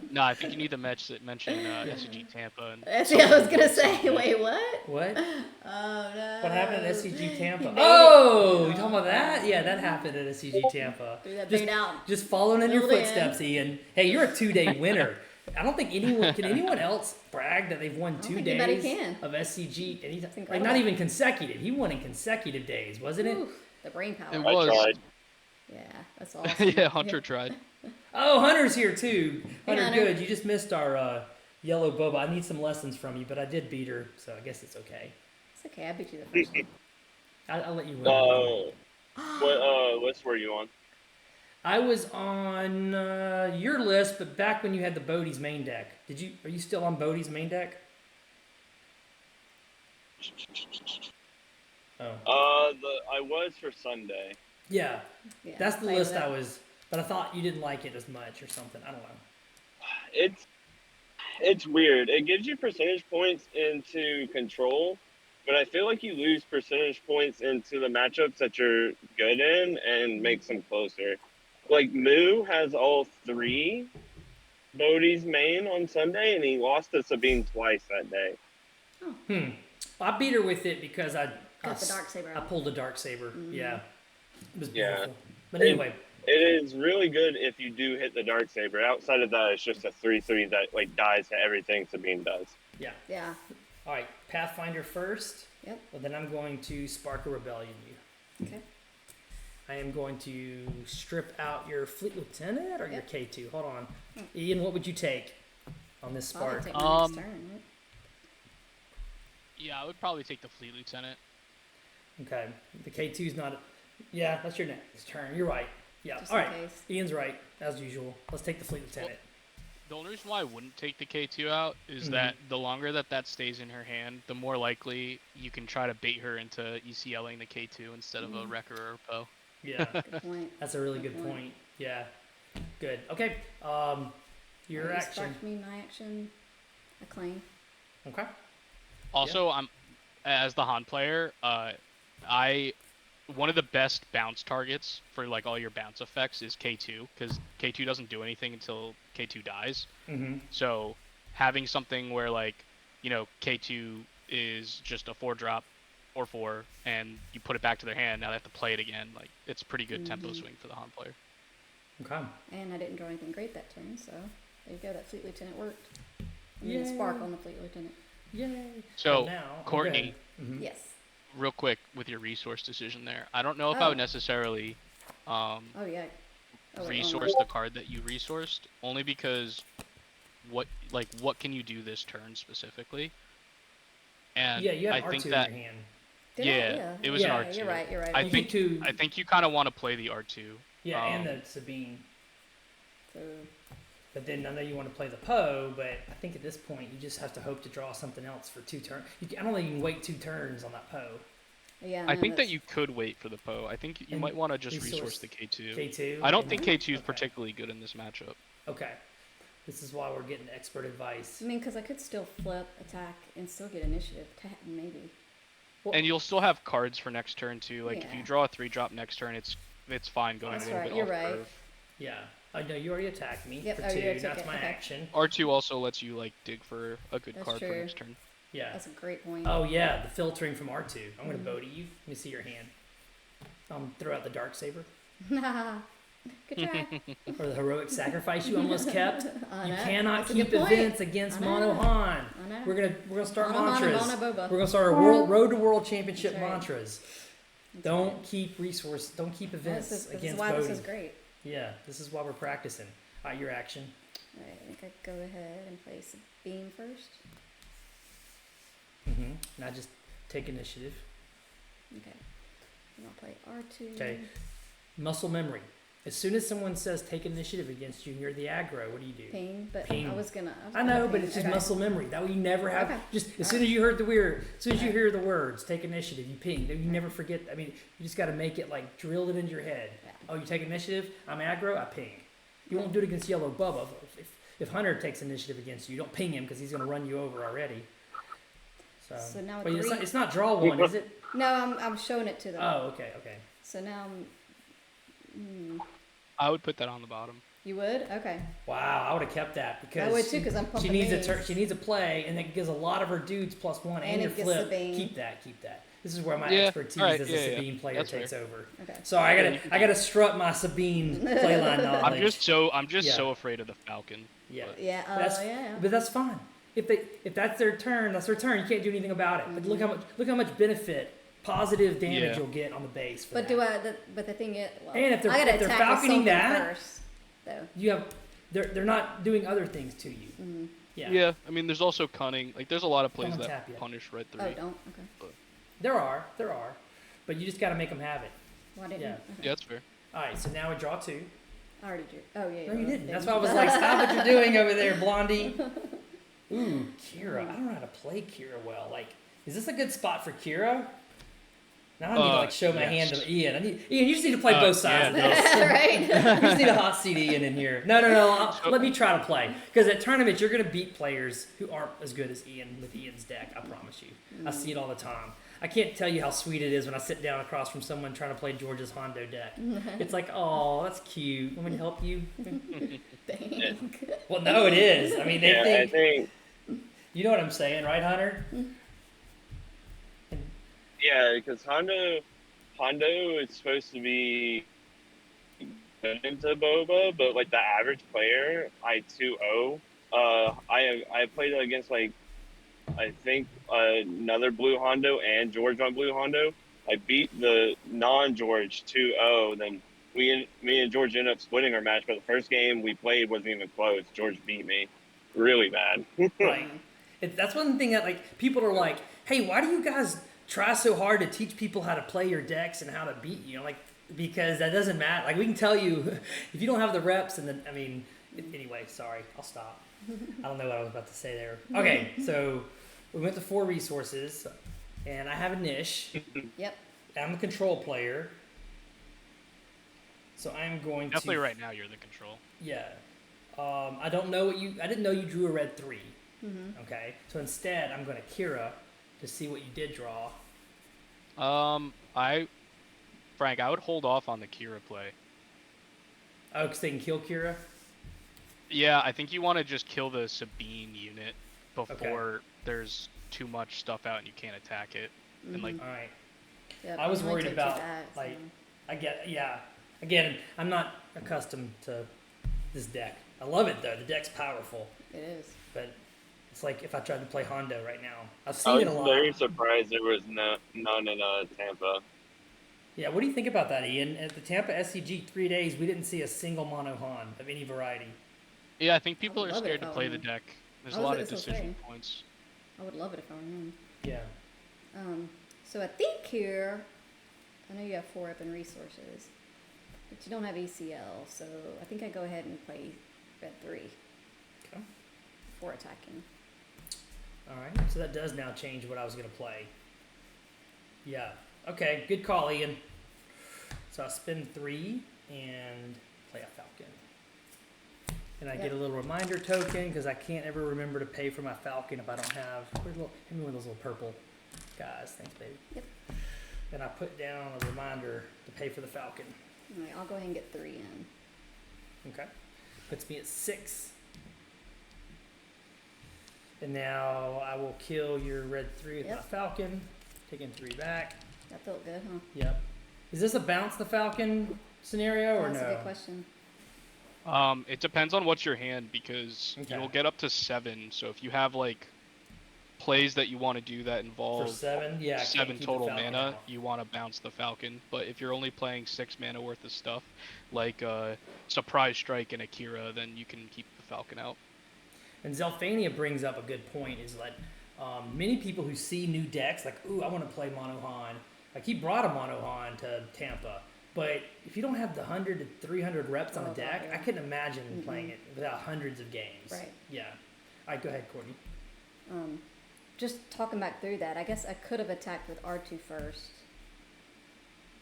Speaker 5: No, I think you need to mention SCG Tampa. And
Speaker 2: That's what I was gonna say. Wait, what?
Speaker 1: What?
Speaker 2: Oh no.
Speaker 1: What happened at SCG Tampa?
Speaker 2: made
Speaker 1: Oh, you talking about that? Yeah, that happened at SCG Tampa.
Speaker 2: Threw that
Speaker 1: Just,
Speaker 2: bait out.
Speaker 1: just following in your
Speaker 2: Filled in.
Speaker 1: footsteps, Ian. Hey, you're a 2-day winner. I don't think anyone else brag that they've won
Speaker 2: don't
Speaker 1: 2
Speaker 2: think anybody
Speaker 1: days
Speaker 2: can.
Speaker 1: of SCG. And he's, like
Speaker 2: incredible.
Speaker 1: not even consecutive. He won in consecutive days, wasn't it?
Speaker 2: Ooh, the brain power.
Speaker 5: It
Speaker 3: I
Speaker 5: was.
Speaker 3: tried.
Speaker 2: Yeah, that's awesome.
Speaker 5: Yeah, Hunter tried.
Speaker 1: Oh, Hunter's here too. Hunter,
Speaker 2: Hunter.
Speaker 1: good. You just missed our yellow boba. I need some lessons from you, but I did beat her, so I guess it's okay.
Speaker 2: It's okay. I beat you the first one.
Speaker 1: I'll let you win.
Speaker 3: What list were you on?
Speaker 1: I was on your list, but back when you had the Bodie's main deck. Are you still on Bodie's main deck? Oh.
Speaker 3: I was for Sunday.
Speaker 1: Yeah.
Speaker 2: Yeah,
Speaker 1: That's the
Speaker 2: play
Speaker 1: list
Speaker 2: with it.
Speaker 1: I was, but I thought you didn't like it as much or something. I don't know.
Speaker 3: It's weird. It gives you percentage points into control, but I feel like you lose percentage points into the matchups that you're good in and makes them closer. Like Moo has all 3 Bodie's main on Sunday, and he lost to Sabine twice that day.
Speaker 1: Well, I beat her with it because I
Speaker 2: Got the dark saber
Speaker 1: I
Speaker 2: out.
Speaker 1: pulled a dark saber. Yeah. It was
Speaker 3: Yeah.
Speaker 1: beautiful. But anyway,
Speaker 3: It is really good if you do hit the dark saber. Outside of that, it's just a 3/3 that like dies to everything Sabine does.
Speaker 1: Yeah.
Speaker 2: Yeah.
Speaker 1: All right, Pathfinder first.
Speaker 2: Yep.
Speaker 1: Well, then I'm going to spark a rebellion you.
Speaker 2: Okay.
Speaker 1: I am going to strip out your fleet lieutenant or your
Speaker 2: Yep.
Speaker 1: K2. Hold on, Ian. What would you take on this
Speaker 2: Probably
Speaker 1: spark?
Speaker 2: take my next turn, right?
Speaker 5: Yeah, I would probably take the fleet lieutenant.
Speaker 1: Okay, the K2's not. Yeah, that's your next turn. You're right. Yeah.
Speaker 2: Just
Speaker 1: All
Speaker 2: in
Speaker 1: right.
Speaker 2: case.
Speaker 1: Ian's right as usual. Let's take the fleet lieutenant.
Speaker 5: The only reason why I wouldn't take the K2 out is that the longer that stays in her hand, the more likely you can try to bait her into ECLing the K2 instead of a Wrecker or a Poe.
Speaker 1: Yeah,
Speaker 2: Good point.
Speaker 1: that's a really good
Speaker 2: Good point.
Speaker 1: point. Yeah. Good. Okay. Your
Speaker 2: You
Speaker 1: action.
Speaker 2: sparked me my action. I claim.
Speaker 1: Okay.
Speaker 5: Also, I'm as the Han player, one of the best bounce targets for like all your bounce effects is K2 because K2 doesn't do anything until K2 dies.
Speaker 1: Mm-hmm.
Speaker 5: So having something where like, K2 is just a 4-drop or 4 and you put it back to their hand, now they have to play it again. Like it's a pretty good tempo swing for the Han player.
Speaker 1: Okay.
Speaker 2: And I didn't draw anything great that turn, so there you go. That fleet lieutenant worked. And then spark on the fleet lieutenant.
Speaker 1: Yay.
Speaker 5: So
Speaker 1: And now,
Speaker 5: Courtney,
Speaker 2: Yes.
Speaker 5: real quick with your resource decision there. I don't know if I would necessarily
Speaker 2: Oh yeah. Oh, wait,
Speaker 5: resource the card that you resourced, only because what can you do this turn specifically? And
Speaker 1: Yeah, you have
Speaker 5: I
Speaker 1: R2
Speaker 5: think
Speaker 1: in
Speaker 5: that
Speaker 1: your hand.
Speaker 2: Did
Speaker 5: yeah,
Speaker 2: I?
Speaker 5: it was
Speaker 1: Yeah,
Speaker 5: an R2.
Speaker 2: You're right. You're right.
Speaker 5: I
Speaker 1: You
Speaker 5: think
Speaker 1: two-
Speaker 5: I think you kind of want to play the R2.
Speaker 1: Yeah, and the Sabine.
Speaker 2: So,
Speaker 1: But then I know you want to play the Poe, but I think at this point you just have to hope to draw something else for 2 turns. I don't think you can wait 2 turns on that Poe.
Speaker 2: yeah.
Speaker 5: I
Speaker 2: no,
Speaker 5: think that
Speaker 2: that's-
Speaker 5: you could wait for the Poe. I think you
Speaker 1: And
Speaker 5: might want to just
Speaker 1: resource
Speaker 5: resource the K2.
Speaker 1: K2.
Speaker 5: I don't
Speaker 1: and-
Speaker 5: think K2 is
Speaker 1: okay.
Speaker 5: particularly good in this matchup.
Speaker 1: Okay. This is why we're getting expert advice.
Speaker 2: I mean, because I could still flip, attack, and still get initiative. Maybe.
Speaker 1: Well,
Speaker 5: And you'll still have cards for next turn too. Like if
Speaker 2: Yeah.
Speaker 5: you draw a 3-drop next turn, it's fine going
Speaker 1: That's
Speaker 5: a little
Speaker 2: right,
Speaker 5: bit
Speaker 2: you're
Speaker 5: off
Speaker 2: right.
Speaker 5: curve.
Speaker 1: yeah. I know you already attacked me
Speaker 2: Yep,
Speaker 1: for
Speaker 2: oh, you
Speaker 1: 2.
Speaker 2: already took
Speaker 1: That's
Speaker 2: it,
Speaker 1: my
Speaker 2: okay.
Speaker 1: action.
Speaker 5: R2 also lets you like dig for a good
Speaker 2: That's
Speaker 5: card for
Speaker 2: true.
Speaker 5: next turn.
Speaker 1: Yeah.
Speaker 2: That's a great point.
Speaker 1: Oh yeah, the filtering from R2. I'm gonna Bodhi you. Let me see your hand. Throw out the dark saber
Speaker 2: Good try.
Speaker 1: or the heroic sacrifice you almost kept.
Speaker 2: I
Speaker 1: You
Speaker 2: know.
Speaker 1: cannot
Speaker 2: That's a
Speaker 1: keep
Speaker 2: good point.
Speaker 1: events against
Speaker 2: I know.
Speaker 1: Mono Han.
Speaker 2: I know.
Speaker 1: We're gonna start
Speaker 2: Mono Han and
Speaker 1: mantras.
Speaker 2: Mono Boba.
Speaker 1: We're gonna start our road to world championship
Speaker 2: That's right.
Speaker 1: mantras.
Speaker 2: That's
Speaker 1: Don't
Speaker 2: right.
Speaker 1: keep resource. Don't keep
Speaker 2: This
Speaker 1: events
Speaker 2: is
Speaker 1: against
Speaker 2: why
Speaker 1: Bodhi.
Speaker 2: this is great.
Speaker 1: Yeah, this is why we're practicing. Your action.
Speaker 2: Alright, I think I go ahead and play Sabine first.
Speaker 1: Mm-hmm. Now just take initiative.
Speaker 2: Okay. And I'll play R2.
Speaker 1: Okay. Muscle memory. As soon as someone says take initiative against you and you're the aggro, what do you do?
Speaker 2: Ping, but
Speaker 1: Ping.
Speaker 2: I was gonna.
Speaker 1: I know, but
Speaker 2: ping.
Speaker 1: it's just
Speaker 2: Okay.
Speaker 1: muscle memory. That way you never have.
Speaker 2: Okay.
Speaker 1: Just as
Speaker 2: All
Speaker 1: soon
Speaker 2: right.
Speaker 1: as you heard as soon as you hear the words, take initiative, you ping. You never forget. I mean, you just got to make it like drilled it into your head.
Speaker 2: Yeah.
Speaker 1: Oh, you take initiative. I'm aggro. I ping. You won't do it against Yellow Bubba. If Hunter takes initiative against you, you don't ping him because he's going to run you over already.
Speaker 2: So now
Speaker 1: Wait,
Speaker 2: green-
Speaker 1: it's not draw one, is it?
Speaker 2: No, I'm showing it to them.
Speaker 1: Oh, okay.
Speaker 2: So now,
Speaker 5: I would put that on the bottom.
Speaker 2: you would? Okay.
Speaker 1: Wow, I would have kept that because
Speaker 2: I would too, because I'm
Speaker 1: she
Speaker 2: pumping
Speaker 1: needs
Speaker 2: these.
Speaker 1: she needs a play, and it gives a lot of her dudes +1 and
Speaker 2: And
Speaker 1: your
Speaker 2: it gets
Speaker 1: flip.
Speaker 2: Sabine.
Speaker 1: Keep that. This is where my
Speaker 5: Yeah,
Speaker 1: expertise
Speaker 5: alright,
Speaker 1: as
Speaker 5: yeah,
Speaker 1: a
Speaker 5: yeah,
Speaker 1: Sabine player
Speaker 5: that's
Speaker 1: takes
Speaker 5: fair.
Speaker 1: over.
Speaker 2: Okay.
Speaker 1: So I gotta strut my Sabine playline knowledge.
Speaker 5: I'm just
Speaker 1: Yeah.
Speaker 5: so afraid of the Falcon.
Speaker 1: Yeah.
Speaker 5: but-
Speaker 2: Yeah. Oh,
Speaker 1: That's,
Speaker 2: yeah.
Speaker 1: But that's fine. If that's their turn, that's their turn. You can't do anything about it. But look how much benefit, positive damage
Speaker 5: Yeah.
Speaker 1: you'll get on the base. For
Speaker 2: But
Speaker 1: that.
Speaker 2: but the thing is, well,
Speaker 1: And if they're-
Speaker 2: I gotta
Speaker 1: if they're
Speaker 2: attack with
Speaker 1: falconing
Speaker 2: something
Speaker 1: that-
Speaker 2: first, though.
Speaker 1: you have they're not doing other things to you.
Speaker 2: Mm-hmm.
Speaker 5: Yeah. I mean, there's also cunning. Like, there's a lot of plays
Speaker 1: Don't
Speaker 5: that
Speaker 1: tap yet.
Speaker 5: punish red 3.
Speaker 2: Oh, don't. Okay.
Speaker 1: There are, but you just got to make them have it.
Speaker 2: Why didn't
Speaker 1: Yeah.
Speaker 2: you? Okay.
Speaker 5: Yeah, that's fair.
Speaker 1: All right, so now we draw 2.
Speaker 2: I already drew. Oh yeah.
Speaker 1: No, you
Speaker 2: well,
Speaker 1: didn't. That's why I was like, stop what you're doing over there, Blondie. Ooh, Kira. I don't know how to play Kira well. Like, is this a good spot for Kira? Now I need to like show my hand
Speaker 5: yes.
Speaker 1: to Ian. Ian, you just need to play both sides
Speaker 5: yeah,
Speaker 1: of this.
Speaker 2: right.
Speaker 1: You just need a hot seat Ian in here. No. Let me try to play. Because at tournaments, you're going to beat players who aren't as good as Ian with Ian's deck. I promise you. I see it all the time. I can't tell you how sweet it is when I sit down across from someone trying to play George's Hondo deck. It's like, oh, that's cute. Want me to help you?
Speaker 2: Thank.
Speaker 1: Well, no, it is. I mean, they
Speaker 3: Yeah, I
Speaker 1: think.
Speaker 3: think.
Speaker 1: You know what I'm saying, right, Hunter?
Speaker 3: Yeah, because Hondo is supposed to be good into Boba, but like the average player, I 2-0. I played against like I think another Blue Hondo and George on Blue Hondo. I beat the non-George 2-0. Then me and George ended up splitting our match. But the first game we played wasn't even close. George beat me, really bad.
Speaker 1: Right. That's one thing that like people are like, hey, why do you guys try so hard to teach people how to play your decks and how to beat you? Like, because that doesn't matter. Like, we can tell you if you don't have the reps, and then I mean, anyway, sorry, I'll stop. I don't know what I was about to say there. Okay, so we went to 4 resources, and I have a niche.
Speaker 2: Yep.
Speaker 1: I'm a control player, so I'm going
Speaker 5: Definitely
Speaker 1: to
Speaker 5: right now you're the control.
Speaker 1: Yeah. I don't know what you. I didn't know you drew a red 3. Okay, so instead I'm going to Kira to see what you did draw.
Speaker 5: Frank, I would hold off on the Kira play.
Speaker 1: Oh, because they can kill Kira?
Speaker 5: Yeah, I think you want to just kill the Sabine unit before there's too much stuff out and you can't attack it. And like,
Speaker 1: All right.
Speaker 2: Yep,
Speaker 1: I was
Speaker 2: it only
Speaker 1: worried
Speaker 2: takes
Speaker 1: about,
Speaker 2: that, so-
Speaker 1: like, Again, I'm not accustomed to this deck. I love it, though. The deck's powerful.
Speaker 2: It is.
Speaker 1: But it's like if I tried to play Hondo right now. I've
Speaker 3: I
Speaker 1: seen
Speaker 3: was
Speaker 1: it a lot.
Speaker 3: very surprised there was none in Tampa.
Speaker 1: Yeah, what do you think about that, Ian? At the Tampa SCG 3 days, we didn't see a single mono Han of any variety.
Speaker 5: yeah, I think people
Speaker 2: would
Speaker 5: are
Speaker 2: love it
Speaker 5: scared
Speaker 2: if
Speaker 5: to
Speaker 2: I
Speaker 5: play
Speaker 2: were
Speaker 5: the
Speaker 2: him.
Speaker 5: deck. There's
Speaker 2: I
Speaker 5: a
Speaker 2: was
Speaker 5: lot of
Speaker 2: gonna
Speaker 5: decision
Speaker 2: say.
Speaker 5: points.
Speaker 2: I would love it if I were him.
Speaker 1: Yeah.
Speaker 2: So I think here, I know you have 4 open resources, but you don't have ACL, so I think I go ahead and play red 3
Speaker 1: Okay.
Speaker 2: before attacking.
Speaker 1: All right. So that does now change what I was going to play. Yeah. Okay. Good call, Ian. So I spend 3 and play a Falcon. And I get a little reminder token because I can't ever remember to pay for my Falcon if I don't have. Give me one of those little purple guys. Thanks, baby.
Speaker 2: Yep.
Speaker 1: And I put down a reminder to pay for the Falcon.
Speaker 2: All right, I'll go ahead and get 3 in.
Speaker 1: Okay. Puts me at 6. And now I will kill your red 3 with my
Speaker 2: Yep.
Speaker 1: Falcon, taking 3 back.
Speaker 2: That felt good, huh?
Speaker 1: Yep. Is this a bounce the Falcon scenario or
Speaker 2: That's
Speaker 1: no?
Speaker 2: a good question.
Speaker 5: It depends on what's your hand because
Speaker 1: Okay.
Speaker 5: you'll get up to 7. So if you have like plays that you want to do that
Speaker 1: For
Speaker 5: involve
Speaker 1: 7? Yeah. I can't
Speaker 5: 7
Speaker 1: keep the
Speaker 5: total
Speaker 1: Falcon
Speaker 5: mana,
Speaker 1: out.
Speaker 5: you want to bounce the Falcon. But if you're only playing 6 mana worth of stuff, like Surprise Strike and Akira, then you can keep the Falcon out.
Speaker 1: And Zelfania brings up a good point is that many people who see new decks, like, ooh, I want to play Mono Han. Like, he brought a Mono Han to Tampa. But if you don't have the 100 to 300 reps on
Speaker 2: Oh,
Speaker 1: a deck,
Speaker 2: yeah.
Speaker 1: I couldn't imagine playing it without hundreds of games.
Speaker 2: Right.
Speaker 1: Yeah. All right, go ahead, Courtney.
Speaker 2: Just talking back through that, I guess I could have attacked with R2 first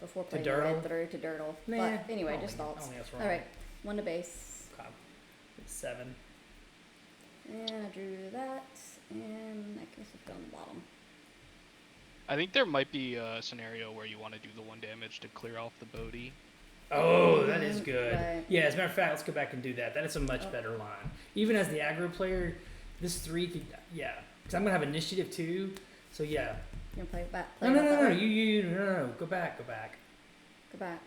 Speaker 2: before playing the
Speaker 1: Dirtle?
Speaker 2: red 3 to Dirtle.
Speaker 1: Nah,
Speaker 2: But anyway,
Speaker 1: I don't
Speaker 2: just
Speaker 1: think- I
Speaker 2: thoughts.
Speaker 1: don't think that's wrong.
Speaker 2: All right, 1 to base.
Speaker 1: Okay. It's 7.
Speaker 2: And I drew that, and I guess I put it on the bottom.
Speaker 5: I think there might be a scenario where you want to do the 1 damage to clear off the Bodhi.
Speaker 1: Oh, that is good.
Speaker 2: Right.
Speaker 1: Yeah, as a matter of fact, let's go back and do that. That is a much better line. Even as the aggro player, this 3 could, yeah. Because I'm going to have initiative too. So, yeah.
Speaker 2: You gonna play it back?
Speaker 1: No,
Speaker 2: Play
Speaker 1: no,
Speaker 2: it
Speaker 1: no,
Speaker 2: that
Speaker 1: no.
Speaker 2: way?
Speaker 1: No. Go back.
Speaker 2: Go back.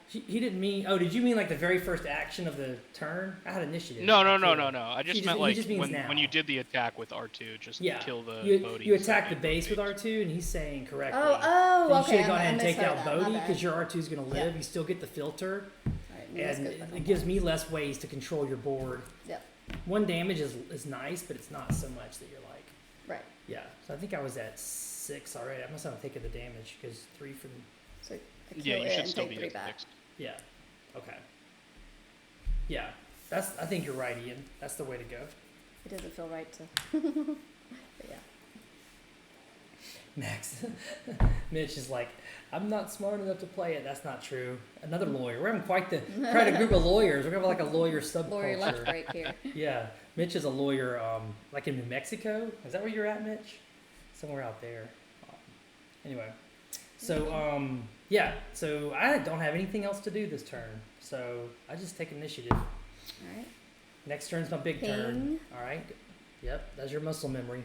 Speaker 1: He didn't mean, oh, did you mean like the very first action of the turn? I had initiative.
Speaker 5: No. I
Speaker 1: He
Speaker 5: just meant
Speaker 1: he
Speaker 5: like
Speaker 1: just means
Speaker 5: when
Speaker 1: now.
Speaker 5: you did the attack with R2, just
Speaker 1: Yeah.
Speaker 5: kill the Bodhi.
Speaker 1: You
Speaker 5: instead
Speaker 1: attack the
Speaker 5: of
Speaker 1: base with
Speaker 5: Bodhi.
Speaker 1: R2, and he's saying correctly.
Speaker 2: Oh,
Speaker 1: that you
Speaker 2: okay.
Speaker 1: should have gone
Speaker 2: I
Speaker 1: ahead and take
Speaker 2: misheard
Speaker 1: out
Speaker 2: that. My
Speaker 1: Bodhi
Speaker 2: bad.
Speaker 1: because your R2 is going to live.
Speaker 2: Yeah.
Speaker 1: You still get the filter,
Speaker 2: All right, let's
Speaker 1: and
Speaker 2: go back on
Speaker 1: it gives
Speaker 2: that.
Speaker 1: me less ways to control your board.
Speaker 2: Yep.
Speaker 1: 1 damage is nice, but it's not so much that you're like,
Speaker 2: Right.
Speaker 1: yeah. So I think I was at 6 already. I must not have taken the damage because 3 from,
Speaker 2: So I kill
Speaker 5: Yeah, you
Speaker 2: it
Speaker 5: should
Speaker 2: and
Speaker 5: still
Speaker 2: take
Speaker 5: be
Speaker 2: 3
Speaker 5: at
Speaker 2: back.
Speaker 5: 6.
Speaker 1: yeah. Okay. Yeah. I think you're right, Ian. That's the way to go.
Speaker 2: It doesn't feel right to. But yeah.
Speaker 1: Max. Mitch is like, I'm not smart enough to play it. That's not true. Another lawyer. We're having quite a group of lawyers. We're going to have like a lawyer
Speaker 2: Lori lunch
Speaker 1: subculture.
Speaker 2: break here.
Speaker 1: Yeah. Mitch is a lawyer, like in New Mexico. Is that where you're at, Mitch? Somewhere out there. Anyway. So, yeah. So I don't have anything else to do this turn. So I just take initiative.
Speaker 2: All right.
Speaker 1: Next turn's my big turn.
Speaker 2: Ping.
Speaker 1: All right. Yep. That's your muscle memory.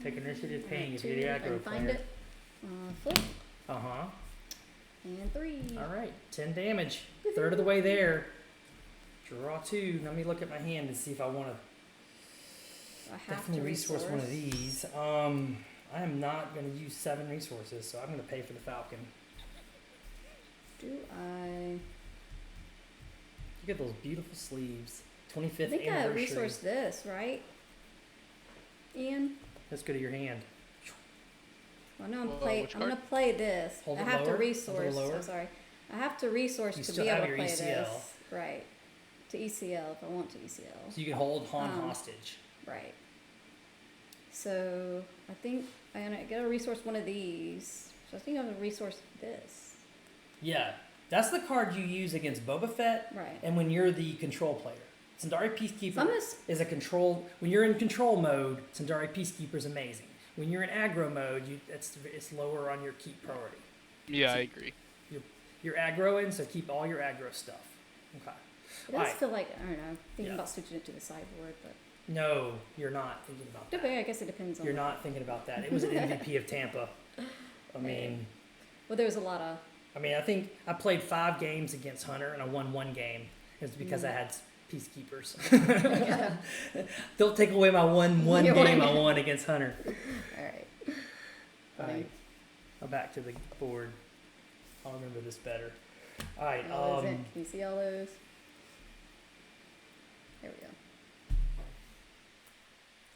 Speaker 1: Take initiative, ping
Speaker 2: Alright,
Speaker 1: if you're the
Speaker 2: 2,
Speaker 1: aggro
Speaker 2: and find
Speaker 1: player.
Speaker 2: it. Flip.
Speaker 1: Uh-huh.
Speaker 2: And 3.
Speaker 1: All right, 10 damage. Third of the way there. Draw 2. Let me look at my hand and see if I want to
Speaker 2: I have
Speaker 1: definitely
Speaker 2: to
Speaker 1: resource one of these. I am not going to use 7 resources, so I'm going to pay for the Falcon.
Speaker 2: Do I?
Speaker 1: Look at those beautiful sleeves. 25th
Speaker 2: I think I
Speaker 1: anniversary.
Speaker 2: resourced this, right? Ian?
Speaker 1: Let's go to your hand.
Speaker 2: Well, I know I'm
Speaker 5: which
Speaker 2: gonna
Speaker 5: card?
Speaker 2: play this.
Speaker 1: Hold
Speaker 2: I
Speaker 1: it
Speaker 2: have to
Speaker 1: lower? Hold it
Speaker 2: resource.
Speaker 1: lower?
Speaker 2: Oh, sorry. I have to resource
Speaker 1: You
Speaker 2: to
Speaker 1: still
Speaker 2: be able
Speaker 1: have
Speaker 2: to
Speaker 1: your
Speaker 2: play
Speaker 1: ECL.
Speaker 2: this. Right. To ECL if I want to ECL.
Speaker 1: So you can hold Han
Speaker 2: Um,
Speaker 1: hostage.
Speaker 2: Right. So I think I gotta resource one of these. So I think I'm gonna resource this.
Speaker 1: Yeah, that's the card you use against Boba Fett
Speaker 2: Right.
Speaker 1: and when you're the control player. Sundari Peacekeeper
Speaker 2: So I'm gonna
Speaker 1: is a control. When you're in control mode, Sundari Peacekeeper is amazing. When you're in aggro mode, it's lower on your keep priority.
Speaker 5: Yeah, I agree.
Speaker 1: You're aggroing, so keep all your aggro stuff. Okay.
Speaker 2: It does
Speaker 1: Alright.
Speaker 2: feel like I don't know, thinking
Speaker 1: Yeah.
Speaker 2: about switching it to the sideboard, but
Speaker 1: No, you're not thinking about that.
Speaker 2: okay, I guess it depends on
Speaker 1: You're not thinking about that. It was an MVP of Tampa. I mean,
Speaker 2: well there's a lot of
Speaker 1: I think I played 5 games against Hunter and I won 1 game. It's because I had peacekeepers. Don't take away my one
Speaker 2: You're
Speaker 1: game
Speaker 2: right.
Speaker 1: I won against Hunter.
Speaker 2: alright.
Speaker 1: All right, I'm back to the board. I'll remember this better. All right.
Speaker 2: Can you see all those? There we go.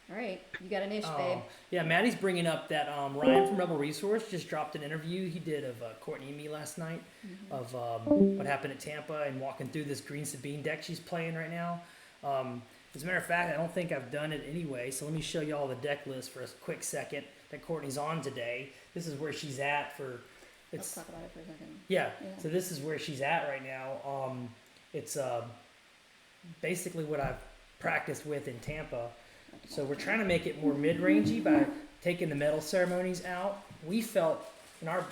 Speaker 2: Alright, you got an ish, babe.
Speaker 1: Yeah, Maddie's bringing up that Ryan from Rebel Resource just dropped an interview he did of Courtney and me last night of what happened at Tampa and walking through this green Sabine deck she's playing right now. As a matter of fact, I don't think I've done it anyway, so let me show you all the deck list for a quick second that Courtney's on today. This is where she's at for.
Speaker 2: Let's talk about it for a second.
Speaker 1: Yeah,
Speaker 2: Yeah.
Speaker 1: so this is where she's at right now. It's basically what I've practiced with in Tampa. So we're trying to make it more mid-rangey by taking the medal ceremonies out. We felt in our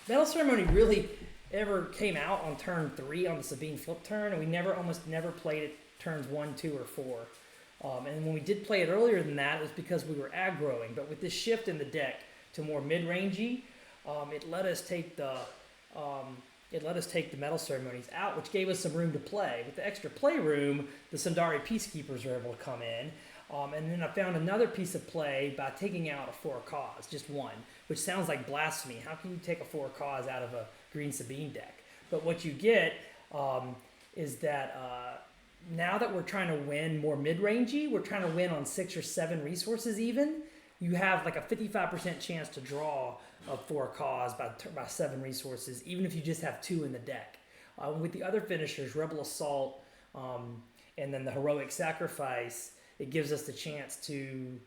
Speaker 1: medal ceremony really ever came out on turn 3 on the Sabine flip turn, and we almost never played it turns 1, 2, or 4. And when we did play it earlier than that, it was because we were aggroing. But with this shift in the deck to more mid-rangey, it let us take the medal ceremonies out, which gave us some room to play. With the extra play room, the Sundari Peacekeepers were able to come in. And then I found another piece of play by taking out a 4 cause, just 1, which sounds like blasphemy. How can you take a 4 cause out of a green Sabine deck? But what you get is that now that we're trying to win more mid-rangey, we're trying to win on 6 or 7 resources even. You have like a 55% chance to draw a 4 cause by 7 resources, even if you just have 2 in the deck. With the other finishers, Rebel Assault and then the Heroic Sacrifice, it gives us the chance to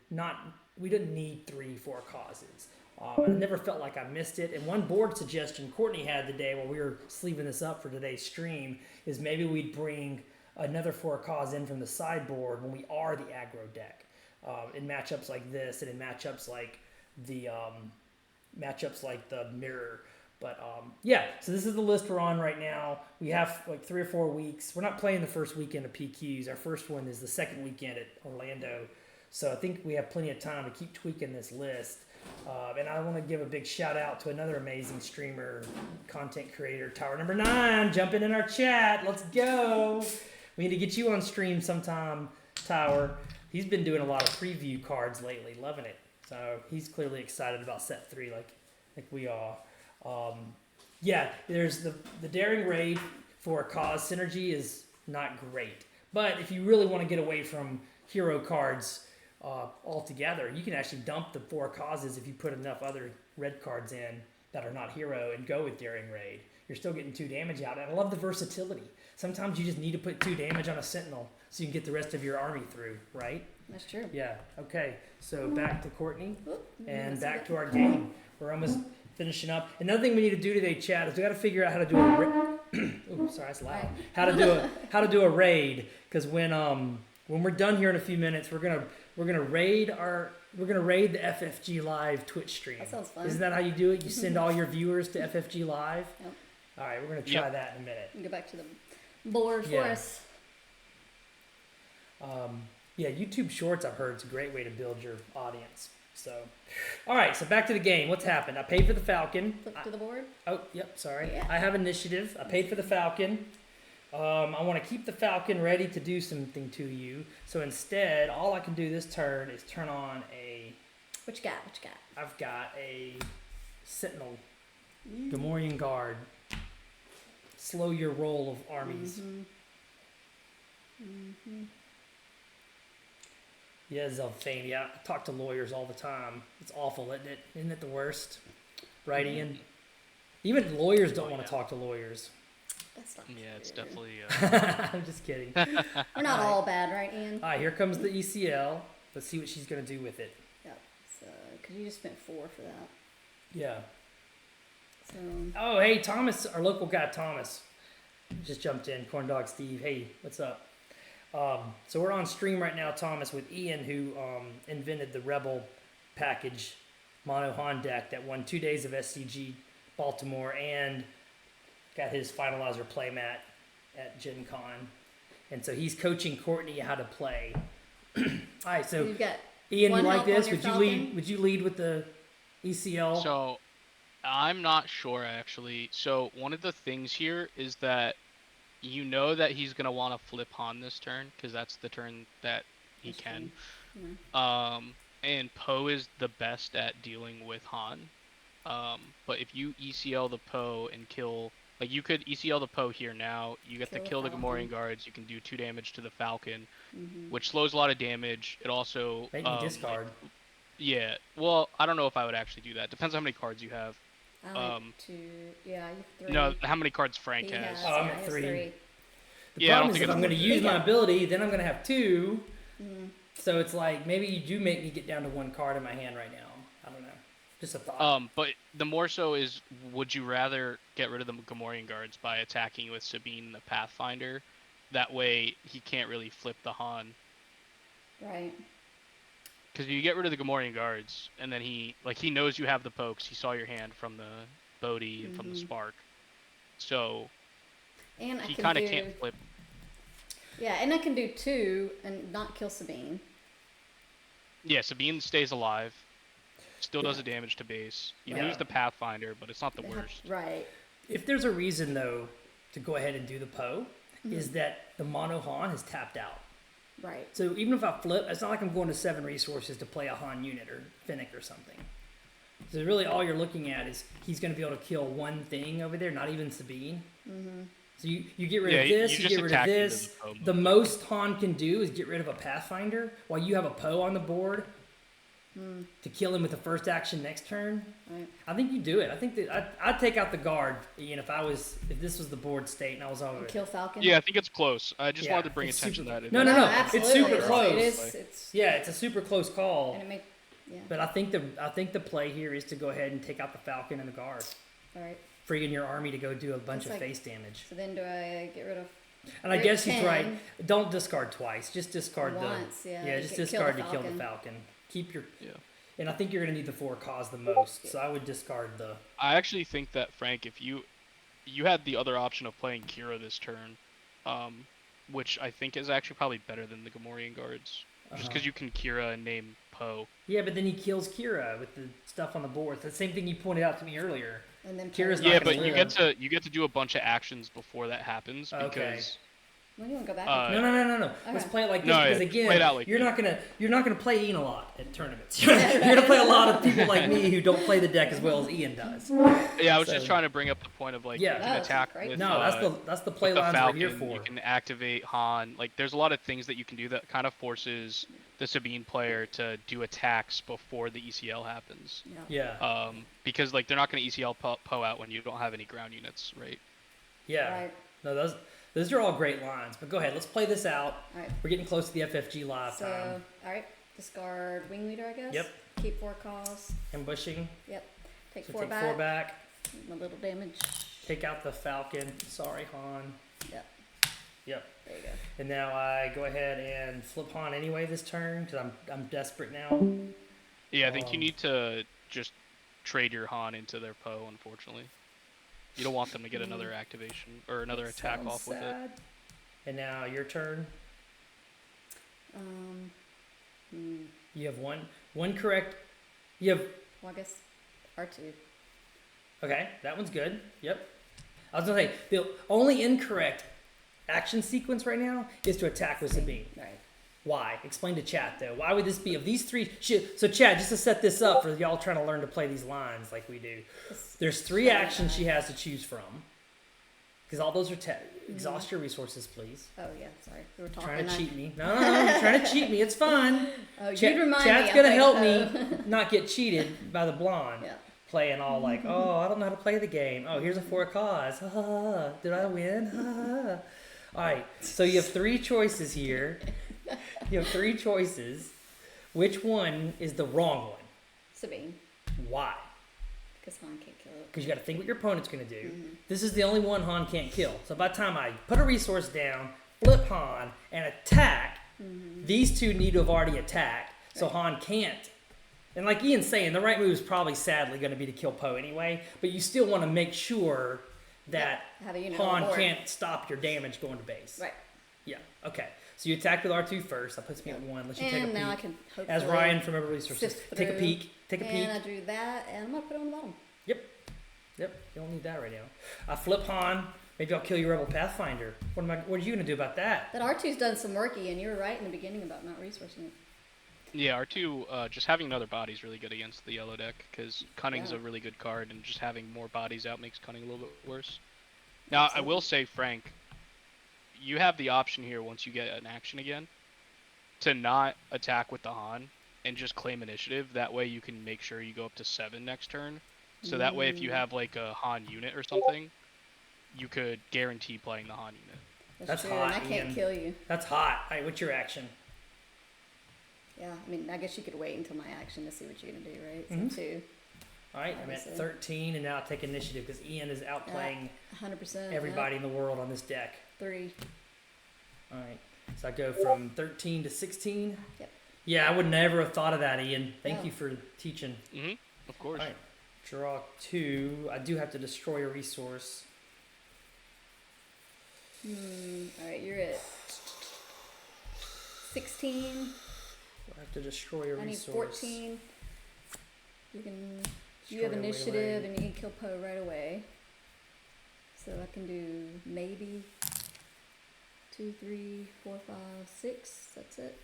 Speaker 1: we didn't need 3, 4 causes. I never felt like I missed it. And one board suggestion Courtney had today while we were sleeving this up for today's stream is maybe we'd bring another 4 cause in from the sideboard when we are the aggro deck. In matchups like this and in matchups like the mirror. But yeah, so this is the list we're on right now. We have like 3 or 4 weeks. We're not playing the first weekend of PQs. Our first one is the second weekend at Orlando. So I think we have plenty of time to keep tweaking this list. And I want to give a big shout out to another amazing streamer, content creator, Tower Number 9, jumping in our chat. Let's go. We need to get you on stream sometime, Tower. He's been doing a lot of preview cards lately, loving it. So he's clearly excited about set 3 like we are. Yeah, there's the Daring Raid for a cause synergy is not great. But if you really want to get away from hero cards altogether, you can actually dump the 4 causes if you put enough other red cards in that are not hero and go with Daring Raid. You're still getting 2 damage out. And I love the versatility. Sometimes you just need to put 2 damage on a Sentinel so you can get the rest of your army through, right?
Speaker 2: That's true.
Speaker 1: Yeah, okay. So back to Courtney
Speaker 2: Oop,
Speaker 1: and
Speaker 2: that's
Speaker 1: back
Speaker 2: okay.
Speaker 1: to our game. We're almost finishing up. Another thing we need to do today, Chad, is we got to figure out how to do a oh, sorry, that's loud. How to do a raid, because when we're done here in a few minutes, we're gonna raid the FFG Live Twitch stream.
Speaker 2: That sounds fun.
Speaker 1: Isn't that how you do it? You send all your viewers to FFG Live.
Speaker 2: Yep.
Speaker 1: All right, we're gonna try that in a minute.
Speaker 2: Go back to the board for
Speaker 1: Yeah.
Speaker 2: us.
Speaker 1: Yeah, YouTube Shorts, I've heard, is a great way to build your audience. So, all right, so back to the game. What's happened? I paid for the Falcon.
Speaker 2: Flip to the board.
Speaker 1: Oh, yep, sorry.
Speaker 2: Yeah.
Speaker 1: I have initiative. I paid for the Falcon. I want to keep the Falcon ready to do something to you. So instead, all I can do this turn is turn on a.
Speaker 2: What you got? What you got?
Speaker 1: I've got a Sentinel, Gamorrean Guard. Slow your roll of armies. Yeah, Zelfania. I talk to lawyers all the time. It's awful, isn't it? Isn't it the worst? Right, Ian? Even lawyers don't want to talk to lawyers.
Speaker 2: That's not
Speaker 5: Yeah, it's
Speaker 2: true.
Speaker 5: definitely.
Speaker 1: I'm just kidding.
Speaker 2: We're not all bad, right, Ian?
Speaker 1: All right, here comes the ECL. Let's see what she's going to do with it.
Speaker 2: Yep. So, because you just spent 4 for that.
Speaker 1: Yeah.
Speaker 2: So,
Speaker 1: Oh, hey, Thomas, our local guy, Thomas, just jumped in. Corn Dog Steve, hey, what's up? So we're on stream right now, Thomas, with Ian, who invented the Rebel package mono Han deck that won 2 days of SCG Baltimore and got his finalizer playmat at Gen Con. And so he's coaching Courtney how to play. All right, so
Speaker 2: you've got
Speaker 1: Ian, you
Speaker 2: one
Speaker 1: like
Speaker 2: help on
Speaker 1: this?
Speaker 2: your
Speaker 1: Would you
Speaker 2: Falcon?
Speaker 1: lead? Would you lead with the ECL?
Speaker 5: So, I'm not sure actually. So one of the things here is that you know that he's gonna want to flip Han this turn because that's the turn that he
Speaker 2: That's
Speaker 5: can.
Speaker 2: true.
Speaker 5: And Poe is the best at dealing with Han. But if you ECL the Poe and kill, like you could ECL the Poe here now, you get to
Speaker 2: Kill the
Speaker 5: kill the
Speaker 2: Falcon.
Speaker 5: Gamorrean guards. You can do 2 damage to the Falcon,
Speaker 2: Mm-hmm.
Speaker 5: which slows a lot of damage. It also
Speaker 1: Make me discard.
Speaker 5: yeah. Well, I don't know if I would actually do that. Depends on how many cards you have.
Speaker 2: I like to. Yeah, you have 3.
Speaker 5: No, how many cards Frank
Speaker 2: He
Speaker 5: has.
Speaker 2: has.
Speaker 1: Oh, I'm
Speaker 2: yeah,
Speaker 1: at
Speaker 2: he has
Speaker 1: 3.
Speaker 2: 3.
Speaker 1: The
Speaker 5: Yeah, I don't
Speaker 1: problem is
Speaker 5: think
Speaker 1: if
Speaker 5: it's
Speaker 1: I'm going to
Speaker 5: worth
Speaker 1: use
Speaker 2: it.
Speaker 1: my
Speaker 2: Yeah.
Speaker 1: ability, then I'm going to have 2.
Speaker 2: Mm.
Speaker 1: So it's like maybe you do make me get down to 1 card in my hand right now. I don't know. Just a thought.
Speaker 5: But the more so is, would you rather get rid of the Gamorrean guards by attacking with Sabine and the Pathfinder? That way he can't really flip the Han.
Speaker 2: Right.
Speaker 5: Because you get rid of the Gamorrean guards, and then he knows you have the pokes. He saw your hand from the Bodhi and from the
Speaker 2: Mhm.
Speaker 5: Spark. So
Speaker 2: And I
Speaker 5: he
Speaker 2: can
Speaker 5: kind
Speaker 2: do.
Speaker 5: of can't flip.
Speaker 2: Yeah, and I can do 2 and not kill Sabine.
Speaker 5: Yeah, Sabine stays alive. Still does
Speaker 2: Yeah.
Speaker 5: the damage to base. You
Speaker 1: Yeah.
Speaker 5: lose the Pathfinder, but it's not the worst.
Speaker 2: Right.
Speaker 1: If there's a reason, though, to go ahead and do the Poe, is that the Mono Han has tapped out.
Speaker 2: Right.
Speaker 1: So even if I flip, it's not like I'm going to 7 resources to play a Han unit or Finnick or something. So really all you're looking at is he's going to be able to kill 1 thing over there, not even Sabine.
Speaker 2: Mm-hmm.
Speaker 1: So you get rid
Speaker 5: Yeah,
Speaker 1: of
Speaker 5: you
Speaker 1: this, you
Speaker 5: just
Speaker 1: get rid of
Speaker 5: attack into
Speaker 1: this.
Speaker 5: the Poe
Speaker 1: The
Speaker 5: mostly.
Speaker 1: most Han can do is get rid of a Pathfinder while you have a Poe on the board to kill him with the first action next turn.
Speaker 2: Right.
Speaker 1: I think you do it. I think that I'd take out the guard, Ian, if this was the board state and I was over
Speaker 2: And
Speaker 1: it.
Speaker 2: kill Falcon.
Speaker 5: Yeah, I think it's close. I just
Speaker 1: Yeah,
Speaker 5: wanted to bring
Speaker 1: it's
Speaker 5: attention
Speaker 1: super-
Speaker 5: to that.
Speaker 1: No, no, no. It's
Speaker 2: absolutely.
Speaker 1: super
Speaker 2: It
Speaker 1: close.
Speaker 2: is. It's.
Speaker 1: Yeah, it's a super close call.
Speaker 2: And it make. Yeah.
Speaker 1: But I think the play here is to go ahead and take out the Falcon and the guard,
Speaker 2: All right.
Speaker 1: freeing your army to go do a bunch
Speaker 2: It's
Speaker 1: of
Speaker 2: like-
Speaker 1: face damage.
Speaker 2: So then, do I get rid of
Speaker 1: And I
Speaker 2: Great
Speaker 1: guess he's
Speaker 2: 10.
Speaker 1: right. Don't discard twice. Just discard
Speaker 2: once?
Speaker 1: the
Speaker 2: Yeah.
Speaker 1: just
Speaker 2: kill
Speaker 1: discard
Speaker 2: the
Speaker 1: to kill the
Speaker 2: Falcon.
Speaker 1: Falcon. Keep your
Speaker 5: Yeah.
Speaker 1: and I think you're gonna need the 4 cause the most. So I would discard the.
Speaker 5: I actually think that Frank, if you had the other option of playing Kira this turn, which I think is actually probably better than the Gamorrean guards, just because you can Kira and name Poe.
Speaker 1: Yeah, but then he kills Kira with the stuff on the board. It's the same thing you pointed out to me earlier.
Speaker 2: And then
Speaker 1: Kira's
Speaker 2: play-
Speaker 1: not
Speaker 5: Yeah,
Speaker 1: gonna
Speaker 5: but you
Speaker 1: live.
Speaker 5: get to do a bunch of actions before that happens
Speaker 1: Okay.
Speaker 5: because
Speaker 2: When do you want to go back?
Speaker 5: Uh,
Speaker 1: No. Let's
Speaker 2: Okay.
Speaker 1: play it like this
Speaker 5: No,
Speaker 1: because
Speaker 5: yeah,
Speaker 1: again,
Speaker 5: play it out like
Speaker 1: you're
Speaker 5: this.
Speaker 1: not gonna play Ian a lot at tournaments. You're gonna play a lot of people like me who don't play the deck as well as Ian does.
Speaker 5: yeah, I was
Speaker 1: So-
Speaker 5: just trying to bring up the point of like
Speaker 1: Yeah.
Speaker 5: you
Speaker 2: Oh,
Speaker 5: can
Speaker 2: that's
Speaker 5: attack
Speaker 2: great.
Speaker 5: with
Speaker 1: No, that's the play
Speaker 5: with the
Speaker 1: lines we're
Speaker 5: Falcon.
Speaker 1: here for.
Speaker 5: You can activate Han. Like there's a lot of things that you can do that kind of forces the Sabine player to do attacks before the ECL happens.
Speaker 2: Yeah.
Speaker 1: Yeah,
Speaker 5: Because like they're not going to ECL Poe out when you don't have any ground units, right?
Speaker 1: yeah.
Speaker 2: Right.
Speaker 1: No, those are all great lines. But go ahead, let's play this out.
Speaker 2: All right.
Speaker 1: We're getting close to the FFG live
Speaker 2: So,
Speaker 1: time.
Speaker 2: all right. Discard wing leader, I guess.
Speaker 1: Yep.
Speaker 2: Keep 4 calls.
Speaker 1: Ambushing.
Speaker 2: Yep. Take
Speaker 1: So
Speaker 2: 4
Speaker 1: take
Speaker 2: back.
Speaker 1: 4 back.
Speaker 2: A little damage.
Speaker 1: Take out the Falcon. Sorry, Han.
Speaker 2: Yep.
Speaker 1: Yep.
Speaker 2: There you go.
Speaker 1: And now I go ahead and flip Han anyway this turn because I'm desperate now.
Speaker 5: Yeah, I think you
Speaker 1: Um,
Speaker 5: need to just trade your Han into their Poe. Unfortunately, you don't want them to get another activation or another attack
Speaker 1: Sounds
Speaker 5: off with it.
Speaker 1: sad. And now your turn.
Speaker 2: Hmm.
Speaker 1: You have one correct. You have
Speaker 2: Well, I guess R2.
Speaker 1: okay. That one's good. Yep. I was gonna say the only incorrect action sequence right now is to attack with Sabine.
Speaker 2: Right.
Speaker 1: Why? Explain to chat though. Why would this be of these three? So chat, just to set this up for y'all trying to learn to play these lines like we do. There's 3 actions she has to choose from. Because all those are exhaust your resources, please.
Speaker 2: Oh yeah, sorry. We were talking.
Speaker 1: Trying to cheat me? No, you're trying to cheat me. It's fun.
Speaker 2: Oh, you'd remind
Speaker 1: Chat's
Speaker 2: me.
Speaker 1: gonna help me not get cheated by the blonde.
Speaker 2: Yeah.
Speaker 1: Playing all like, oh, I don't know how to play the game. Oh, here's a 4 of cause. Ha, ha, ha. Did I win? Ha, ha, ha. All right. So you have 3 choices here. You have 3 choices. Which one is the wrong one?
Speaker 2: Sabine,
Speaker 1: Why?
Speaker 2: because Han can't kill it.
Speaker 1: Because you got to think what your opponent's going to do. This is the only one Han can't kill. So by the time I put a resource down, flip Han, and attack, these 2 need to have already attacked. So Han can't. And like Ian's saying, the right move is probably sadly going to be to kill Poe anyway. But you still want to make sure that
Speaker 2: Have a unit
Speaker 1: Han
Speaker 2: on board.
Speaker 1: can't stop your damage going to base.
Speaker 2: Right.
Speaker 1: Yeah. Okay. So you attack with R2 first. That puts me at 1. Let you take a
Speaker 2: And
Speaker 1: peek.
Speaker 2: now I can hopefully
Speaker 1: As Ryan from Every Resources,
Speaker 2: sift
Speaker 1: take a
Speaker 2: through.
Speaker 1: peek. Take a peek.
Speaker 2: And I drew that, and I'm gonna put it on the bottom.
Speaker 1: Yep. You don't need that right now. I flip Han. Maybe I'll kill your Rebel Pathfinder. What are you gonna do about that?
Speaker 2: That R2's done some worky, and you were right in the beginning about not resourcing it.
Speaker 5: Yeah, R2, just having another body is really good against the yellow deck, because Cunning's
Speaker 2: Yeah.
Speaker 5: a really good card, and just having more bodies out makes Cunning a little bit worse. Now, I will say, Frank, you have the option here once you get an action again, to not attack with the Han, and just claim initiative. That way you can make sure you go up to 7 next turn. So that way if you have like a Han unit or something, you could guarantee playing the Han unit.
Speaker 1: That's
Speaker 2: true,
Speaker 1: hot,
Speaker 2: and I can't
Speaker 1: Ian.
Speaker 2: kill you.
Speaker 1: That's hot. All right, what's your action?
Speaker 2: Yeah, I mean, I guess you could wait until my action to see what you're gonna do, right? So
Speaker 1: Mhm.
Speaker 2: 2.
Speaker 1: All right, I'm at
Speaker 2: Obviously.
Speaker 1: 13, and now I'll take initiative because Ian is outplaying
Speaker 2: 100%.
Speaker 1: everybody in the world on this deck.
Speaker 2: 3.
Speaker 1: All right, so I go from 13 to 16.
Speaker 2: Yep.
Speaker 1: Yeah, I would never have thought of that, Ian. Thank
Speaker 2: Yeah.
Speaker 1: you for teaching.
Speaker 5: Mm-hmm. Of course.
Speaker 1: All right, draw 2. I do have to destroy a resource.
Speaker 2: All right, you're at 16.
Speaker 1: I have to destroy a
Speaker 2: I need
Speaker 1: resource.
Speaker 2: 14. You have
Speaker 1: Destroy a
Speaker 2: initiative,
Speaker 1: waylay.
Speaker 2: and you can kill Poe right away. So I can do maybe 2, 3, 4, 5, 6. That's it.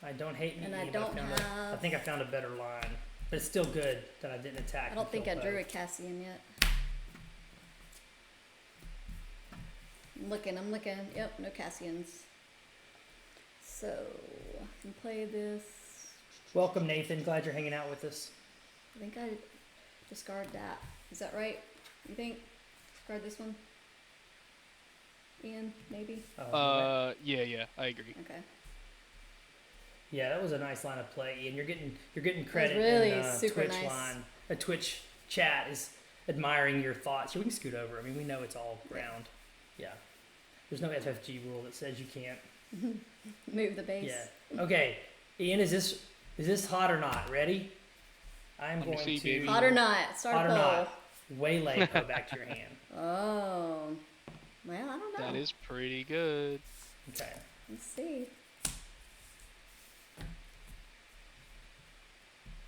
Speaker 1: I don't hate me,
Speaker 2: And I
Speaker 1: Ian, but
Speaker 2: don't
Speaker 1: I
Speaker 2: have-
Speaker 1: think I found a better line. But it's still good that I didn't attack.
Speaker 2: I don't
Speaker 1: and
Speaker 2: think
Speaker 1: kill
Speaker 2: I drew
Speaker 1: Poe.
Speaker 2: a Cassian yet. I'm looking. Yep, no Cassians. So I can play this.
Speaker 1: Welcome, Nathan. Glad you're hanging out with us.
Speaker 2: I think I discard that. Is that right? You think? Discard this one? Ian, maybe?
Speaker 5: Yeah, I agree.
Speaker 2: Okay.
Speaker 1: Yeah, that was a nice line of play, Ian. You're getting credit
Speaker 2: really
Speaker 1: in
Speaker 2: super
Speaker 1: Twitch
Speaker 2: nice.
Speaker 1: line. The Twitch chat is admiring your thoughts. We can scoot over. I mean, we know it's all round. Yeah. There's no FFG rule that says you can't.
Speaker 2: Move the base.
Speaker 1: Yeah. Okay, Ian, is this hot or not? Ready? I'm
Speaker 5: Let me
Speaker 1: going
Speaker 5: see,
Speaker 1: to
Speaker 5: baby.
Speaker 2: Hot or not? Start
Speaker 1: hot
Speaker 2: a
Speaker 1: or
Speaker 2: poll.
Speaker 1: not. Waylay go back to your hand.
Speaker 2: Oh. Well, I don't know.
Speaker 5: That is pretty good.
Speaker 1: Okay.
Speaker 2: Let's see.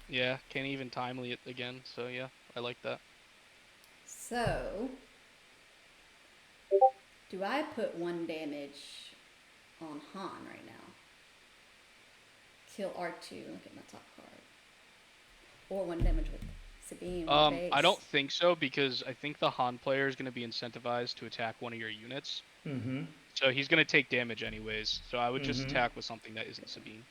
Speaker 5: Yeah, can't even timely it again, so yeah, I like that.
Speaker 2: So, do I put 1 damage on Han right now? Kill R2. Look at my top card. Or 1 damage with Sabine.
Speaker 5: I don't think so, because I think the Han player is going to be incentivized to attack one of your units.
Speaker 1: Mm-hmm.
Speaker 5: So he's going to take damage anyways, so I would just
Speaker 1: Mhm.
Speaker 5: attack with something that isn't Sabine.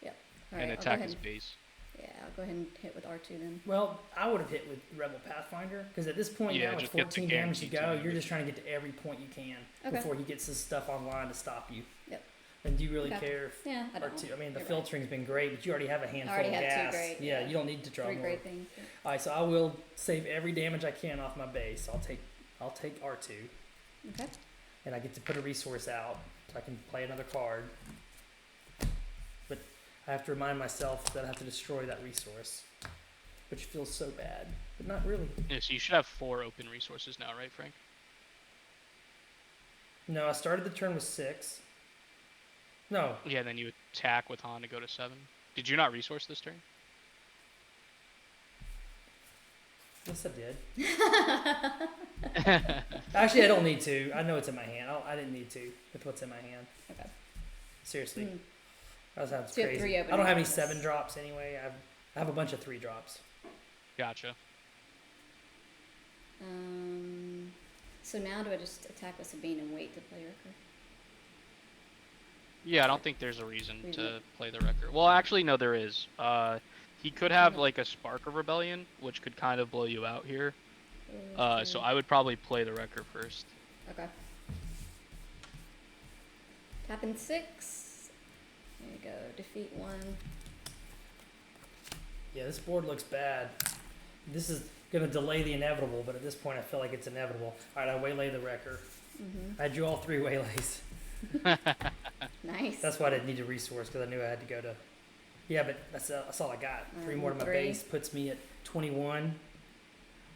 Speaker 2: Yep.
Speaker 5: And
Speaker 2: Alright,
Speaker 5: attack
Speaker 2: I'll
Speaker 5: his
Speaker 2: go ahead.
Speaker 5: base.
Speaker 2: Yeah, I'll go ahead and hit with R2 then.
Speaker 1: Well, I would have hit with Rebel Pathfinder because at this point
Speaker 5: Yeah,
Speaker 1: now with
Speaker 5: just get the
Speaker 1: 14 damage to
Speaker 5: guaranteed
Speaker 1: go,
Speaker 5: damage.
Speaker 1: you're just trying to get to every point you can
Speaker 2: Okay.
Speaker 1: before he gets his stuff online to stop you.
Speaker 2: Yep.
Speaker 1: And do you really
Speaker 2: Okay.
Speaker 1: care if
Speaker 2: Yeah, I don't.
Speaker 1: R2? I mean, the
Speaker 2: You're right.
Speaker 1: filtering's been great, but you already have a handful
Speaker 2: already
Speaker 1: of
Speaker 2: have
Speaker 1: gas.
Speaker 2: 2 great,
Speaker 1: yeah,
Speaker 2: yeah.
Speaker 1: you don't need to draw
Speaker 2: 3
Speaker 1: more.
Speaker 2: great things. Yeah.
Speaker 1: All right, so I will save every damage I can off my base. I'll take R2,
Speaker 2: Okay.
Speaker 1: and I get to put a resource out so I can play another card. But I have to remind myself that I have to destroy that resource, which feels so bad, but not really.
Speaker 5: Yeah, so you should have 4 open resources now, right, Frank?
Speaker 1: No, I started the turn with 6. No,
Speaker 5: Yeah, then you attack with Han to go to 7. Did you not resource this turn?
Speaker 1: Yes, I did. Actually, I don't need to. I know it's in my hand. I didn't need to. It's what's in my hand.
Speaker 2: Okay.
Speaker 1: Seriously.
Speaker 2: Mm.
Speaker 1: That sounds
Speaker 2: So you have
Speaker 1: crazy.
Speaker 2: 3
Speaker 1: I
Speaker 2: open
Speaker 1: don't have any
Speaker 2: rounds.
Speaker 1: 7 drops anyway. I have a bunch of 3 drops.
Speaker 5: Gotcha.
Speaker 2: So now do I just attack with Sabine and wait to play Wrecker?
Speaker 5: Yeah, I don't think there's a reason to play the Wrecker. Well, actually, no, there is. He could have like a Spark of Rebellion, which could kind of blow you out here. So I would probably play the Wrecker first.
Speaker 2: Okay. Tapping 6. There you go. Defeat 1.
Speaker 1: Yeah, this board looks bad. This is going to delay the inevitable, but at this point I feel like it's inevitable. All right, I waylay the Wrecker.
Speaker 2: Mm-hmm.
Speaker 1: I drew all 3 waylays.
Speaker 2: Nice.
Speaker 1: That's why I didn't need to resource, because I knew I had to go to... Yeah, but that's all I got. 3 more to my
Speaker 2: 3.
Speaker 1: base puts me at 21.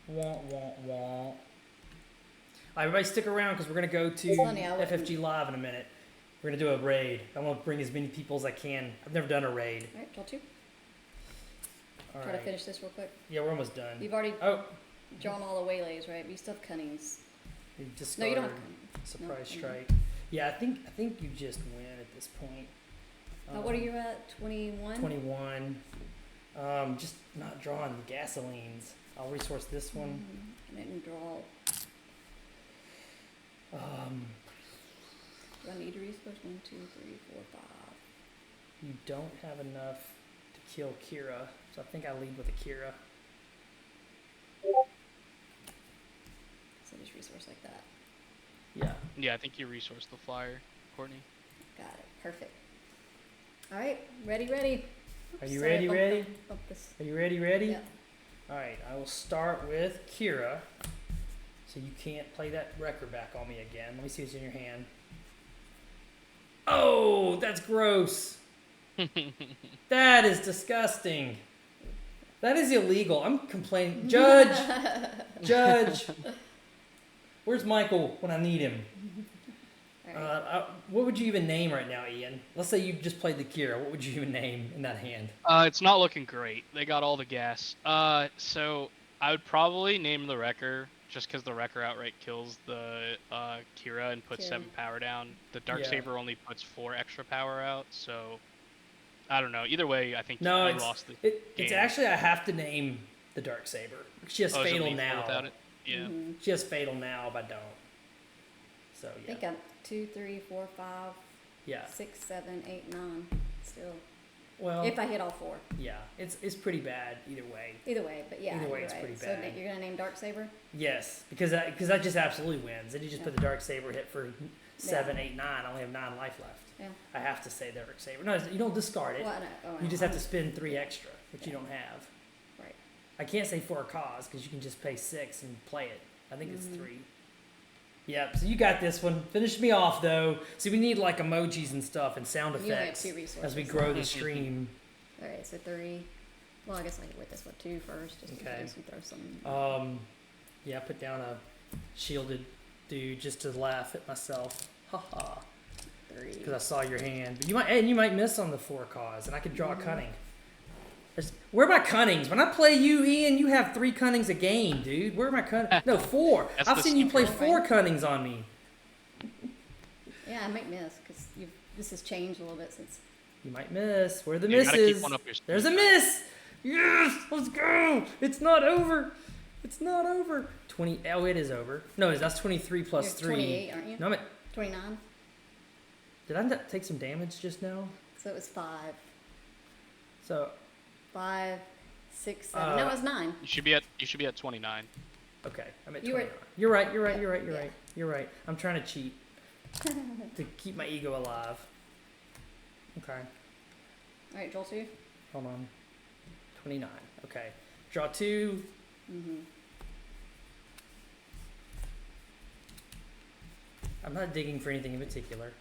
Speaker 1: Wah, wah, wah. All right, everybody stick around, because we're going to go to
Speaker 2: Funny, I wouldn't-
Speaker 1: FFG Live in a minute. We're going to do a raid. I want to bring as many people as I can. I've never done a raid.
Speaker 2: All right, draw 2.
Speaker 1: All
Speaker 2: Try
Speaker 1: right.
Speaker 2: to finish this real quick.
Speaker 1: Yeah, we're almost done.
Speaker 2: You've already
Speaker 1: Oh,
Speaker 2: drawn all the waylays, right? But you still have cunnings.
Speaker 1: you
Speaker 2: No,
Speaker 1: discarded
Speaker 2: you don't have cunnings.
Speaker 1: surprise
Speaker 2: No,
Speaker 1: strike. Yeah, I think you just win at this point.
Speaker 2: What are you at? 21?
Speaker 1: 21. Just not drawing the gasolines. I'll resource this one.
Speaker 2: I didn't draw. Do I need to resource? 1, 2, 3, 4, 5.
Speaker 1: You don't have enough to kill Kira, so I think I lead with Akira.
Speaker 2: So just resource like that.
Speaker 1: Yeah.
Speaker 5: Yeah, I think you resource the flyer, Courtney.
Speaker 2: Got it. Perfect. All right. Ready, ready.
Speaker 1: Are you
Speaker 2: Sorry,
Speaker 1: ready?
Speaker 2: bump
Speaker 1: Ready?
Speaker 2: Bump this.
Speaker 1: Are you ready?
Speaker 2: Yep.
Speaker 1: All right. I will start with Kira. So you can't play that Wrecker back on me again. Let me see what's in your hand. Oh, that's gross. That is disgusting. That is illegal. I'm complaining. Judge. Judge. Where's Michael when I need him?
Speaker 2: All right.
Speaker 1: What would you even name right now, Ian? Let's say you just played the Kira. What would you even name in that hand?
Speaker 5: It's not looking great. They got all the gas. So I would probably name the Wrecker just because the Wrecker outright kills the Kira and puts
Speaker 2: Kira.
Speaker 5: 7 power down. The Dark
Speaker 1: Yeah.
Speaker 5: Saber only puts 4 extra power out. So I don't know. Either way, I think
Speaker 1: No,
Speaker 5: you lost the
Speaker 1: it's
Speaker 5: game.
Speaker 1: actually I have to name the Dark Saber. She has
Speaker 5: Oh, is it
Speaker 1: fatal
Speaker 5: lethal
Speaker 1: now.
Speaker 5: without it? Yeah.
Speaker 2: Mhm.
Speaker 1: She has fatal now if I don't. So
Speaker 2: I
Speaker 1: yeah,
Speaker 2: think I'm 2, 3, 4, 5,
Speaker 1: yeah.
Speaker 2: 6, 7, 8, 9. Still.
Speaker 1: Well,
Speaker 2: If I hit all 4.
Speaker 1: yeah, it's pretty bad either way.
Speaker 2: Either way, but yeah.
Speaker 1: Either way,
Speaker 2: you're
Speaker 1: it's
Speaker 2: right.
Speaker 1: pretty
Speaker 2: So
Speaker 1: bad.
Speaker 2: you're gonna name Darksaber?
Speaker 1: Yes, because that just absolutely wins. Then you just
Speaker 2: Yeah.
Speaker 1: put the Dark Saber hit for 7, 8, 9. I only have 9 life left.
Speaker 2: Yeah.
Speaker 1: I have to say Dark Saber. No, you don't discard it.
Speaker 2: Well, I know. Oh, I
Speaker 1: You
Speaker 2: know.
Speaker 1: just have to spend 3 extra, which you don't have.
Speaker 2: Right.
Speaker 1: I can't say for a cause because you can just pay 6 and play it. I think it's 3. Yep. So you got this one. Finish me off though. See, we need like emojis and stuff and sound
Speaker 2: You only have
Speaker 1: effects
Speaker 2: 2 resources.
Speaker 1: as we grow the stream.
Speaker 2: All right, so 3. Well, I guess I could wait this one 2 first, just in
Speaker 1: Okay.
Speaker 2: case we throw some.
Speaker 1: Yeah, I put down a shielded dude just to laugh at myself. Haha.
Speaker 2: 3.
Speaker 1: Because I saw your hand. But you might miss on the 4 cause, and I could draw a cunning. Where are my cunnings? When I play you, Ian, you have 3 cunnings a game, dude. Where are my cunnings? No, 4.
Speaker 5: That's
Speaker 1: I've
Speaker 5: the
Speaker 1: seen you play
Speaker 2: secret.
Speaker 1: 4 cunnings on me.
Speaker 2: Yeah, I might miss because this has changed a little bit since.
Speaker 1: You might miss. Where are the
Speaker 5: You gotta keep
Speaker 1: misses?
Speaker 5: one up your
Speaker 1: There's a
Speaker 5: sleeve.
Speaker 1: miss. Yes, let's go. It's not over. It's not over. 20. Oh, it is over. No, that's 23 plus
Speaker 2: You're
Speaker 1: 3.
Speaker 2: 28, aren't you?
Speaker 1: No, I'm at,
Speaker 2: 29.
Speaker 1: did I take some damage just now?
Speaker 2: So it was 5.
Speaker 1: So
Speaker 2: 5, 6, 7. No, it was 9.
Speaker 5: You should be at 29.
Speaker 1: okay, I'm at
Speaker 2: You were-
Speaker 1: 29. You're right. You're right.
Speaker 2: Yeah,
Speaker 1: You're right. You're
Speaker 2: yeah.
Speaker 1: right. You're right. I'm trying to cheat to keep my ego alive. Okay,
Speaker 2: All right, Joel 2.
Speaker 1: hold on. 29. Okay, draw 2.
Speaker 2: Mm-hmm.
Speaker 1: I'm not digging for anything in particular.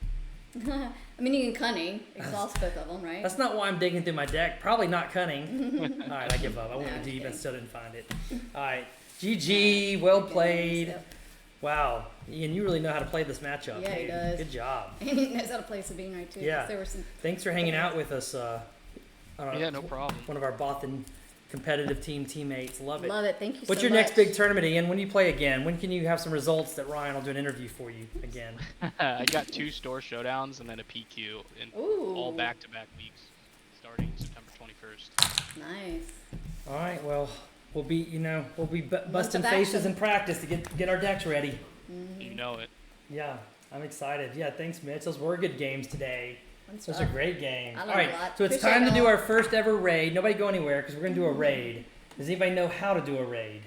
Speaker 2: I mean, you can cunning, exhaust both of them, right?
Speaker 1: That's not why I'm digging through my deck. Probably not cunning. All right, I give up. I went
Speaker 2: No,
Speaker 1: deep and
Speaker 2: okay.
Speaker 1: still didn't find it. All right, GG. Well
Speaker 2: Good
Speaker 1: played.
Speaker 2: games, yep.
Speaker 1: Wow, Ian, you really know how to play this matchup.
Speaker 2: Yeah, he
Speaker 1: dude.
Speaker 2: does.
Speaker 1: Good job.
Speaker 2: And he knows how to play Sabine right too. 'cause
Speaker 1: Yeah.
Speaker 2: There were some.
Speaker 1: Thanks for hanging out with us. On
Speaker 5: Yeah, no problem.
Speaker 1: One of our Bothan competitive teammates. Love it.
Speaker 2: Love it. Thank you
Speaker 1: What's
Speaker 2: so
Speaker 1: your next
Speaker 2: much.
Speaker 1: big tournament, Ian? When do you play again? When can you have some results that Ryan will do an interview for you again?
Speaker 5: I got 2 store showdowns and then a PQ in
Speaker 2: Ooh.
Speaker 5: all back-to-back weeks, starting September 21st.
Speaker 2: Nice.
Speaker 1: All right, well, we'll be busting
Speaker 2: of
Speaker 1: faces
Speaker 2: action.
Speaker 1: in practice to get our decks ready.
Speaker 5: You know it.
Speaker 1: Yeah, I'm excited. Yeah, thanks, Mitch. Those were good games today.
Speaker 2: Fun
Speaker 1: Those
Speaker 2: stuff.
Speaker 1: are great games.
Speaker 2: I
Speaker 1: All
Speaker 2: learned
Speaker 1: right,
Speaker 2: a lot.
Speaker 1: so it's
Speaker 2: Appreciate
Speaker 1: time to do
Speaker 2: y'all.
Speaker 1: our first ever raid. Nobody go anywhere because we're going to do a raid. Does anybody know how to do a raid?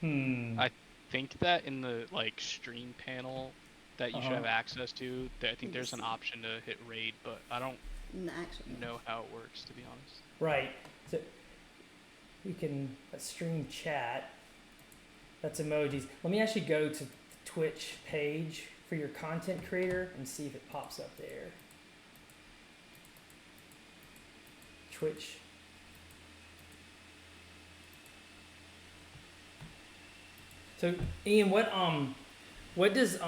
Speaker 5: I think that in the stream panel that you should have access to, I think there's an option to hit raid, but I don't
Speaker 2: In the action.
Speaker 5: know how it works, to be honest.
Speaker 1: Right. So we can stream chat. That's emojis. Let me actually go to the Twitch page for your content creator and see if it pops up there. Twitch. So Ian, what does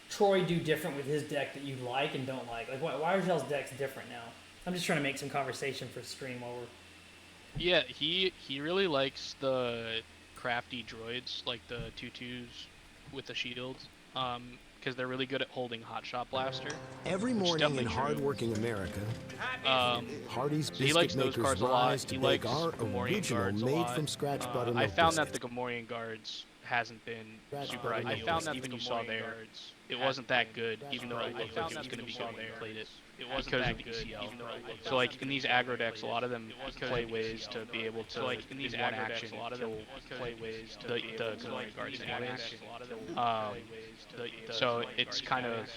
Speaker 1: Troy do different with his deck that you like and don't like? Like why are y'all's decks different now? I'm just trying to make some conversation for stream while we're.
Speaker 5: Yeah, he really likes the crafty droids, like the 2/2s with the shields, because they're really good at holding Hotshot Blaster.
Speaker 6: Every
Speaker 5: which is
Speaker 6: morning in
Speaker 5: definitely true.
Speaker 6: hardworking America,
Speaker 5: So
Speaker 6: Hardee's
Speaker 5: he
Speaker 6: biscuit
Speaker 5: likes those
Speaker 6: makers
Speaker 5: cards a lot.
Speaker 6: rise to
Speaker 5: He
Speaker 6: bake
Speaker 5: likes
Speaker 6: our
Speaker 5: Gamorrean
Speaker 6: original
Speaker 5: guards a
Speaker 6: made
Speaker 5: lot.
Speaker 6: from scratch buttermilk
Speaker 5: I found that
Speaker 6: biscuit.
Speaker 5: the Gamorrean guards hasn't been
Speaker 6: Scratch
Speaker 5: super
Speaker 6: buttermilk
Speaker 5: ideal. I found that
Speaker 6: biscuit.
Speaker 5: even you saw there, it wasn't that good, even though it looked like it was going to be good when you played it. Because of the ECL. So in these aggro decks, a lot of them play ways to be able to in these one action kill the Gamorrean guards anyways. So it's kind of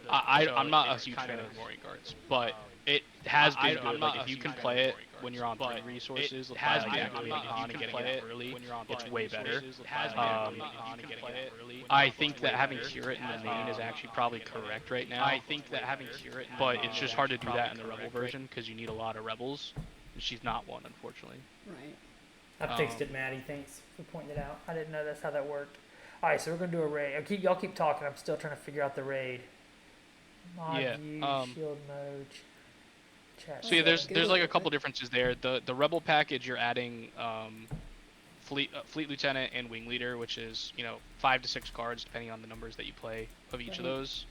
Speaker 5: I'm not a huge fan of Gamorrean guards, but it has been good. Like if you can play it when you're on 3 resources, activating on and getting it early, it's way better. I think that having Curate in the main is actually probably correct right now. But it's just hard to do that in the Rebel version because you need a lot of Rebels, and she's not one, unfortunately.
Speaker 2: Right.
Speaker 1: I fixed it, Maddie. Thanks for pointing it out. I didn't know that's how that worked. All right, so we're gonna do a raid. Y'all keep talking. I'm still trying to figure out the raid. Mod
Speaker 5: Yeah,
Speaker 1: view, shield mode, chat.
Speaker 5: So yeah, there's
Speaker 2: Good.
Speaker 5: like a couple differences there. The Rebel package, you're adding Fleet Lieutenant and Wing Leader, which is 5 to 6 cards depending on the numbers that you play of each of those.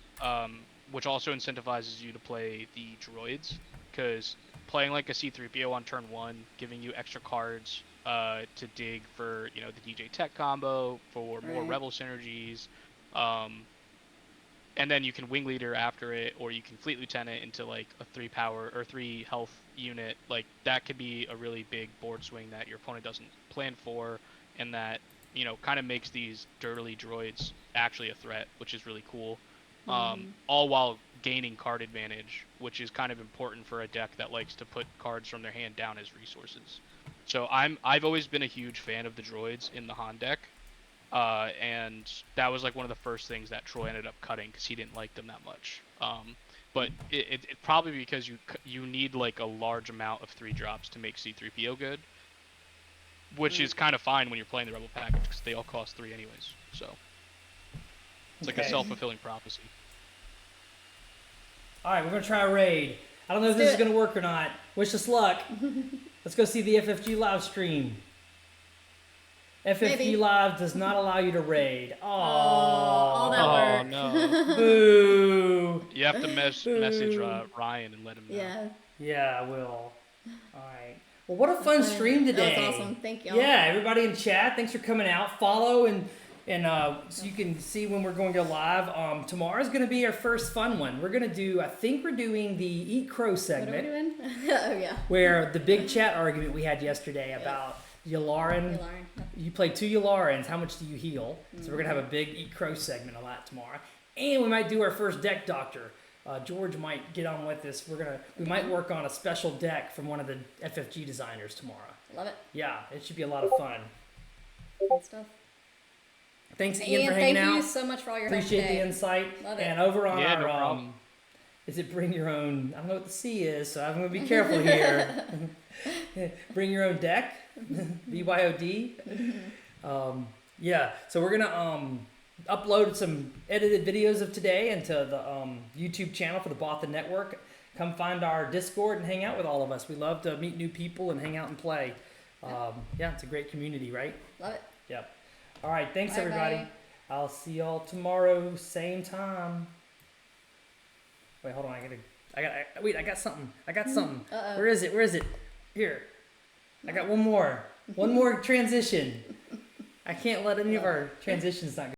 Speaker 5: Which also incentivizes you to play the droids, because playing like a C-3PO on turn 1, giving you extra cards to dig for the DJ Tech combo, for more
Speaker 2: Right.
Speaker 5: Rebel synergies, and then you can Wing Leader after it, or you can Fleet Lieutenant into like a 3 power or 3 health unit. Like that could be a really big board swing that your opponent doesn't plan for, and that kind of makes these dirtily droids actually a threat, which is really cool. All while gaining card advantage, which is kind of important for a deck that likes to put cards from their hand down as resources. So I've always been a huge fan of the droids in the Han deck. And that was like one of the first things that Troy ended up cutting because he didn't like them that much. But it probably because you need like a large amount of 3 drops to make C-3PO good, which is kind of fine when you're playing the Rebel package because they all cost 3 anyways. So it's like a
Speaker 1: Okay.
Speaker 5: self-fulfilling prophecy.
Speaker 1: All right, we're gonna try a raid. I don't know if
Speaker 2: Let's
Speaker 1: this
Speaker 2: do
Speaker 1: is
Speaker 2: it.
Speaker 1: gonna work or not. Wish us luck. Let's go see the FFG live stream. FFG
Speaker 2: Maybe.
Speaker 1: live does not allow you to raid.
Speaker 2: All that
Speaker 5: Oh
Speaker 2: work.
Speaker 5: no!
Speaker 1: Boo.
Speaker 5: You have to message Ryan and let him know.
Speaker 2: Yeah.
Speaker 1: Yeah, I will. All right. Well, what a fun stream today.
Speaker 2: That was awesome. Thank y'all.
Speaker 1: Yeah, everybody in chat, thanks for coming out. Follow and so you can see when we're going to go live. Tomorrow's going to be our first fun one. We're going to do, I think we're doing the Eat Crow
Speaker 2: What are we
Speaker 1: segment,
Speaker 2: doing? Oh yeah.
Speaker 1: where the big chat argument we had yesterday about Yularen.
Speaker 2: Lauren.
Speaker 1: You play 2 Yularans, how much do you heal? So we're going to have a big Eat Crow segment on that tomorrow. And we might do our first deck doctor. George might get on with this. We might work on a special deck from one of the FFG designers tomorrow.
Speaker 2: Love it.
Speaker 1: Yeah, it should be a lot of fun.
Speaker 2: Good stuff.
Speaker 1: Thanks Ian for hanging
Speaker 2: thank
Speaker 1: out.
Speaker 2: you so much for all your help
Speaker 1: Appreciate
Speaker 2: today.
Speaker 1: the insight.
Speaker 2: Love it.
Speaker 1: And over on
Speaker 5: Yeah,
Speaker 1: our
Speaker 5: no problem.
Speaker 1: is it bring your own? I don't know what the C is, so I'm gonna be careful here. Bring your own deck, BYOD. Yeah, so we're gonna upload some edited videos of today into the YouTube channel for the Botha Network. come find our Discord and hang out with all of us. We love to meet new people and hang out and play. Yeah, it's a great community, right?
Speaker 2: Love it.
Speaker 1: Yep. All right, thanks
Speaker 2: Bye,
Speaker 1: everybody.
Speaker 2: bye.
Speaker 1: I'll see y'all tomorrow, same time. Wait, hold on. I got something.
Speaker 2: Uh-oh.
Speaker 1: Where is it? Here. I got one more. One more transition. I can't let any of our transitions not go.